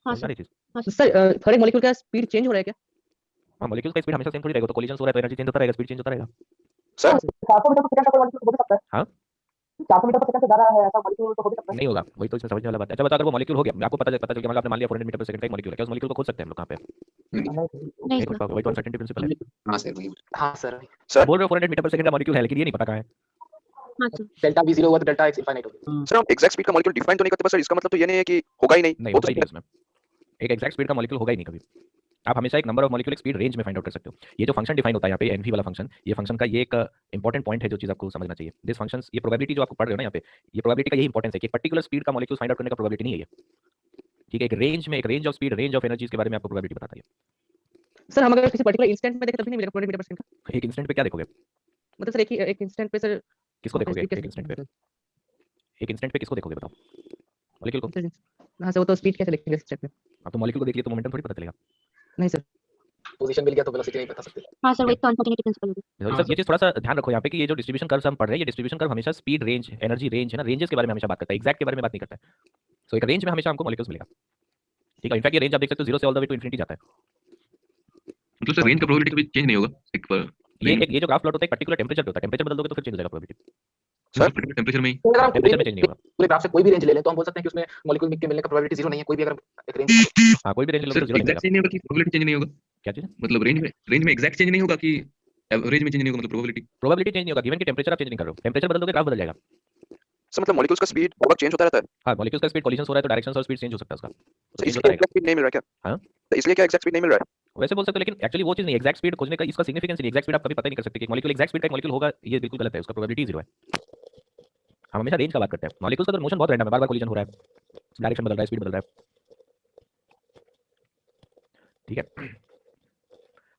हाँ
समझ में आ
सर।
रही चीज?
हाँ सर।
सर हर एक मॉलिक्यूल का स्पीड चेंज हो रहा है क्या?
हां, मॉलिक्यूल्स का स्पीड हमेशा सेम थोड़ी रहेगा। तो कोलिजन हो रहा है तो एनर्जी चेंज होता रहेगा, स्पीड चेंज होता रहेगा।
सर
400 मीटर पर सेकंड का कोई मॉलिक्यूल हो भी सकता है।
हाँ?
400 मीटर पर सेकंड से ज्यादा है ऐसा मॉलिक्यूल तो हो भी सकता है।
नहीं होगा, वही तो इसमें समझने वाला बात है। अच्छा बताओ, अगर वो मॉलिक्यूल हो गया, आपको पता चल गया, मतलब आपने मान लिया 400 मीटर पर सेकंड का एक मॉलिक्यूल है, क्या उस मॉलिक्यूल को खोज सकते हैं हम लोग कहां पे?
नहीं
नहीं
सर।
खोज पाओगे, वही तो अनसर्टेनिटी प्रिंसिपल है।
हाँ सर वही। हाँ सर
सर
बोल रहे हो 400 मीटर पर सेकंड का मॉलिक्यूल है, लेकिन ये नहीं पता कहां है।
हाँ सर।
डेल्टा v 0 हुआ तो डेल्टा x इनफाइनाइट हो गया।
सर हम एग्जैक्ट स्पीड का मॉलिक्यूल डिफाइन तो नहीं करते, पर सर इसका मतलब तो ये नहीं है कि होगा ही नहीं,
नहीं
हो
होगा ही
सकता
नहीं इसमें। एक एग्जैक्ट स्पीड का मॉलिक्यूल होगा ही नहीं कभी। आप हमेशा एक नंबर ऑफ मॉलिक्यूल एक स्पीड रेंज में फाइंड आउट कर सकते हो। ये जो फंक्शन डिफाइन होता है यहाँ पे एनवी वाला फंक्शन, ये फंक्शन का ये एक इंपॉर्टेंट पॉइंट है जो चीज आपको समझना चाहिए। दिस फंक्शंस, ये प्रोबेबिलिटी जो आपको पढ़ रहे हो ना यहाँ पे, ये प्रोबेबिलिटी का यही इंपॉर्टेंस है कि एक पर्टिकुलर स्पीड का मॉलिक्यूल फाइंड आउट करने का प्रोबेबिलिटी नहीं है ये। ठीक है, एक रेंज में, एक range of speed, range of energies के बारे में आपको प्रोबेबिलिटी बताता है।
सर हम अगर किसी पर्टिकुलर इंस्टेंट में देखें तब भी नहीं मिलेगा 400 मीटर पर सेकंड का।
एक इंस्टेंट पे क्या देखोगे?
मतलब सर एक इंस्टेंट पे सर
किसको देखोगे
स्पीड
एक इंस्टेंट पे? एक इंस्टेंट पे किसको देखोगे बताओ? मॉलिक्यूल को?
हाँ सर वो तो स्पीड कैसे लिखेंगे इस स्टेप में?
आप तो मॉलिक्यूल को देख लिए तो मोमेंटम थोड़ी पता चलेगा।
नहीं सर।
पोजीशन मिल गया तो वेलोसिटी नहीं बता सकते।
हाँ सर वही तो अनसर्टेनिटी प्रिंसिपल होगी।
तो ये चीज थोड़ा सा ध्यान रखो यहाँ पे कि ये जो डिस्ट्रीब्यूशन कर्व हम पढ़ रहे हैं, ये डिस्ट्रीब्यूशन कर्व हमेशा स्पीड रेंज, एनर्जी रेंज है ना, रेंजेस के बारे में हमेशा बात करता है, एग्जैक्ट के बारे में बात नहीं करता है। सो एक रेंज में हमेशा हमको मॉलिक्यूल्स मिलेगा। ठीक है, इनफैक्ट ये रेंज आप देख सकते हो 0 से all the way to infinity जाता है।
मतलब सर रेंज का प्रोबेबिलिटी कभी चेंज नहीं होगा एक पर
ये जो ग्राफ प्लॉट होता है पर्टिकुलर टेंपरेचर पे होता है। टेंपरेचर बदल दोगे तो फिर चेंज हो जाएगा प्रोबेबिलिटी।
सर टेंपरेचर में ही
अगर हम
टेंपरेचर में चेंज नहीं होगा।
पूरे ग्राफ से कोई भी रेंज ले लें तो हम बोल सकते हैं कि उसमें मॉलिक्यूल के मिलने का प्रोबेबिलिटी 0 नहीं है। कोई भी अगर एक रेंज
हां, कोई भी रेंज लोगे
सर
तो 0 नहीं
एग्जैक्ट
मिलेगा।
चेंज नहीं होगा कि प्रोबेबिलिटी चेंज नहीं होगा?
क्या चीज?
मतलब रेंज में एग्जैक्ट चेंज नहीं होगा कि एवरेज में चेंज नहीं होगा, मतलब
प्रोबेबिलिटी चेंज नहीं होगा, गिवन कि टेंपरेचर आप चेंज नहीं कर रहे हो। टेंपरेचर बदल दोगे ग्राफ बदल जाएगा।
सर मतलब मॉलिक्यूल्स का स्पीड बहुत चेंज होता रहता है।
हां, मॉलिक्यूल्स का स्पीड कोलिजन हो रहा है तो डायरेक्शंस और स्पीड चेंज हो सकता है उसका। तो
तो
चेंज होता
इसलिए
रहेगा।
एग्जैक्ट स्पीड नहीं मिल रहा है क्या?
हाँ?
तो इसलिए क्या एग्जैक्ट स्पीड नहीं मिल रहा है?
वैसे बोल सकते हो, लेकिन एक्चुअली वो चीज नहीं, एग्जैक्ट स्पीड खोजने का इसका सिग्निफिकेंस नहीं। एग्जैक्ट स्पीड आप कभी पता नहीं कर सकते कि मॉलिक्यूल एग्जैक्ट स्पीड का एक मॉलिक्यूल होगा, ये बिल्कुल गलत है, उसका प्रोबेबिलिटी 0 है। हम हमेशा रेंज का बात करते हैं। मॉलिक्यूल्स का तो मोशन बहुत रैंडम है, बार-बार कोलिजन हो रहा है, डायरेक्शन बदल रहा है, स्पीड बदल रहा है। ठीक है,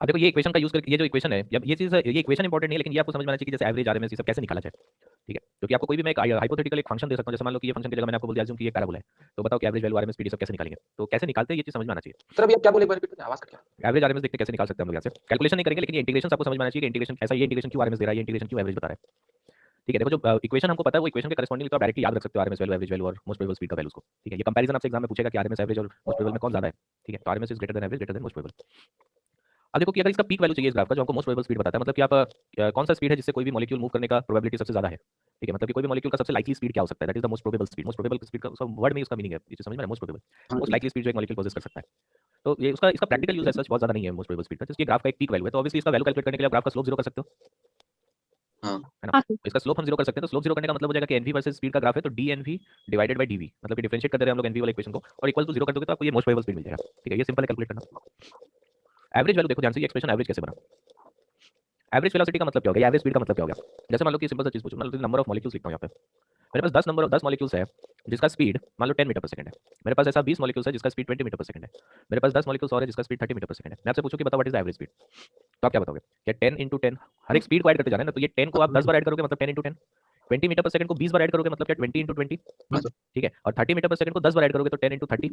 अब देखो ये इक्वेशन का यूज करके, ये जो इक्वेशन है, जब ये चीज, ये इक्वेशन इंपॉर्टेंट नहीं है, लेकिन ये आपको समझ में आना चाहिए कि जैसे एवरेज, आरएमएस, ये सब कैसे निकाला जाए। ठीक है, क्योंकि आपको कोई भी मैं एक हाइपोथेटिकल एक फंक्शन दे सकता हूं, जैसे मान लो कि ये फंक्शन की जगह मैंने आपको बोल दिया कि ये पैराबोला है, तो बताओ कि एवरेज वैल्यू, आरएमएस, पीडी सब कैसे निकालेंगे। तो कैसे निकालते हैं ये चीज समझ में आना चाहिए।
सर अभी आप क्या बोले, एक बार रिपीट आवाज कट गया।
एवरेज, आरएमएस देखते कैसे निकाल सकते हैं हम लोग यहाँ से। कैलकुलेशन नहीं करेंगे, लेकिन ये इंटीग्रेशन आपको समझ में आना चाहिए कि इंटीग्रेशन ऐसा, ये इंटीग्रेशन क्यों आरएमएस दे रहा है, ये इंटीग्रेशन क्यों एवरेज बता रहा है। ठीक है, देखो जो इक्वेशन हमको पता है वो इक्वेशन के करेस्पॉन्डिंग तो आप डायरेक्टली याद रख सकते हो, आरएमएस वैल्यू, एवरेज वैल्यू और मोस्ट प्रोबेबल स्पीड का वैल्यूज को। ठीक है, ये कंपैरिजन आपसे एग्जाम में पूछेगा कि आरएमएस, एवरेज और मोस्ट प्रोबेबल में कौन ज्यादा है। ठीक है, तो RMS is greater than average, greater than most probable. अब देखो कि अगर इसका पीक वैल्यू चाहिए इस ग्राफ का, जो हमको मोस्ट प्रोबेबल स्पीड बताता है, मतलब कि आप कौन सा स्पीड है जिससे कोई भी मॉलिक्यूल मूव करने का प्रोबेबिलिटी सबसे ज्यादा है। ठीक है, मतलब कि कोई भी मॉलिक्यूल का सबसे लाइकली स्पीड क्या हो सकता है, that is the most probable speed. Most probable speed का वर्ड में उसका मीनिंग है, ये समझ में आ रहा है, most probable, most likely speed जो एक मॉलिक्यूल पोजेस कर सकता है। तो ये उसका, इसका प्रैक्टिकल यूज है सच बहुत ज्यादा नहीं है मोस्ट प्रोबेबल स्पीड का, जस्ट ये ग्राफ का एक पीक वैल्यू है। तो ऑब्वियसली इसका वैल्यू कैलकुलेट करने के लिए आप ग्राफ का स्लोप 0 कर सकते हो,
हां
है ना। इसका स्लोप हम 0 कर सकते हैं, तो स्लोप 0 करने का मतलब हो जाएगा कि एनवी वर्सेस स्पीड का ग्राफ है, तो डीएनवी डिवाइडेड बाय डीवी, मतलब कि डिफरेंशिएट कर दे रहे हैं हम लोग एनवी वाला इक्वेशन को, और इक्वल टू 0 कर दोगे तो आपको ये मोस्ट प्रोबेबल स्पीड मिल जाएगा। ठीक है, ये सिंपल है कैलकुलेट करना। एवरेज वैल्यू देखो ध्यान से, ये एक्सप्रेशन एवरेज कैसे बना। एवरेज वेलोसिटी का मतलब क्या हो गया, एवरेज स्पीड का मतलब क्या हो गया। जैसे मान लो कि सिंपल सा चीज पूछो, मान लो नंबर ऑफ मॉलिक्यूल्स लिखता हूं यहाँ पे, मेरे पास 10 मॉलिक्यूल्स है जिसका स्पीड मान लो 10 मीटर पर सेकंड है। मेरे पास ऐसा 20 मॉलिक्यूल्स है जिसका स्पीड 20 मीटर पर सेकंड है। मेरे पास 10 मॉलिक्यूल्स और है जिसका स्पीड 30 मीटर पर सेकंड है। मैं आपसे पूछूं कि बताओ what is the average speed, तो आप क्या बताओगे? क्या 10 × 10, हर एक स्पीड को ऐड करते जाना है ना, तो ये 10 को आप 10 बार ऐड करोगे मतलब 10 × 10, 20 मीटर पर सेकंड को 20 बार ऐड करोगे मतलब क्या 20 × 20। ठीक है, और 30 मीटर पर सेकंड को 10 बार ऐड करोगे तो 10 × 30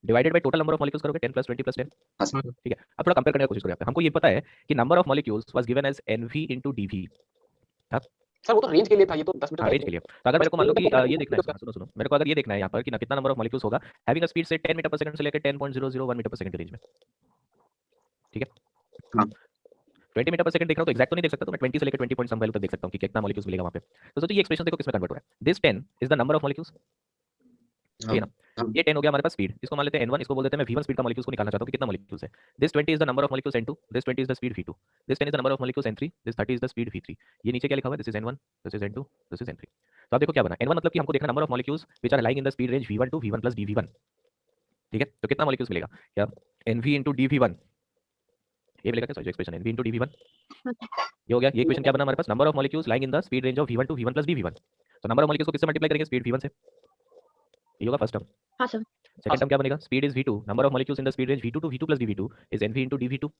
divided by total number of molecules करोगे 10 + 20 + 10। ठीक है, अब थोड़ा कंपेयर करने की कोशिश करो यहाँ पे। हमको ये पता है कि number of molecules was given as nv × dv।
Sir वो तो रेंज के लिए था, ये तो 10 मीटर
हाँ,
का
रेंज के लिए। तो अगर मेरे को मान लो कि ये देखना है, सुनो सुनो, मेरे को अगर ये देखना है यहाँ पर कि कितना नंबर ऑफ मॉलिक्यूल्स होगा हैविंग अ स्पीड से 10 मीटर पर सेकंड से लेकर 10.001 मीटर पर सेकंड के रेंज में। ठीक है,
हाँ।
20 मीटर पर सेकंड देख रहा हूं तो एग्जैक्ट तो नहीं देख सकता, तो मैं 20 से लेकर 20 पॉइंट सम वैल्यू तक देख सकता हूं कि कितना मॉलिक्यूल्स मिलेगा वहां पे। तो सोचो ये एक्सप्रेशन देखो किसमें कन्वर्ट हो रहा है। This 10 is the number of molecules, ठीक है ना। ये 10 हो गया हमारे पास स्पीड, इसको मान लेते हैं n1, इसको बोल देते हैं मैं v1 स्पीड का मॉलिक्यूल्स को निकालना चाहता हूं कि कितना मॉलिक्यूल्स है। This 20 is the number of molecules n2, this 20 is the speed v2, this 10 is the number of molecules n3, this 30 is the speed v3। ये नीचे क्या लिखा हुआ है, this is n1, this is n2, this is n3। तो आप देखो क्या बना, n1 मतलब कि हमको देखना number of molecules which are lying in the speed range v1 to v1 + dv1। ठीक है, तो कितना मॉलिक्यूल्स मिलेगा, क्या nv * dv1, ये मिलेगा क्या, सॉरी एक्सप्रेशन nv * dv1, ये हो गया। ये इक्वेशन क्या बना हमारे पास, number of molecules lying in the speed range of v1 to v1 + dv1। तो नंबर ऑफ मॉलिक्यूल्स को किससे मल्टीप्लाई करेंगे, स्पीड v1 से, ये होगा फर्स्ट टर्म।
हाँ सर।
सेकंड टर्म क्या बनेगा, speed is v2, number of molecules in the speed range v2 to v2 + dv2 is nv * dv2।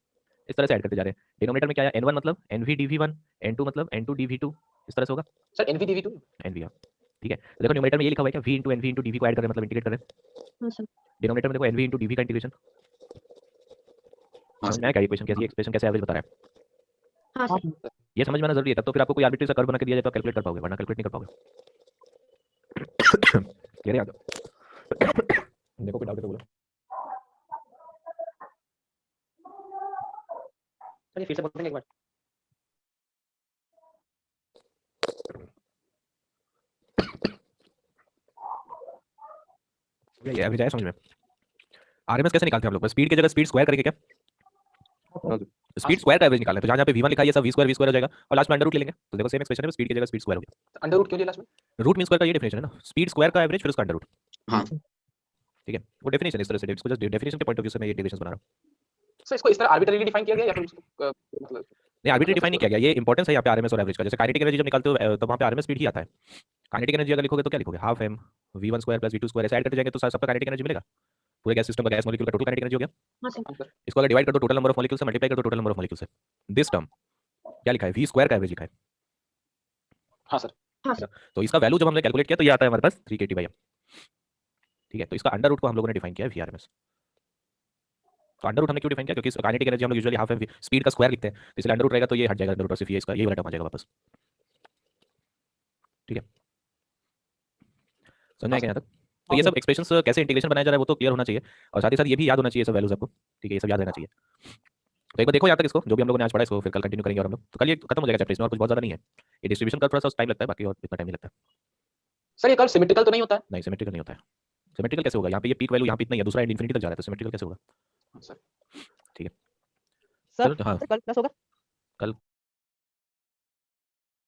इस तरह से ऐड करते जा रहे हैं। डिनोमिनेटर में क्या है, n1 मतलब nv dv1, n2 मतलब n2 dv2, इस तरह से होगा
सर NVDV2
nv। ठीक है, तो देखो न्यूमरेटर में ये लिखा हुआ है क्या, v * nv * dv को ऐड करें मतलब इंटीग्रेट करें।
हाँ सर।
डिनोमिनेटर में देखो nv * dv का इंटीग्रेशन। समझ में आया क्या इक्वेशन कैसी, एक्सप्रेशन कैसे एवरेज बता रहा है।
हाँ सर।
ये समझ में आना जरूरी है, तब तो फिर आपको कोई आर्बिट्रेरी सा कर्व बना के दिया जाए तो कैलकुलेट कर पाओगे, वरना कैलकुलेट नहीं कर पाओगे। कह रहे याद देखो कोई डाउट है तो बोलो।
सर ये फिर से बोलेंगे एक बार।
ये एवरेज आया समझ में। आरएमएस कैसे निकालते हैं हम लोग, स्पीड की जगह स्पीड स्क्वायर करेंगे क्या, स्पीड स्क्वायर का एवरेज निकालना है। तो जहां पे v1 लिखा है ये सब v स्क्वायर हो जाएगा और लास्ट में अंडर रूट ले लेंगे। तो देखो सेम एक्सप्रेशन है, स्पीड की जगह स्पीड स्क्वायर हो गया।
अंडर रूट क्यों लिया लास्ट में?
रूट मीन स्क्वायर का ये डेफिनेशन है ना, स्पीड स्क्वायर का एवरेज फिर उसका अंडर रूट।
हाँ।
ठीक है, वो डेफिनेशन इस तरह से, इसको जस्ट डेफिनेशन के पॉइंट ऑफ व्यू से मैं ये डेफिनेशन बना रहा हूं।
सर इसको इस तरह आर्बिट्ररीली डिफाइन किया गया या फिर उसको मतलब
नहीं आर्बिट्ररी डिफाइन नहीं किया गया, ये इंपॉर्टेंस है यहाँ पे आरएमएस और एवरेज का। जैसे काइनेटिक एनर्जी जब निकालते हो तो वहाँ पे आरएमएस स्पीड ही आता है। काइनेटिक एनर्जी अगर लिखोगे तो क्या लिखोगे, half m v1 square + v2 square ऐसे ऐड करते जाएंगे तो सबका काइनेटिक एनर्जी मिलेगा। पूरे गैस सिस्टम का गैस मॉलिक्यूल का टोटल काइनेटिक एनर्जी हो गया।
हाँ सर।
इसको अगर डिवाइड कर दो टोटल नंबर ऑफ मॉलिक्यूल से, मल्टीप्लाई कर दो टोटल नंबर ऑफ मॉलिक्यूल से। दिस टर्म क्या लिखा है, v स्क्वायर का एवरेज लिखा है।
हाँ सर।
हाँ सर।
तो इसका वैल्यू जब हमने कैलकुलेट किया तो ये आता है हमारे पास 3kT/m। ठीक है, तो इसका अंडर रूट को हम लोगों ने डिफाइन किया है vRMS। तो अंडर रूट हमने क्यों डिफाइन किया, क्योंकि काइनेटिक एनर्जी हम लोग यूजुअली हाफ m स्पीड का स्क्वायर लिखते हैं, तो इसलिए अंडर रूट रहेगा तो ये हट जाएगा अंडर रूट, और सिर्फ ये इसका ये वाला टर्म आ जाएगा वापस। ठीक है, समझ में आया क्या यहाँ तक। तो ये सब एक्सप्रेशंस कैसे इंटीग्रेशन बनाया जा रहा है वो तो क्लियर होना चाहिए, और साथ ही साथ ये भी याद होना चाहिए सब वैल्यूज आपको। ठीक है, ये सब याद रहना चाहिए। तो एक बार देखो यहाँ तक इसको, जो भी हम लोगों ने आज पढ़ा इसको फिर कल कंटिन्यू करेंगे और हम लोग, तो कल ये खत्म हो जाएगा चैप्टर, इसमें और कुछ बहुत ज्यादा नहीं है। ये डिस्ट्रीब्यूशन का थोड़ा सा टाइम लगता है, बाकी और इतना टाइम नहीं लगता है।
सर ये कर्व सिमेट्रिकल तो नहीं होता है?
नहीं सिमेट्रिकल नहीं होता है। सिमेट्रिकल कैसे होगा, यहाँ पे ये पीक वैल्यू यहाँ पे इतना ही है, दूसरा एंड इंफिनिटी तक जा रहा है, तो सिमेट्रिकल कैसे होगा।
सर
सर
चलो हाँ
कल क्लास होगा?
कल